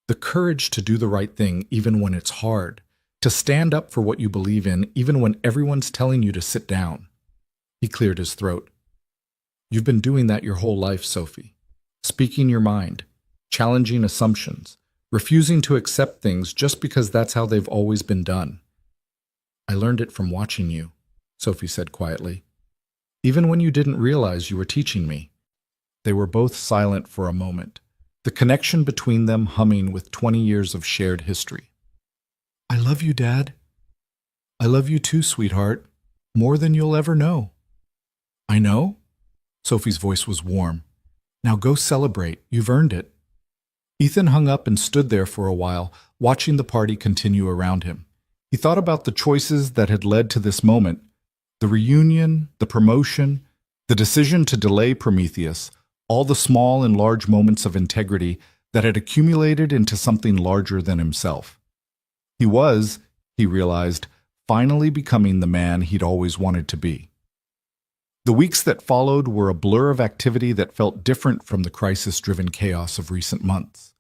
"The courage to do the right thing even when it's hard, to stand up for what you believe in even when everyone's telling you to sit down." He cleared his throat. "You've been doing that your whole life, Sophie. Speaking your mind, challenging assumptions, refusing to accept things just because that's how they've always been done." "I learned it from watching you," Sophie said quietly. "Even when you didn't realize you were teaching me." They were both silent for a moment, the connection between them humming with 20 years of shared history. "I love you, Dad." "I love you too, sweetheart. More than you'll ever know." "I know?" Sophie's voice was warm. "Now go celebrate. You've earned it." Ethan hung up and stood there for a while, watching the party continue around him. He thought about the choices that had led to this moment, the reunion, the promotion, the decision to delay Prometheus, all the small and large moments of integrity that had accumulated into something larger than himself. He was, he realized, finally becoming the man he'd always wanted to be. The weeks that followed were a blur of activity that felt different from the crisis-driven chaos of recent months.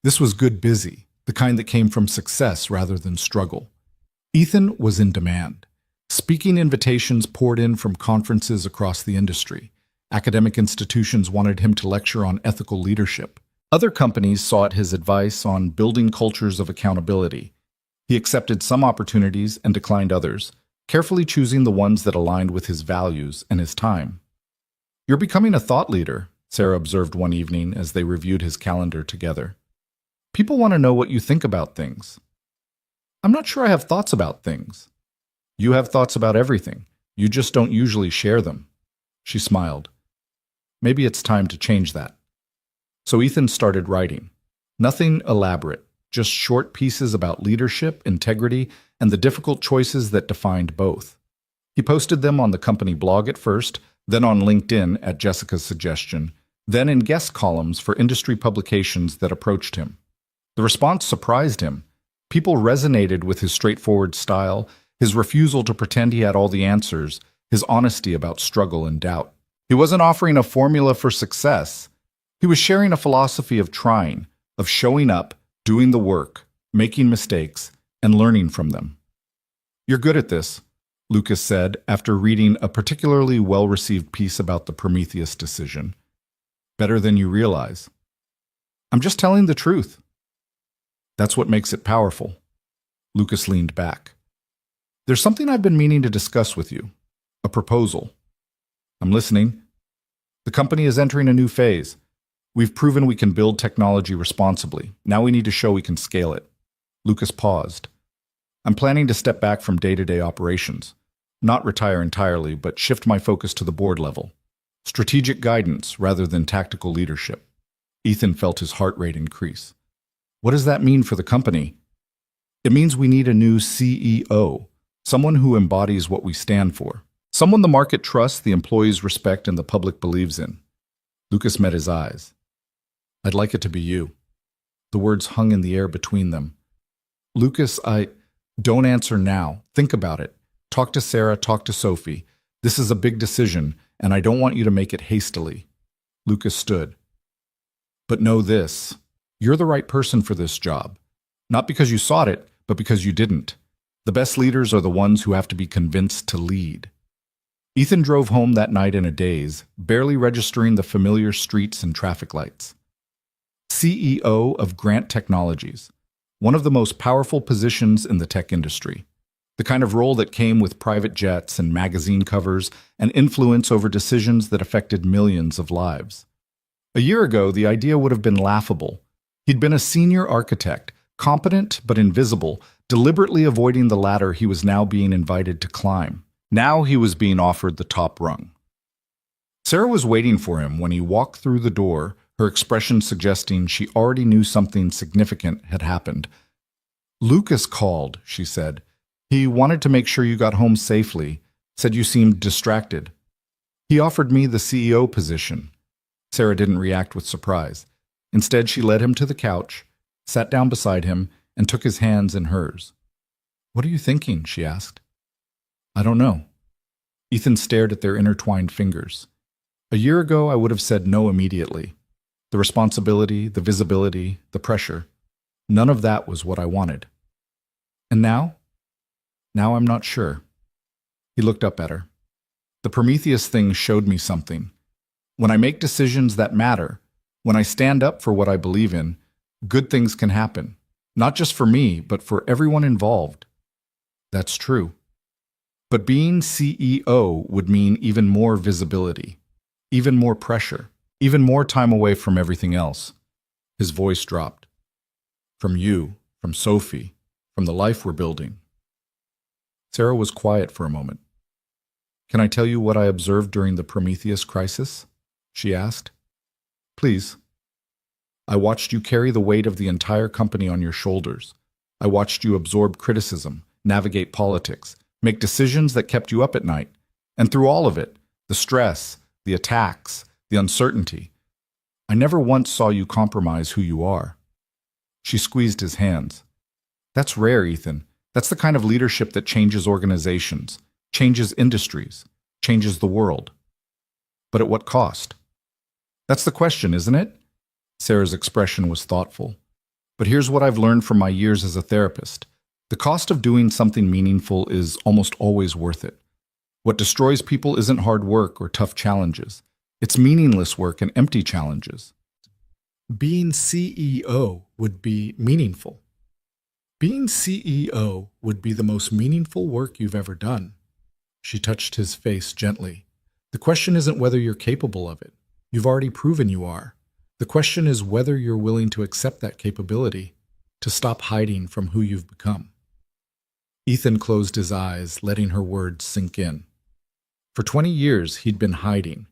This was good busy, the kind that came from success rather than struggle. Ethan was in demand. Speaking invitations poured in from conferences across the industry. Academic institutions wanted him to lecture on ethical leadership. Other companies sought his advice on building cultures of accountability. He accepted some opportunities and declined others, carefully choosing the ones that aligned with his values and his time. "You're becoming a thought leader," Sarah observed one evening as they reviewed his calendar together. "People want to know what you think about things." "I'm not sure I have thoughts about things." "You have thoughts about everything. You just don't usually share them." She smiled. "Maybe it's time to change that." So Ethan started writing. Nothing elaborate, just short pieces about leadership, integrity, and the difficult choices that defined both. He posted them on the company blog at first, then on LinkedIn at Jessica's suggestion, then in guest columns for industry publications that approached him. The response surprised him. People resonated with his straightforward style, his refusal to pretend he had all the answers, his honesty about struggle and doubt. He wasn't offering a formula for success. He was sharing a philosophy of trying, of showing up, doing the work, making mistakes, and learning from them. You're good at this, Lucas said after reading a particularly well-received piece about the Prometheus decision. Better than you realize. I'm just telling the truth. That's what makes it powerful. Lucas leaned back. There's something I've been meaning to discuss with you. A proposal. I'm listening. The company is entering a new phase. We've proven we can build technology responsibly. Now we need to show we can scale it. Lucas paused. I'm planning to step back from day-to-day operations. Not retire entirely, but shift my focus to the board level. Strategic guidance rather than tactical leadership. Ethan felt his heart rate increase. What does that mean for the company? It means we need a new CEO, someone who embodies what we stand for. Someone the market trusts, the employees respect, and the public believes in. Lucas met his eyes. I'd like it to be you. The words hung in the air between them. Lucas, Don't answer now. Think about it. Talk to Sarah, talk to Sophie. This is a big decision, and I don't want you to make it hastily. Lucas stood. But know this. You're the right person for this job. Not because you sought it, but because you didn't. The best leaders are the ones who have to be convinced to lead. Ethan drove home that night in a daze, barely registering the familiar streets and traffic lights. CEO of Grant Technologies, one of the most powerful positions in the tech industry. The kind of role that came with private jets and magazine covers and influence over decisions that affected millions of lives. A year ago, the idea would have been laughable. He'd been a senior architect, competent but invisible, deliberately avoiding the ladder he was now being invited to climb. Now he was being offered the top rung. Sarah was waiting for him when he walked through the door, her expression suggesting she already knew something significant had happened. Lucas called, she said. He wanted to make sure you got home safely, said you seemed distracted. He offered me the CEO position. Sarah didn't react with surprise. Instead, she led him to the couch, sat down beside him, and took his hands in hers. What are you thinking? She asked. I don't know. Ethan stared at their intertwined fingers. A year ago, I would have said no immediately. The responsibility, the visibility, the pressure. None of that was what I wanted. And now? Now I'm not sure. He looked up at her. The Prometheus thing showed me something. When I make decisions that matter, when I stand up for what I believe in, good things can happen. Not just for me, but for everyone involved. That's true. But being CEO would mean even more visibility, even more pressure, even more time away from everything else. His voice dropped. From you, from Sophie, from the life we're building. Sarah was quiet for a moment. Can I tell you what I observed during the Prometheus crisis? She asked. Please. I watched you carry the weight of the entire company on your shoulders. I watched you absorb criticism, navigate politics, make decisions that kept you up at night. And through all of it, the stress, the attacks, the uncertainty, I never once saw you compromise who you are. She squeezed his hands. That's rare, Ethan. That's the kind of leadership that changes organizations, changes industries, changes the world. But at what cost? That's the question, isn't it? Sarah's expression was thoughtful. But here's what I've learned from my years as a therapist. The cost of doing something meaningful is almost always worth it. What destroys people isn't hard work or tough challenges. It's meaningless work and empty challenges. Being CEO would be meaningful. Being CEO would be the most meaningful work you've ever done. She touched his face gently. The question isn't whether you're capable of it. You've already proven you are. The question is whether you're willing to accept that capability, to stop hiding from who you've become. Ethan closed his eyes, letting her words sink in. For 20 years, he'd been hiding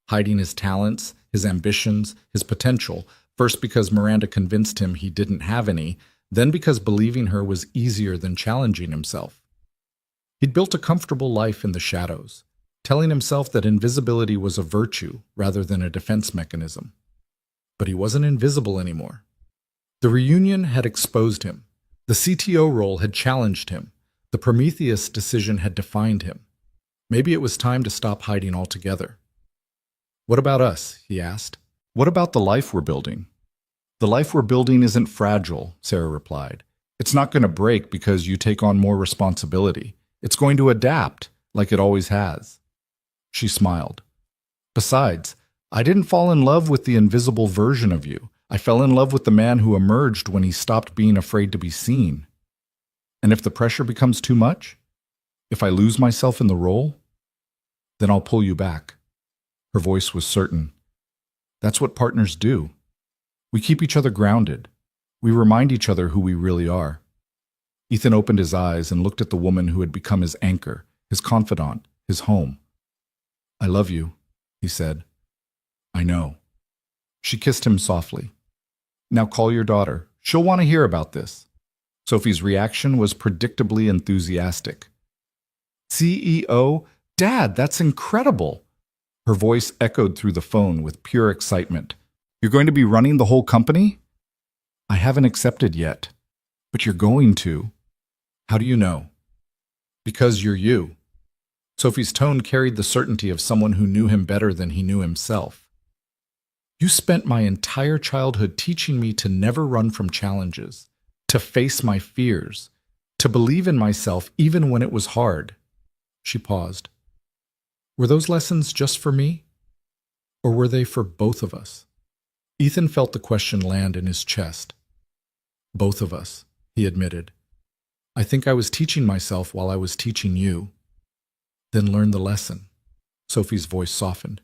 his talents, his ambitions, his potential, first because Miranda convinced him he didn't have any, then because believing her was easier than challenging himself. He'd built a comfortable life in the shadows, telling himself that invisibility was a virtue rather than a defense mechanism. But he wasn't invisible anymore. The reunion had exposed him. The CTO role had challenged him. The Prometheus decision had defined him. Maybe it was time to stop hiding altogether. What about us? He asked. What about the life we're building? The life we're building isn't fragile, Sarah replied. It's not going to break because you take on more responsibility. It's going to adapt, like it always has. She smiled. Besides, I didn't fall in love with the invisible version of you. I fell in love with the man who emerged when he stopped being afraid to be seen. And if the pressure becomes too much, if I lose myself in the role, then I'll pull you back. Her voice was certain. That's what partners do. We keep each other grounded. We remind each other who we really are. Ethan opened his eyes and looked at the woman who had become his anchor, his confidant, his home. I love you, he said. I know. She kissed him softly. Now call your daughter. She'll want to hear about this. Sophie's reaction was predictably enthusiastic. CEO? Dad, that's incredible! Her voice echoed through the phone with pure excitement. You're going to be running the whole company? I haven't accepted yet, but you're going to. How do you know? Because you're you. Sophie's tone carried the certainty of someone who knew him better than he knew himself. You spent my entire childhood teaching me to never run from challenges, to face my fears, to believe in myself even when it was hard. She paused. Were those lessons just for me? Or were they for both of us? Ethan felt the question land in his chest. Both of us, he admitted. I think I was teaching myself while I was teaching you. Then learn the lesson. Sophie's voice softened.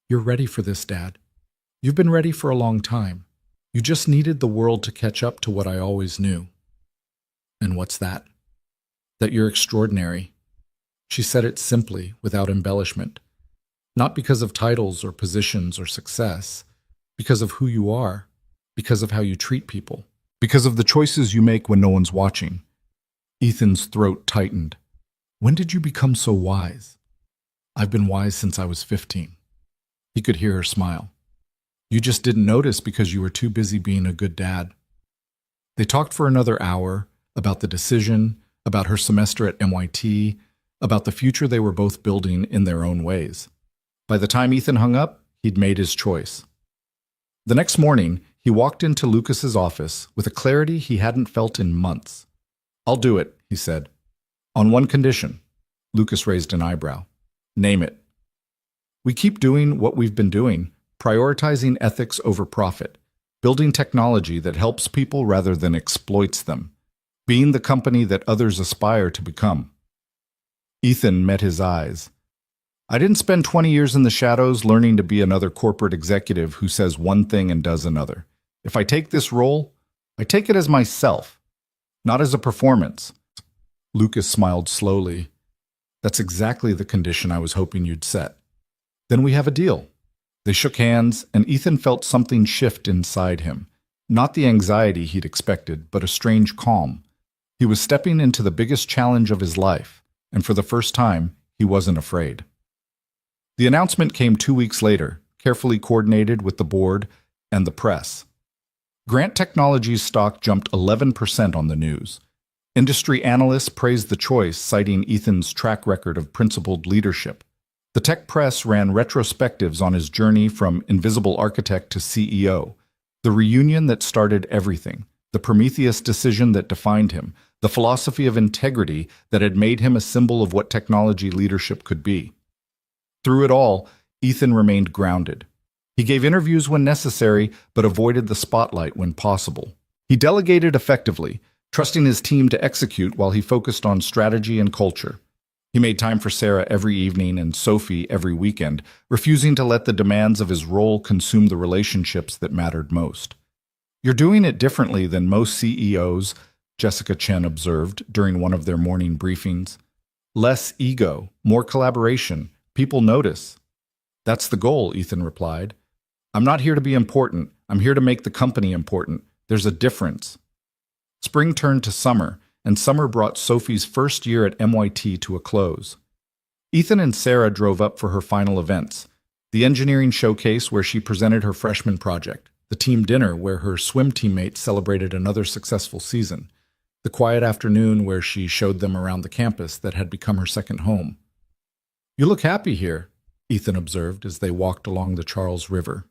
You're ready for this, Dad. You've been ready for a long time. You just needed the world to catch up to what I always knew. And what's that? That you're extraordinary. She said it simply, without embellishment. Not because of titles or positions or success, because of who you are, because of how you treat people, because of the choices you make when no one's watching. Ethan's throat tightened. When did you become so wise? I've been wise since I was 15. He could hear her smile. You just didn't notice because you were too busy being a good dad. They talked for another hour about the decision, about her semester at NYT, about the future they were both building in their own ways. By the time Ethan hung up, he'd made his choice. The next morning, he walked into Lucas's office with a clarity he hadn't felt in months. I'll do it, he said. On one condition. Lucas raised an eyebrow. Name it. We keep doing what we've been doing, prioritizing ethics over profit, building technology that helps people rather than exploits them, being the company that others aspire to become. Ethan met his eyes. I didn't spend 20 years in the shadows learning to be another corporate executive who says one thing and does another. If I take this role, I take it as myself, not as a performance. Lucas smiled slowly. That's exactly the condition I was hoping you'd set. Then we have a deal. They shook hands, and Ethan felt something shift inside him. Not the anxiety he'd expected, but a strange calm. He was stepping into the biggest challenge of his life, and for the first time, he wasn't afraid. The announcement came 2 weeks later, carefully coordinated with the board and the press. Grant Technologies' stock jumped 11% on the news. Industry analysts praised the choice, citing Ethan's track record of principled leadership. The tech press ran retrospectives on his journey from invisible architect to CEO, the reunion that started everything, the Prometheus decision that defined him, the philosophy of integrity that had made him a symbol of what technology leadership could be. Through it all, Ethan remained grounded. He gave interviews when necessary, but avoided the spotlight when possible. He delegated effectively, trusting his team to execute while he focused on strategy and culture. He made time for Sarah every evening and Sophie every weekend, refusing to let the demands of his role consume the relationships that mattered most. You're doing it differently than most CEOs, Jessica Chen observed during one of their morning briefings. Less ego, more collaboration. People notice. That's the goal, Ethan replied. I'm not here to be important. I'm here to make the company important. There's a difference. Spring turned to summer, and summer brought Sophie's first year at NYT to a close. Ethan and Sarah drove up for her final events, the engineering showcase where she presented her freshman project, the team dinner where her swim teammates celebrated another successful season, the quiet afternoon where she showed them around the campus that had become her second home. You look happy here, Ethan observed as they walked along the Charles River.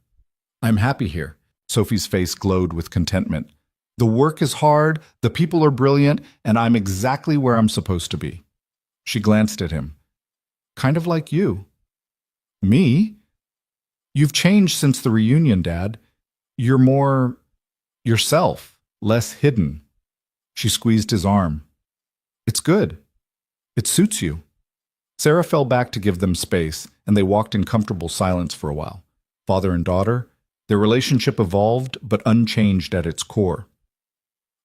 I'm happy here. Sophie's face glowed with contentment. The work is hard, the people are brilliant, and I'm exactly where I'm supposed to be. She glanced at him. Kind of like you. Me? You've changed since the reunion, Dad. You're more yourself, less hidden. She squeezed his arm. It's good. It suits you. Sarah fell back to give them space, and they walked in comfortable silence for a while. Father and daughter, their relationship evolved but unchanged at its core.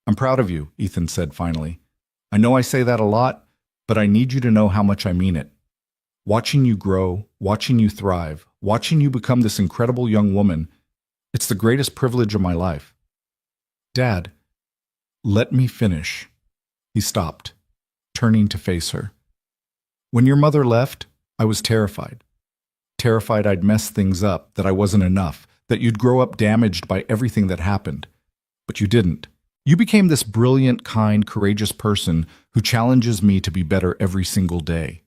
I'm proud of you, Ethan said finally. I know I say that a lot, but I need you to know how much I mean it. Watching you grow, watching you thrive, watching you become this incredible young woman, it's the greatest privilege of my life. Dad, let me finish. He stopped, turning to face her. When your mother left, I was terrified. Terrified I'd mess things up, that I wasn't enough, that you'd grow up damaged by everything that happened. But you didn't. You became this brilliant, kind, courageous person who challenges me to be better every single day.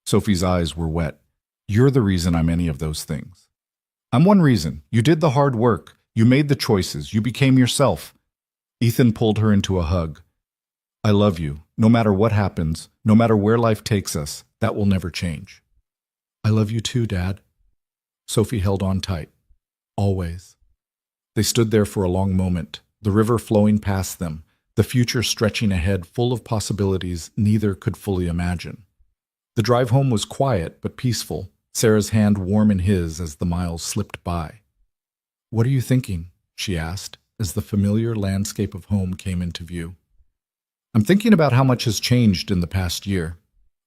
Sophie's eyes were wet. You're the reason I'm any of those things. I'm one reason. You did the hard work. You made the choices. You became yourself. Ethan pulled her into a hug. I love you. No matter what happens, no matter where life takes us, that will never change. I love you too, Dad. Sophie held on tight. Always. They stood there for a long moment, the river flowing past them, the future stretching ahead full of possibilities neither could fully imagine. The drive home was quiet but peaceful, Sarah's hand warm in his as the miles slipped by. What are you thinking? She asked, as the familiar landscape of home came into view. I'm thinking about how much has changed in the past year.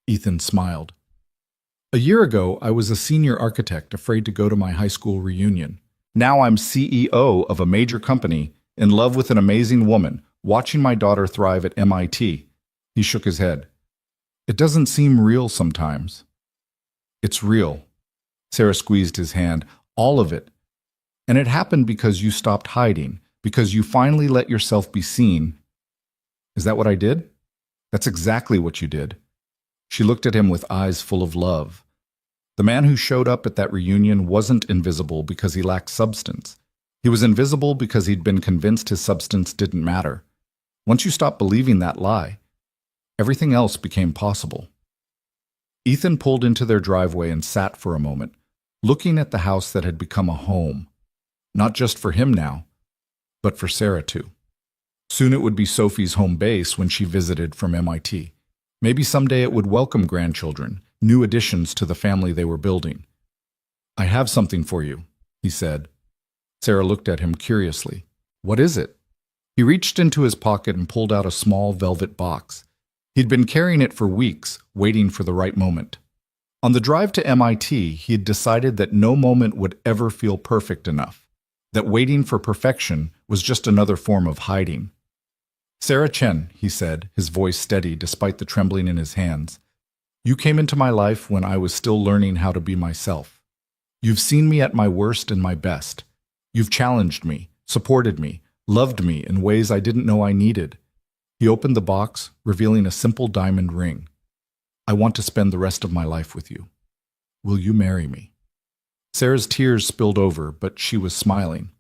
Ethan smiled. A year ago, I was a senior architect afraid to go to my high school reunion. Now I'm CEO of a major company, in love with an amazing woman, watching my daughter thrive at MIT. He shook his head. It doesn't seem real sometimes. It's real. Sarah squeezed his hand. All of it. And it happened because you stopped hiding, because you finally let yourself be seen. Is that what I did? That's exactly what you did. She looked at him with eyes full of love. The man who showed up at that reunion wasn't invisible because he lacked substance. He was invisible because he'd been convinced his substance didn't matter. Once you stopped believing that lie, everything else became possible. Ethan pulled into their driveway and sat for a moment, looking at the house that had become a home. Not just for him now, but for Sarah too. Soon it would be Sophie's home base when she visited from MIT. Maybe someday it would welcome grandchildren, new additions to the family they were building. I have something for you, he said. Sarah looked at him curiously. What is it? He reached into his pocket and pulled out a small velvet box. He'd been carrying it for weeks, waiting for the right moment. On the drive to MIT, he had decided that no moment would ever feel perfect enough, that waiting for perfection was just another form of hiding. Sarah Chen, he said, his voice steady despite the trembling in his hands. You came into my life when I was still learning how to be myself. You've seen me at my worst and my best. You've challenged me, supported me, loved me in ways I didn't know I needed. He opened the box, revealing a simple diamond ring. I want to spend the rest of my life with you. Will you marry me? Sarah's tears spilled over, but she was smiling.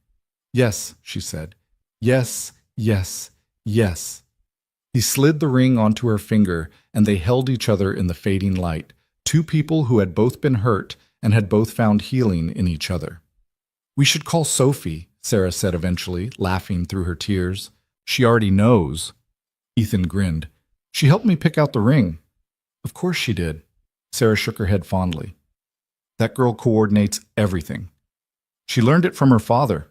Yes, she said. Yes, yes, yes. He slid the ring onto her finger, and they held each other in the fading light, two people who had both been hurt and had both found healing in each other. We should call Sophie, Sarah said eventually, laughing through her tears. She already knows. Ethan grinned. She helped me pick out the ring. Of course she did. Sarah shook her head fondly. That girl coordinates everything. She learned it from her father.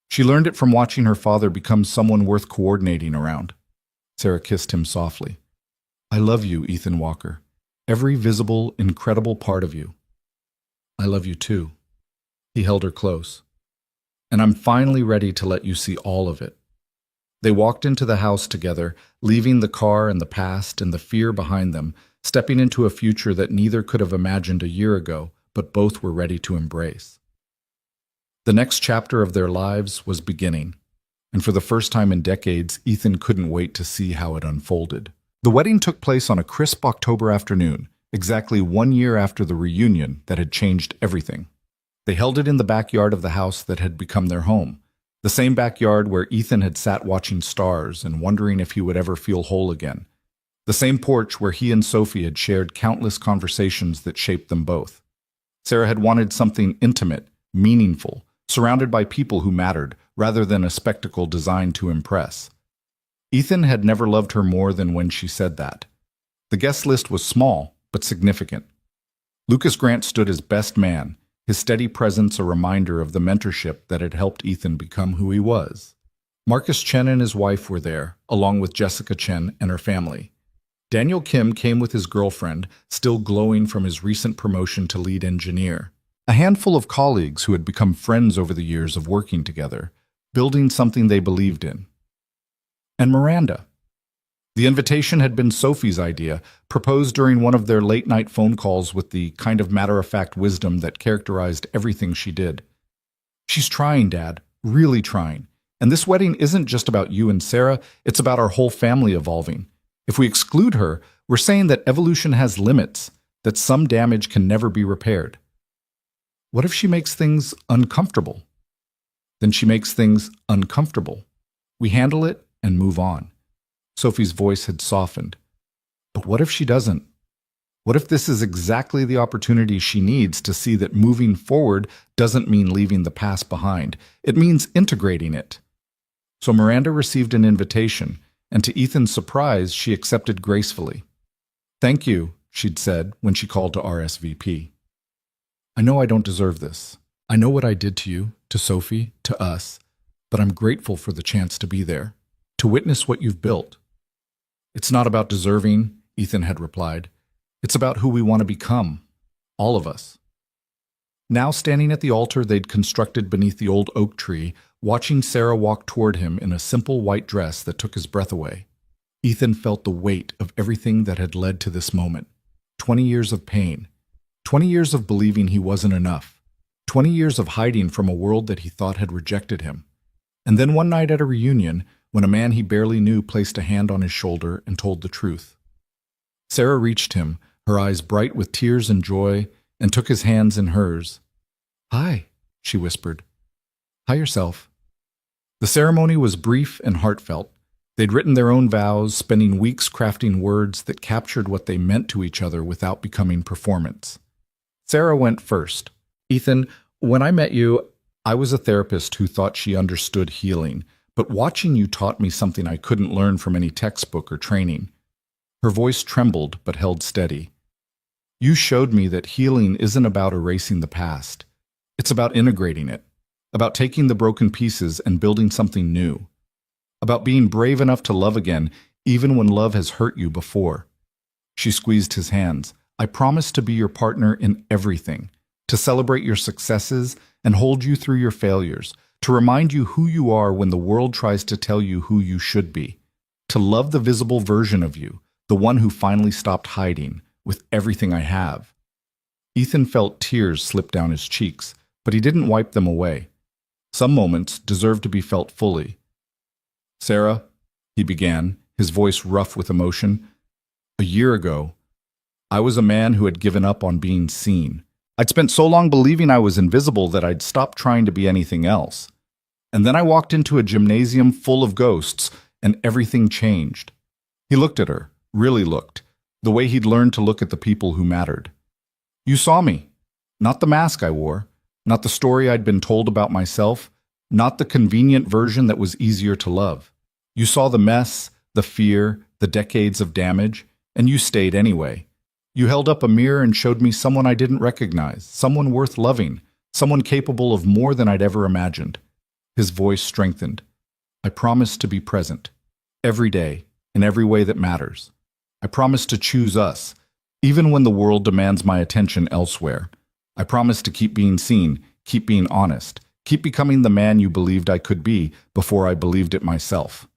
She learned it from watching her father become someone worth coordinating around. Sarah kissed him softly. I love you, Ethan Walker. Every visible, incredible part of you. I love you too. He held her close. And I'm finally ready to let you see all of it. They walked into the house together, leaving the car and the past and the fear behind them, stepping into a future that neither could have imagined a year ago, but both were ready to embrace. The next chapter of their lives was beginning, and for the first time in decades, Ethan couldn't wait to see how it unfolded. The wedding took place on a crisp October afternoon, exactly 1 year after the reunion that had changed everything. They held it in the backyard of the house that had become their home, the same backyard where Ethan had sat watching stars and wondering if he would ever feel whole again. The same porch where he and Sophie had shared countless conversations that shaped them both. Sarah had wanted something intimate, meaningful, surrounded by people who mattered, rather than a spectacle designed to impress. Ethan had never loved her more than when she said that. The guest list was small, but significant. Lucas Grant stood as best man, his steady presence a reminder of the mentorship that had helped Ethan become who he was. Marcus Chen and his wife were there, along with Jessica Chen and her family. Daniel Kim came with his girlfriend, still glowing from his recent promotion to lead engineer. A handful of colleagues who had become friends over the years of working together, building something they believed in. And Miranda. The invitation had been Sophie's idea, proposed during one of their late-night phone calls with the kind of matter-of-fact wisdom that characterized everything she did. "She's trying, Dad, really trying. And this wedding isn't just about you and Sarah, it's about our whole family evolving. If we exclude her, we're saying that evolution has limits, that some damage can never be repaired. What if she makes things uncomfortable? Then she makes things uncomfortable. We handle it and move on." Sophie's voice had softened. But what if she doesn't? What if this is exactly the opportunity she needs to see that moving forward doesn't mean leaving the past behind? It means integrating it. So Miranda received an invitation, and to Ethan's surprise, she accepted gracefully. "Thank you," she'd said when she called to RSVP. "I know I don't deserve this. I know what I did to you, to Sophie, to us, but I'm grateful for the chance to be there, to witness what you've built." "It's not about deserving," Ethan had replied. "It's about who we want to become, all of us." Now standing at the altar they'd constructed beneath the old oak tree, watching Sarah walk toward him in a simple white dress that took his breath away, Ethan felt the weight of everything that had led to this moment. 20 years of pain, 20 years of believing he wasn't enough, 20 years of hiding from a world that he thought had rejected him. And then one night at a reunion, when a man he barely knew placed a hand on his shoulder and told the truth. Sarah reached him, her eyes bright with tears and joy, and took his hands in hers. "Hi," she whispered. "Hi yourself." The ceremony was brief and heartfelt. They'd written their own vows, spending weeks crafting words that captured what they meant to each other without becoming performance. Sarah went first. "Ethan, when I met you, I was a therapist who thought she understood healing, but watching you taught me something I couldn't learn from any textbook or training." Her voice trembled but held steady. "You showed me that healing isn't about erasing the past. It's about integrating it, about taking the broken pieces and building something new, about being brave enough to love again even when love has hurt you before." She squeezed his hands. "I promise to be your partner in everything, to celebrate your successes and hold you through your failures, to remind you who you are when the world tries to tell you who you should be, to love the visible version of you, the one who finally stopped hiding, with everything I have." Ethan felt tears slip down his cheeks, but he didn't wipe them away. Some moments deserve to be felt fully. "Sarah," he began, his voice rough with emotion, "a year ago, I was a man who had given up on being seen. I'd spent so long believing I was invisible that I'd stopped trying to be anything else. And then I walked into a gymnasium full of ghosts, and everything changed." He looked at her, really looked, the way he'd learned to look at the people who mattered. "You saw me. Not the mask I wore, not the story I'd been told about myself, not the convenient version that was easier to love. You saw the mess, the fear, the decades of damage, and you stayed anyway. You held up a mirror and showed me someone I didn't recognize, someone worth loving, someone capable of more than I'd ever imagined." His voice strengthened. "I promise to be present, every day, in every way that matters. I promise to choose us, even when the world demands my attention elsewhere. I promise to keep being seen, keep being honest, keep becoming the man you believed I could be before I believed it myself."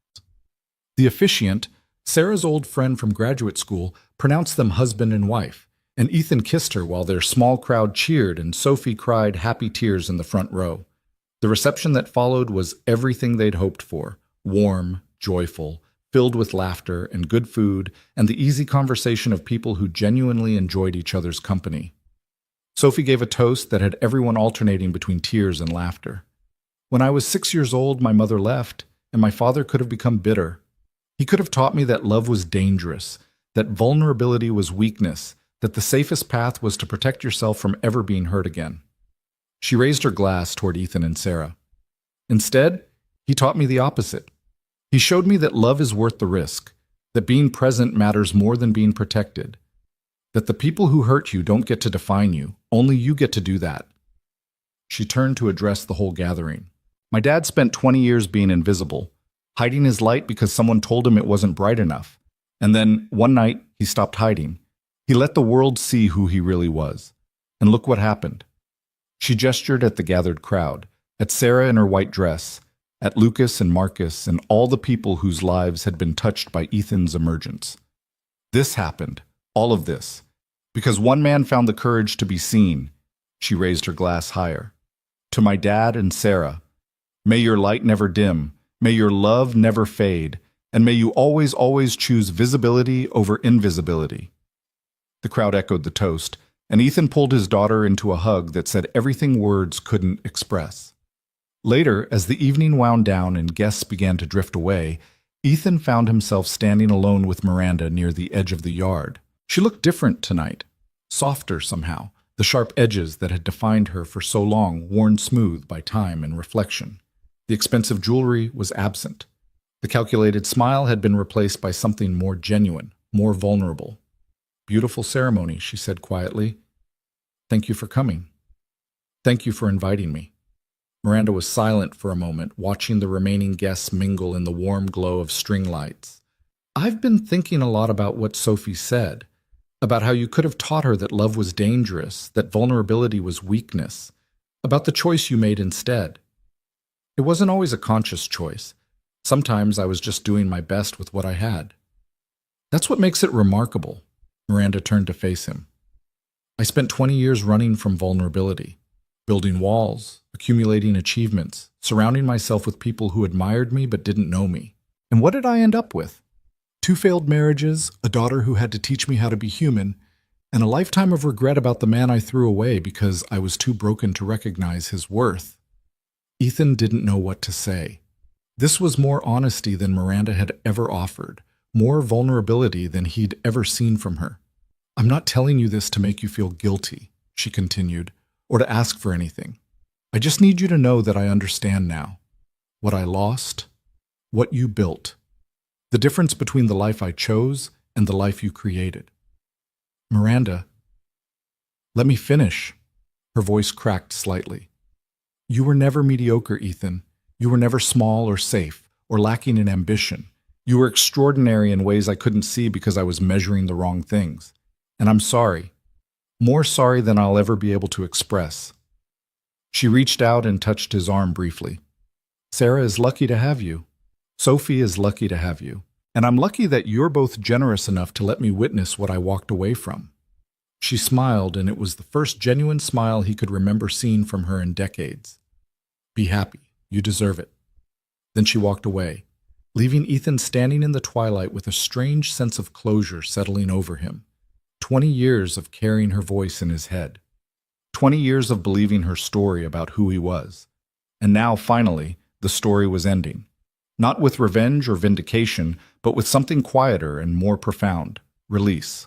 The officiant, Sarah's old friend from graduate school, pronounced them husband and wife, and Ethan kissed her while their small crowd cheered and Sophie cried happy tears in the front row. The reception that followed was everything they'd hoped for: warm, joyful, filled with laughter and good food and the easy conversation of people who genuinely enjoyed each other's company. Sophie gave a toast that had everyone alternating between tears and laughter. "When I was 6 years old, my mother left, and my father could have become bitter. He could have taught me that love was dangerous, that vulnerability was weakness, that the safest path was to protect yourself from ever being hurt again. She raised her glass toward Ethan and Sarah. Instead, he taught me the opposite. He showed me that love is worth the risk, that being present matters more than being protected, that the people who hurt you don't get to define you, only you get to do that. She turned to address the whole gathering. My dad spent 20 years being invisible, hiding his light because someone told him it wasn't bright enough. And then, one night, he stopped hiding. He let the world see who he really was. And look what happened. She gestured at the gathered crowd, at Sarah in her white dress, at Lucas and Marcus and all the people whose lives had been touched by Ethan's emergence. This happened, all of this, because one man found the courage to be seen. She raised her glass higher. To my dad and Sarah, may your light never dim, may your love never fade, and may you always, always choose visibility over invisibility. The crowd echoed the toast, and Ethan pulled his daughter into a hug that said everything words couldn't express. Later, as the evening wound down and guests began to drift away, Ethan found himself standing alone with Miranda near the edge of the yard. She looked different tonight, softer somehow, the sharp edges that had defined her for so long worn smooth by time and reflection. The expensive jewelry was absent. The calculated smile had been replaced by something more genuine, more vulnerable. "Beautiful ceremony," she said quietly. "Thank you for coming. Thank you for inviting me." Miranda was silent for a moment, watching the remaining guests mingle in the warm glow of string lights. "I've been thinking a lot about what Sophie said, about how you could have taught her that love was dangerous, that vulnerability was weakness, about the choice you made instead. It wasn't always a conscious choice. Sometimes I was just doing my best with what I had. That's what makes it remarkable." Miranda turned to face him. "I spent 20 years running from vulnerability, building walls, accumulating achievements, surrounding myself with people who admired me but didn't know me. And what did I end up with? 2 failed marriages, a daughter who had to teach me how to be human, and a lifetime of regret about the man I threw away because I was too broken to recognize his worth." Ethan didn't know what to say. This was more honesty than Miranda had ever offered, more vulnerability than he'd ever seen from her. "I'm not telling you this to make you feel guilty," she continued, "or to ask for anything. I just need you to know that I understand now. What I lost, what you built, the difference between the life I chose and the life you created." "Miranda, let me finish." Her voice cracked slightly. "You were never mediocre, Ethan. You were never small or safe or lacking in ambition. You were extraordinary in ways I couldn't see because I was measuring the wrong things. And I'm sorry. More sorry than I'll ever be able to express." She reached out and touched his arm briefly. "Sarah is lucky to have you. Sophie is lucky to have you. And I'm lucky that you're both generous enough to let me witness what I walked away from." She smiled, and it was the first genuine smile he could remember seeing from her in decades. "Be happy. You deserve it." Then she walked away, leaving Ethan standing in the twilight with a strange sense of closure settling over him. 20 years of carrying her voice in his head. 20 years of believing her story about who he was. And now, finally, the story was ending. Not with revenge or vindication, but with something quieter and more profound: release.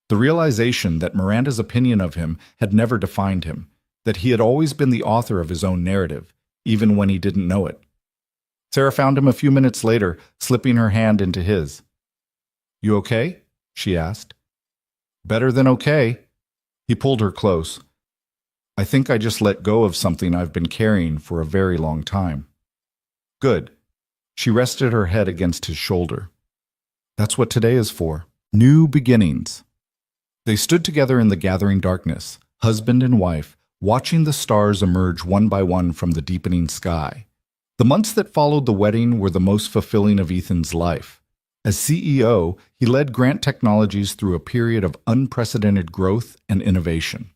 The realization that Miranda's opinion of him had never defined him, that he had always been the author of his own narrative, even when he didn't know it. Sarah found him a few minutes later, slipping her hand into his. "You okay?" she asked. "Better than okay." He pulled her close. "I think I just let go of something I've been carrying for a very long time." "Good." She rested her head against his shoulder. "That's what today is for. New beginnings." They stood together in the gathering darkness, husband and wife, watching the stars emerge one by one from the deepening sky. The months that followed the wedding were the most fulfilling of Ethan's life. As CEO, he led Grant Technologies through a period of unprecedented growth and innovation.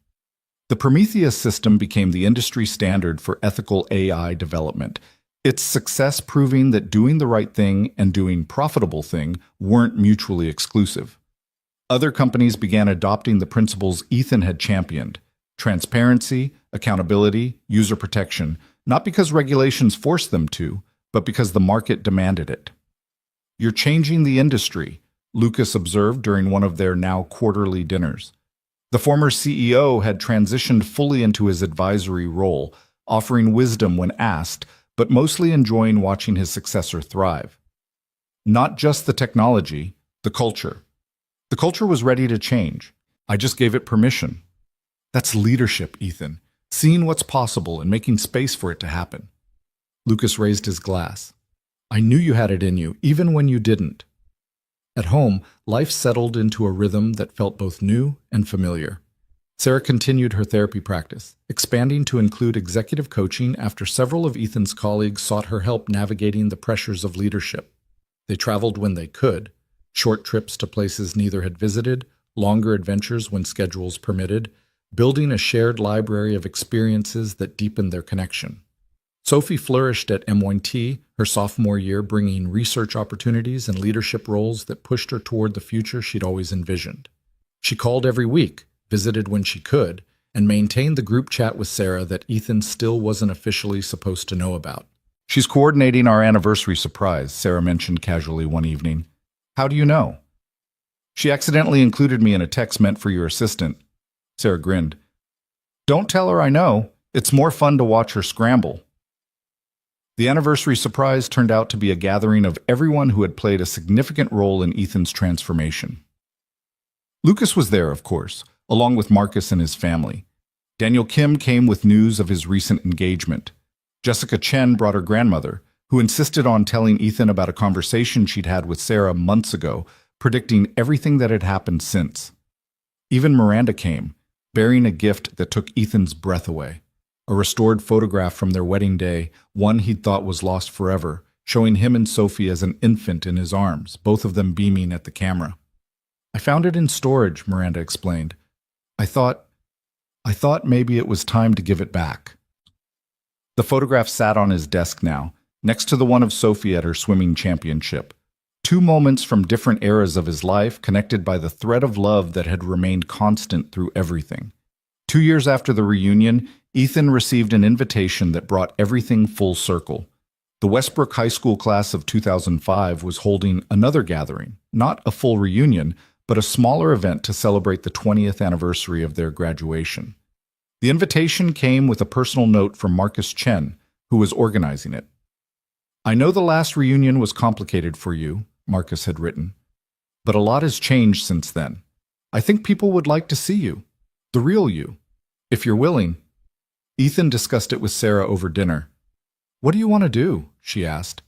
The Prometheus system became the industry standard for ethical AI development, its success proving that doing the right thing and doing profitable thing weren't mutually exclusive. Other companies began adopting the principles Ethan had championed: transparency, accountability, user protection, not because regulations forced them to, but because the market demanded it. "You're changing the industry," Lucas observed during one of their now quarterly dinners. The former CEO had transitioned fully into his advisory role, offering wisdom when asked, but mostly enjoying watching his successor thrive. Not just the technology, the culture. The culture was ready to change. I just gave it permission. That's leadership, Ethan. Seeing what's possible and making space for it to happen. Lucas raised his glass. I knew you had it in you, even when you didn't. At home, life settled into a rhythm that felt both new and familiar. Sarah continued her therapy practice, expanding to include executive coaching after several of Ethan's colleagues sought her help navigating the pressures of leadership. They traveled when they could, short trips to places neither had visited, longer adventures when schedules permitted, building a shared library of experiences that deepened their connection. Sophie flourished at MIT her sophomore year, bringing research opportunities and leadership roles that pushed her toward the future she'd always envisioned. She called every week, visited when she could, and maintained the group chat with Sarah that Ethan still wasn't officially supposed to know about. She's coordinating our anniversary surprise, Sarah mentioned casually one evening. How do you know? She accidentally included me in a text meant for your assistant. Sarah grinned. Don't tell her I know. It's more fun to watch her scramble. The anniversary surprise turned out to be a gathering of everyone who had played a significant role in Ethan's transformation. Lucas was there, of course, along with Marcus and his family. Daniel Kim came with news of his recent engagement. Jessica Chen brought her grandmother, who insisted on telling Ethan about a conversation she'd had with Sarah months ago, predicting everything that had happened since. Even Miranda came, bearing a gift that took Ethan's breath away. A restored photograph from their wedding day, one he'd thought was lost forever, showing him and Sophie as an infant in his arms, both of them beaming at the camera. I found it in storage, Miranda explained. I thought maybe it was time to give it back. The photograph sat on his desk now, next to the one of Sophie at her swimming championship. Two moments from different eras of his life connected by the thread of love that had remained constant through everything. 2 years after the reunion, Ethan received an invitation that brought everything full circle. The Westbrook High School class of 2005 was holding another gathering, not a full reunion, but a smaller event to celebrate the 20th anniversary of their graduation. The invitation came with a personal note from Marcus Chen, who was organizing it. I know the last reunion was complicated for you, Marcus had written, but a lot has changed since then. I think people would like to see you, the real you, if you're willing. Ethan discussed it with Sarah over dinner. What do you want to do? She asked.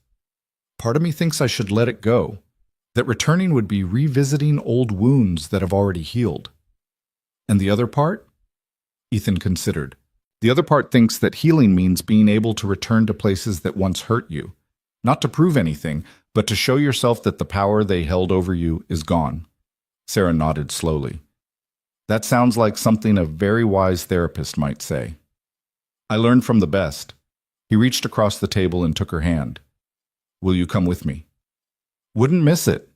Part of me thinks I should let it go, that returning would be revisiting old wounds that have already healed. And the other part? Ethan considered. The other part thinks that healing means being able to return to places that once hurt you, not to prove anything, but to show yourself that the power they held over you is gone. Sarah nodded slowly. That sounds like something a very wise therapist might say. I learned from the best. He reached across the table and took her hand. Will you come with me? Wouldn't miss it.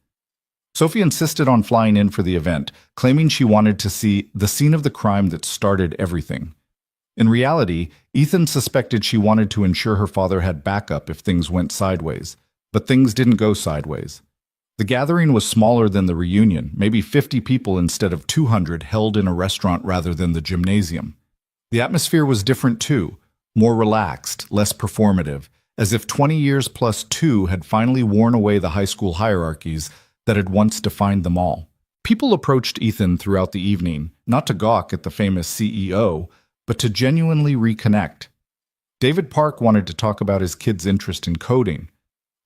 Sophie insisted on flying in for the event, claiming she wanted to see the scene of the crime that started everything. In reality, Ethan suspected she wanted to ensure her father had backup if things went sideways, but things didn't go sideways. The gathering was smaller than the reunion, maybe 50 people instead of 200 held in a restaurant rather than the gymnasium. The atmosphere was different too, more relaxed, less performative, as if 20 years plus 2 had finally worn away the high school hierarchies that had once defined them all. People approached Ethan throughout the evening, not to gawk at the famous CEO, but to genuinely reconnect. David Park wanted to talk about his kid's interest in coding.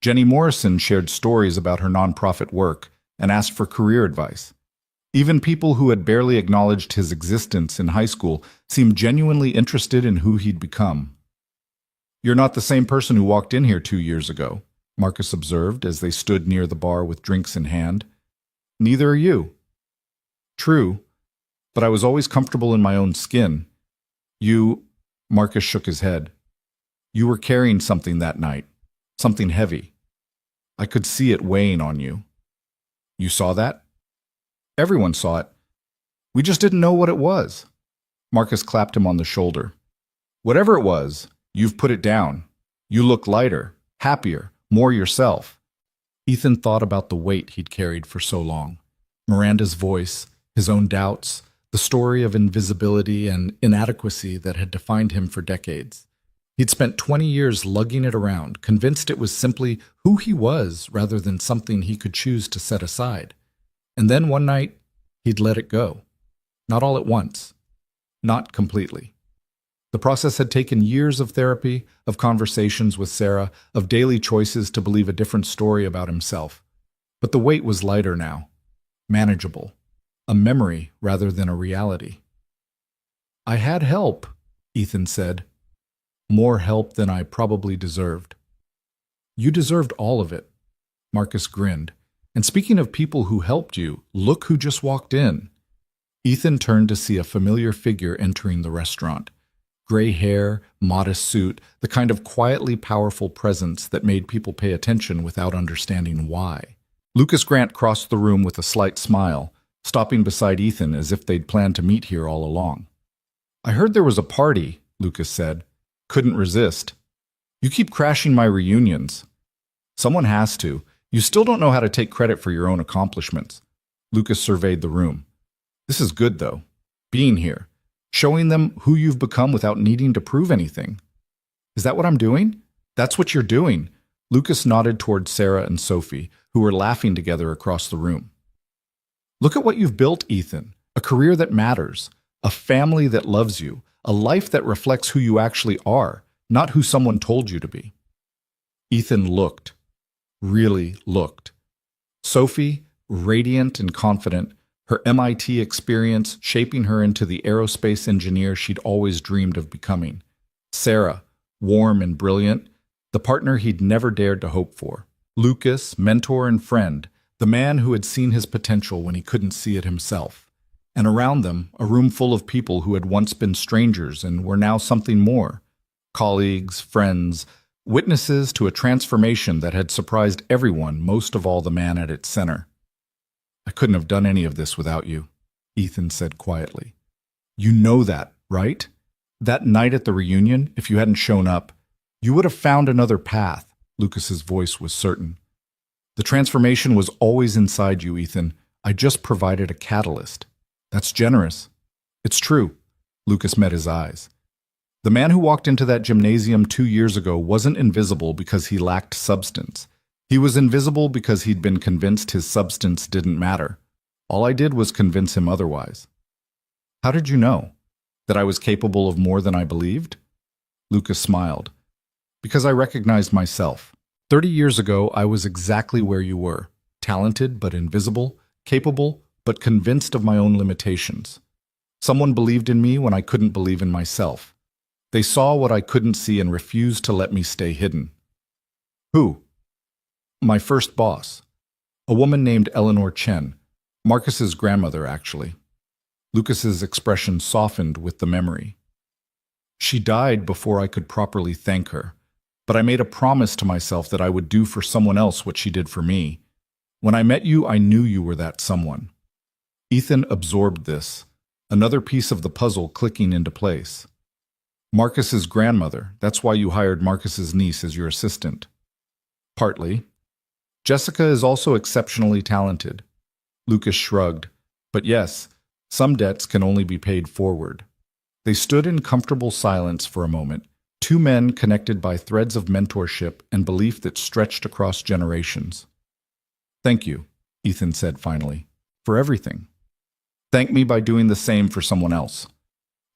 Jenny Morrison shared stories about her nonprofit work and asked for career advice. Even people who had barely acknowledged his existence in high school seemed genuinely interested in who he'd become. You're not the same person who walked in here 2 years ago, Marcus observed as they stood near the bar with drinks in hand. Neither are you. True, but I was always comfortable in my own skin. Marcus shook his head. You were carrying something that night, something heavy. I could see it weighing on you. You saw that? Everyone saw it. We just didn't know what it was. Marcus clapped him on the shoulder. Whatever it was, you've put it down. You look lighter, happier, more yourself. Ethan thought about the weight he'd carried for so long. Miranda's voice, his own doubts, the story of invisibility and inadequacy that had defined him for decades. He'd spent 20 years lugging it around, convinced it was simply who he was rather than something he could choose to set aside. And then one night, he'd let it go. Not all at once. Not completely. The process had taken years of therapy, of conversations with Sarah, of daily choices to believe a different story about himself. But the weight was lighter now. Manageable. A memory rather than a reality. "I had help," Ethan said. "More help than I probably deserved." "You deserved all of it." Marcus grinned. "And speaking of people who helped you, look who just walked in." Ethan turned to see a familiar figure entering the restaurant. Gray hair, modest suit, the kind of quietly powerful presence that made people pay attention without understanding why. Lucas Grant crossed the room with a slight smile, stopping beside Ethan as if they'd planned to meet here all along. "I heard there was a party," Lucas said. "Couldn't resist." "You keep crashing my reunions." "Someone has to. You still don't know how to take credit for your own accomplishments." Lucas surveyed the room. "This is good, though. Being here. Showing them who you've become without needing to prove anything." "Is that what I'm doing?" "That's what you're doing." Lucas nodded toward Sarah and Sophie, who were laughing together across the room. "Look at what you've built, Ethan. A career that matters. A family that loves you. A life that reflects who you actually are, not who someone told you to be." Ethan looked. Really looked. Sophie, radiant and confident, her MIT experience shaping her into the aerospace engineer she'd always dreamed of becoming. Sarah, warm and brilliant, the partner he'd never dared to hope for. Lucas, mentor and friend, the man who had seen his potential when he couldn't see it himself. And around them, a room full of people who had once been strangers and were now something more. Colleagues, friends, witnesses to a transformation that had surprised everyone, most of all the man at its center. "I couldn't have done any of this without you," Ethan said quietly. "You know that, right? That night at the reunion, if you hadn't shown up, you would have found another path." Lucas's voice was certain. "The transformation was always inside you, Ethan. I just provided a catalyst." "That's generous." "It's true." Lucas met his eyes. "The man who walked into that gymnasium 2 years ago wasn't invisible because he lacked substance. He was invisible because he'd been convinced his substance didn't matter. All I did was convince him otherwise." "How did you know? That I was capable of more than I believed?" Lucas smiled. "Because I recognized myself. 30 years ago, I was exactly where you were. Talented but invisible, capable but convinced of my own limitations. Someone believed in me when I couldn't believe in myself. They saw what I couldn't see and refused to let me stay hidden." "Who?" "My first boss. A woman named Eleanor Chen. Marcus's grandmother, actually." Lucas's expression softened with the memory. "She died before I could properly thank her. But I made a promise to myself that I would do for someone else what she did for me. When I met you, I knew you were that someone." Ethan absorbed this, another piece of the puzzle clicking into place. "Marcus's grandmother, that's why you hired Marcus's niece as your assistant." "Partly. Jessica is also exceptionally talented." Lucas shrugged. "But yes, some debts can only be paid forward." They stood in comfortable silence for a moment, two men connected by threads of mentorship and belief that stretched across generations. "Thank you," Ethan said finally, "for everything. Thank me by doing the same for someone else."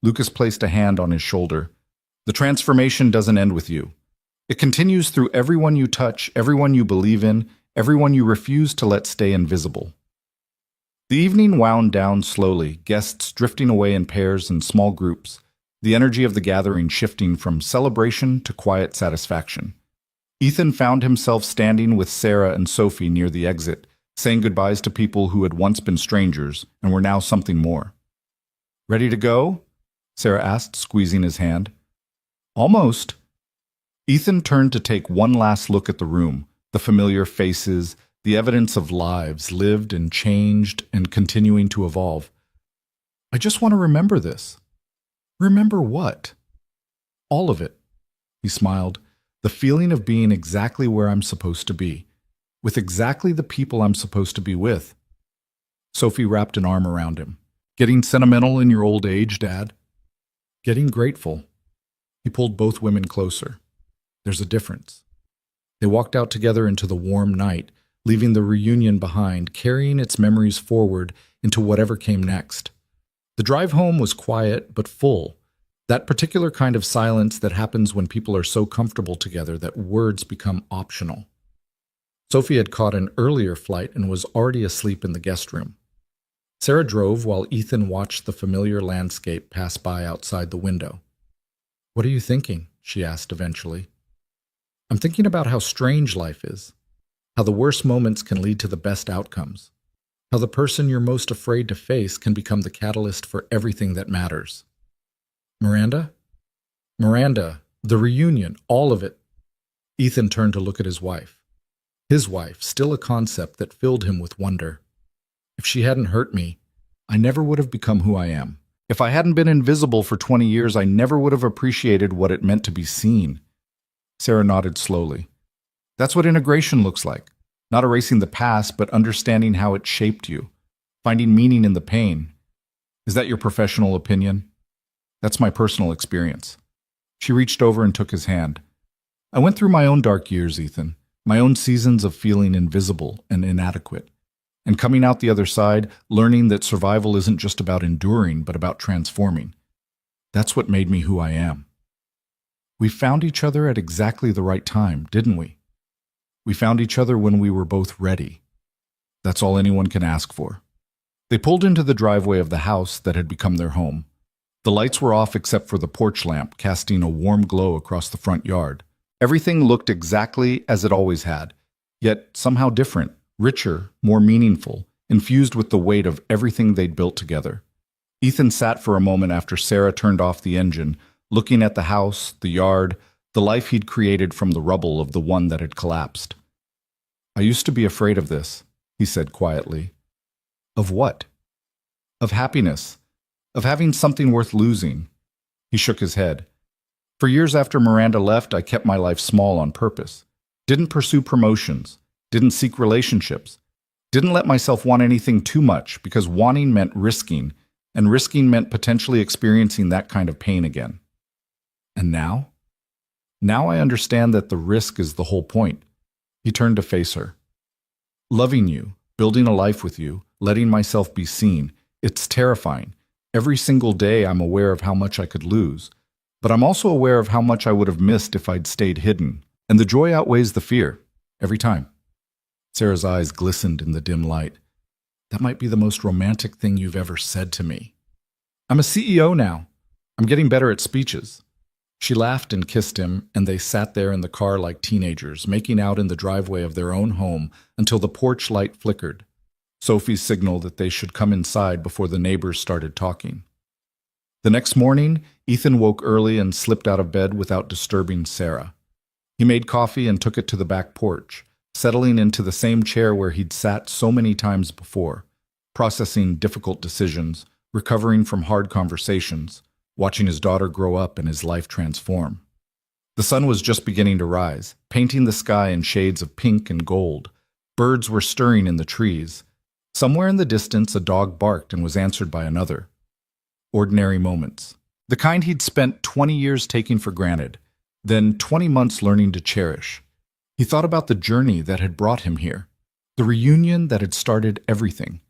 Lucas placed a hand on his shoulder. "The transformation doesn't end with you. It continues through everyone you touch, everyone you believe in, everyone you refuse to let stay invisible." The evening wound down slowly, guests drifting away in pairs and small groups, the energy of the gathering shifting from celebration to quiet satisfaction. Ethan found himself standing with Sarah and Sophie near the exit, saying goodbyes to people who had once been strangers and were now something more. "Ready to go?" Sarah asked, squeezing his hand. "Almost." Ethan turned to take one last look at the room, the familiar faces, the evidence of lives lived and changed and continuing to evolve. "I just want to remember this." "Remember what?" "All of it," he smiled. "The feeling of being exactly where I'm supposed to be. with exactly the people I'm supposed to be with. Sophie wrapped an arm around him. Getting sentimental in your old age, Dad? Getting grateful. He pulled both women closer. There's a difference. They walked out together into the warm night, leaving the reunion behind, carrying its memories forward into whatever came next. The drive home was quiet but full, that particular kind of silence that happens when people are so comfortable together that words become optional. Sophie had caught an earlier flight and was already asleep in the guest room. Sarah drove while Ethan watched the familiar landscape pass by outside the window. "What are you thinking?" she asked eventually. "I'm thinking about how strange life is, how the worst moments can lead to the best outcomes, how the person you're most afraid to face can become the catalyst for everything that matters." "Miranda?" "Miranda, the reunion, all of it." Ethan turned to look at his wife. His wife, still a concept that filled him with wonder. If she hadn't hurt me, I never would have become who I am. If I hadn't been invisible for 20 years, I never would have appreciated what it meant to be seen. Sarah nodded slowly. That's what integration looks like. Not erasing the past, but understanding how it shaped you. Finding meaning in the pain. Is that your professional opinion? That's my personal experience. She reached over and took his hand. I went through my own dark years, Ethan. My own seasons of feeling invisible and inadequate. And coming out the other side, learning that survival isn't just about enduring, but about transforming. That's what made me who I am. We found each other at exactly the right time, didn't we? We found each other when we were both ready. That's all anyone can ask for. They pulled into the driveway of the house that had become their home. The lights were off except for the porch lamp, casting a warm glow across the front yard. Everything looked exactly as it always had, yet somehow different, richer, more meaningful, infused with the weight of everything they'd built together. Ethan sat for a moment after Sarah turned off the engine, looking at the house, the yard, the life he'd created from the rubble of the one that had collapsed. I used to be afraid of this, he said quietly. Of what? Of happiness. Of having something worth losing. He shook his head. For years after Miranda left, I kept my life small on purpose. Didn't pursue promotions. Didn't seek relationships. Didn't let myself want anything too much because wanting meant risking, and risking meant potentially experiencing that kind of pain again. And now? Now I understand that the risk is the whole point. He turned to face her. Loving you, building a life with you, letting myself be seen, it's terrifying. Every single day I'm aware of how much I could lose, but I'm also aware of how much I would have missed if I'd stayed hidden, and the joy outweighs the fear, every time. Sarah's eyes glistened in the dim light. That might be the most romantic thing you've ever said to me. I'm a CEO now. I'm getting better at speeches. She laughed and kissed him, and they sat there in the car like teenagers, making out in the driveway of their own home until the porch light flickered. Sophie signaled that they should come inside before the neighbors started talking. The next morning, Ethan woke early and slipped out of bed without disturbing Sarah. He made coffee and took it to the back porch, settling into the same chair where he'd sat so many times before, processing difficult decisions, recovering from hard conversations, watching his daughter grow up and his life transform. The sun was just beginning to rise, painting the sky in shades of pink and gold. Birds were stirring in the trees. Somewhere in the distance, a dog barked and was answered by another. Ordinary moments. The kind he'd spent 20 years taking for granted, then 20 months learning to cherish. He thought about the journey that had brought him here, the reunion that had started everything.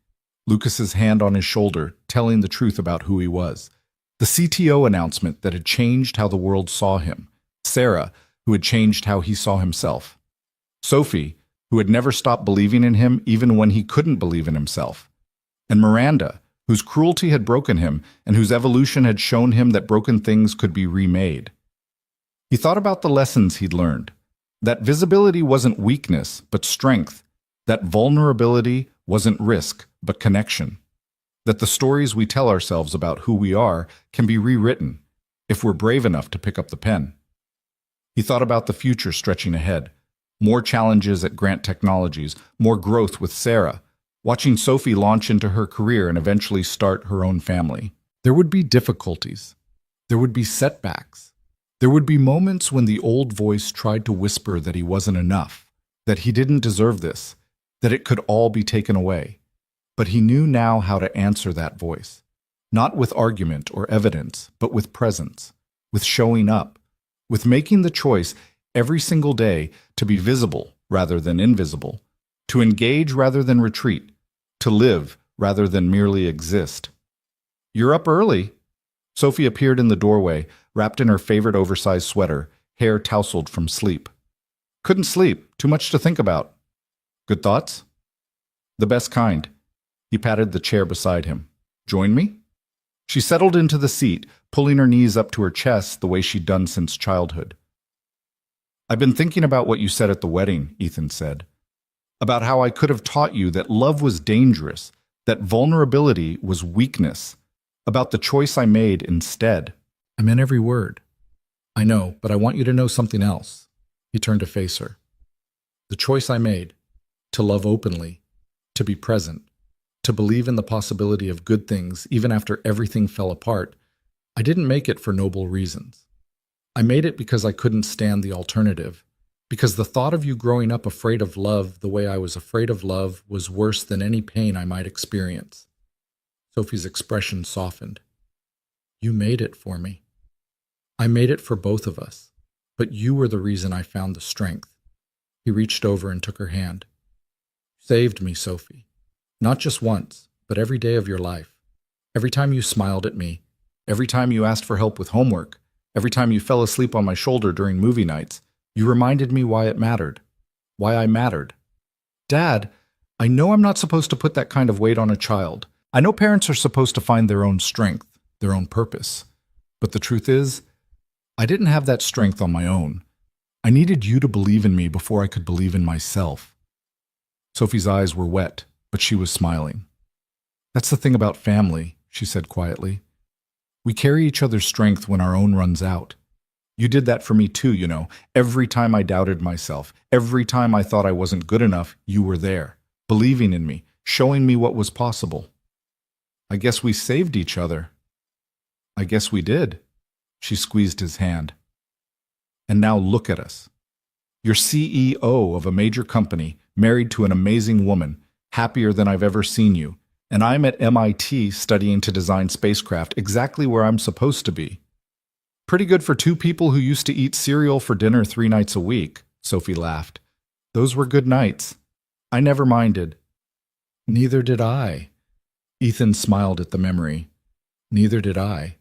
Lucas's hand on his shoulder, telling the truth about who he was. The CTO announcement that had changed how the world saw him. Sarah, who had changed how he saw himself. Sophie, who had never stopped believing in him even when he couldn't believe in himself. And Miranda, whose cruelty had broken him and whose evolution had shown him that broken things could be remade. He thought about the lessons he'd learned. That visibility wasn't weakness, but strength. That vulnerability wasn't risk, but connection. That the stories we tell ourselves about who we are can be rewritten if we're brave enough to pick up the pen. He thought about the future stretching ahead. More challenges at Grant Technologies, more growth with Sarah, watching Sophie launch into her career and eventually start her own family. There would be difficulties. There would be setbacks. There would be moments when the old voice tried to whisper that he wasn't enough, that he didn't deserve this, that it could all be taken away. But he knew now how to answer that voice, not with argument or evidence, but with presence, with showing up, with making the choice every single day to be visible rather than invisible, to engage rather than retreat, to live rather than merely exist. "You're up early." Sophie appeared in the doorway, wrapped in her favorite oversized sweater, hair tousled from sleep. "Couldn't sleep. Too much to think about." "Good thoughts?" "The best kind." He patted the chair beside him. "Join me?" She settled into the seat, pulling her knees up to her chest the way she'd done since childhood. "I've been thinking about what you said at the wedding," Ethan said. "About how I could have taught you that love was dangerous, that vulnerability was weakness, about the choice I made instead." "I meant every word." "I know, but I want you to know something else." He turned to face her. "The choice I made, to love openly, to be present, to believe in the possibility of good things even after everything fell apart, I didn't make it for noble reasons. I made it because I couldn't stand the alternative, because the thought of you growing up afraid of love the way I was afraid of love was worse than any pain I might experience." Sophie's expression softened. "You made it for me. I made it for both of us, but you were the reason I found the strength." He reached over and took her hand. "You saved me, Sophie. Not just once, but every day of your life. Every time you smiled at me, every time you asked for help with homework, every time you fell asleep on my shoulder during movie nights, you reminded me why it mattered, why I mattered." "Dad, I know I'm not supposed to put that kind of weight on a child. I know parents are supposed to find their own strength, their own purpose. But the truth is, I didn't have that strength on my own. I needed you to believe in me before I could believe in myself." Sophie's eyes were wet, but she was smiling. "That's the thing about family," she said quietly. "We carry each other's strength when our own runs out. You did that for me too, you know. Every time I doubted myself, every time I thought I wasn't good enough, you were there, believing in me, showing me what was possible. I guess we saved each other." "I guess we did." She squeezed his hand. "And now look at us. You're CEO of a major company, married to an amazing woman, happier than I've ever seen you, and I'm at MIT studying to design spacecraft exactly where I'm supposed to be. Pretty good for two people who used to eat cereal for dinner 3 nights a week," Sophie laughed. "Those were good nights. I never minded." "Neither did I." Ethan smiled at the memory. "Neither did I."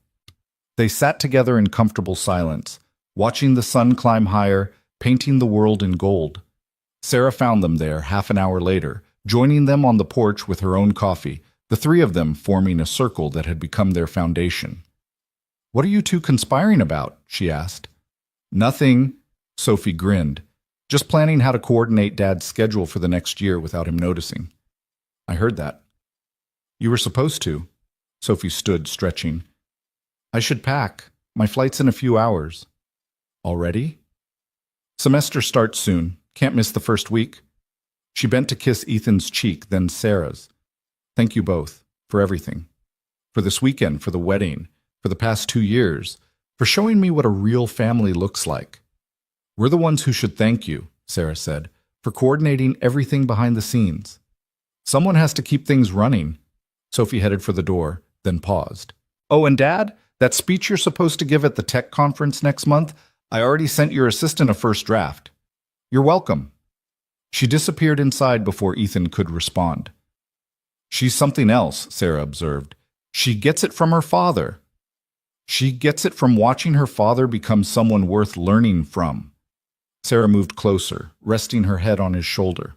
They sat together in comfortable silence, watching the sun climb higher, painting the world in gold. Sarah found them there half an hour later, joining them on the porch with her own coffee, the three of them forming a circle that had become their foundation. "What are you two conspiring about?" she asked. "Nothing," Sophie grinned. "Just planning how to coordinate Dad's schedule for the next year without him noticing." "I heard that." "You were supposed to." Sophie stood, stretching. "I should pack. My flight's in a few hours." "Already?" "Semester starts soon. Can't miss the first week." She bent to kiss Ethan's cheek, then Sarah's. "Thank you both, for everything. For this weekend, for the wedding, for the past 2 years, for showing me what a real family looks like." "We're the ones who should thank you," Sarah said, "for coordinating everything behind the scenes. Someone has to keep things running." Sophie headed for the door, then paused. "Oh, and Dad, that speech you're supposed to give at the tech conference next month, I already sent your assistant a first draft. You're welcome." She disappeared inside before Ethan could respond. "She's something else," Sarah observed. "She gets it from her father. She gets it from watching her father become someone worth learning from." Sarah moved closer, resting her head on his shoulder.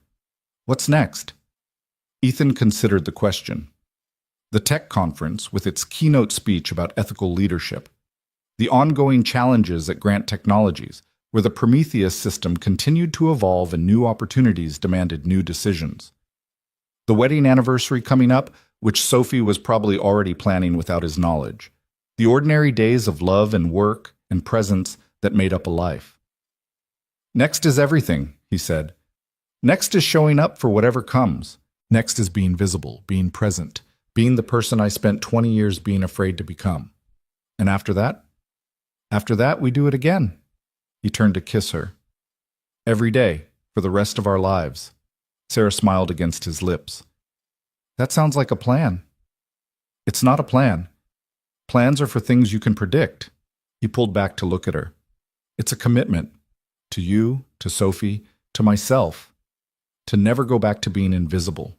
"What's next?" Ethan considered the question. The tech conference, with its keynote speech about ethical leadership. The ongoing challenges at Grant Technologies, where the Prometheus system continued to evolve and new opportunities demanded new decisions. The wedding anniversary coming up, which Sophie was probably already planning without his knowledge. The ordinary days of love and work and presence that made up a life. "Next is everything," he said. "Next is showing up for whatever comes. Next is being visible, being present, being the person I spent 20 years being afraid to become. And after that? After that, we do it again." He turned to kiss her. "Every day, for For the rest of our lives. Sarah smiled against his lips. That sounds like a plan. It's not a plan. Plans are for things you can predict. He pulled back to look at her. It's a commitment. To you, to Sophie, to myself. To never go back to being invisible.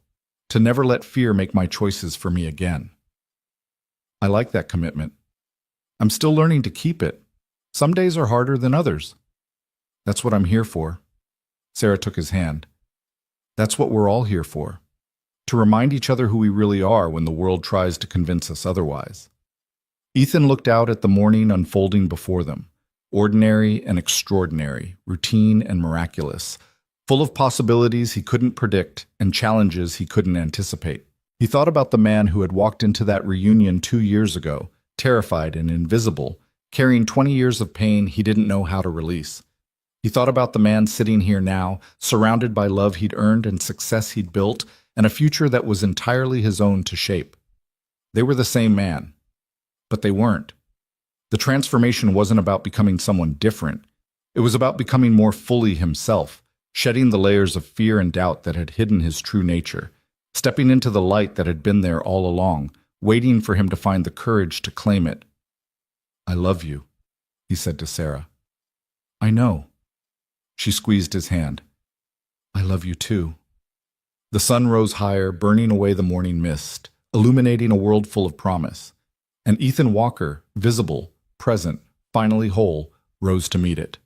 To never let fear make my choices for me again. I like that commitment. I'm still learning to keep it. Some days are harder than others. That's what I'm here for. Sarah took his hand. That's what we're all here for. To remind each other who we really are when the world tries to convince us otherwise. Ethan looked out at the morning unfolding before them. Ordinary and extraordinary, routine and miraculous. Full of possibilities he couldn't predict and challenges he couldn't anticipate. He thought about the man who had walked into that reunion 2 years ago, terrified and invisible, carrying 20 years of pain he didn't know how to release. He thought about the man sitting here now, surrounded by love he'd earned and success he'd built, and a future that was entirely his own to shape. They were the same man, but they weren't. The transformation wasn't about becoming someone different. It was about becoming more fully himself, shedding the layers of fear and doubt that had hidden his true nature, stepping into the light that had been there all along, waiting for him to find the courage to claim it. I love you, he said to Sarah. I know. She squeezed his hand. I love you too. The sun rose higher, burning away the morning mist, illuminating a world full of promise. And Ethan Walker, visible, present, finally whole, rose to meet it.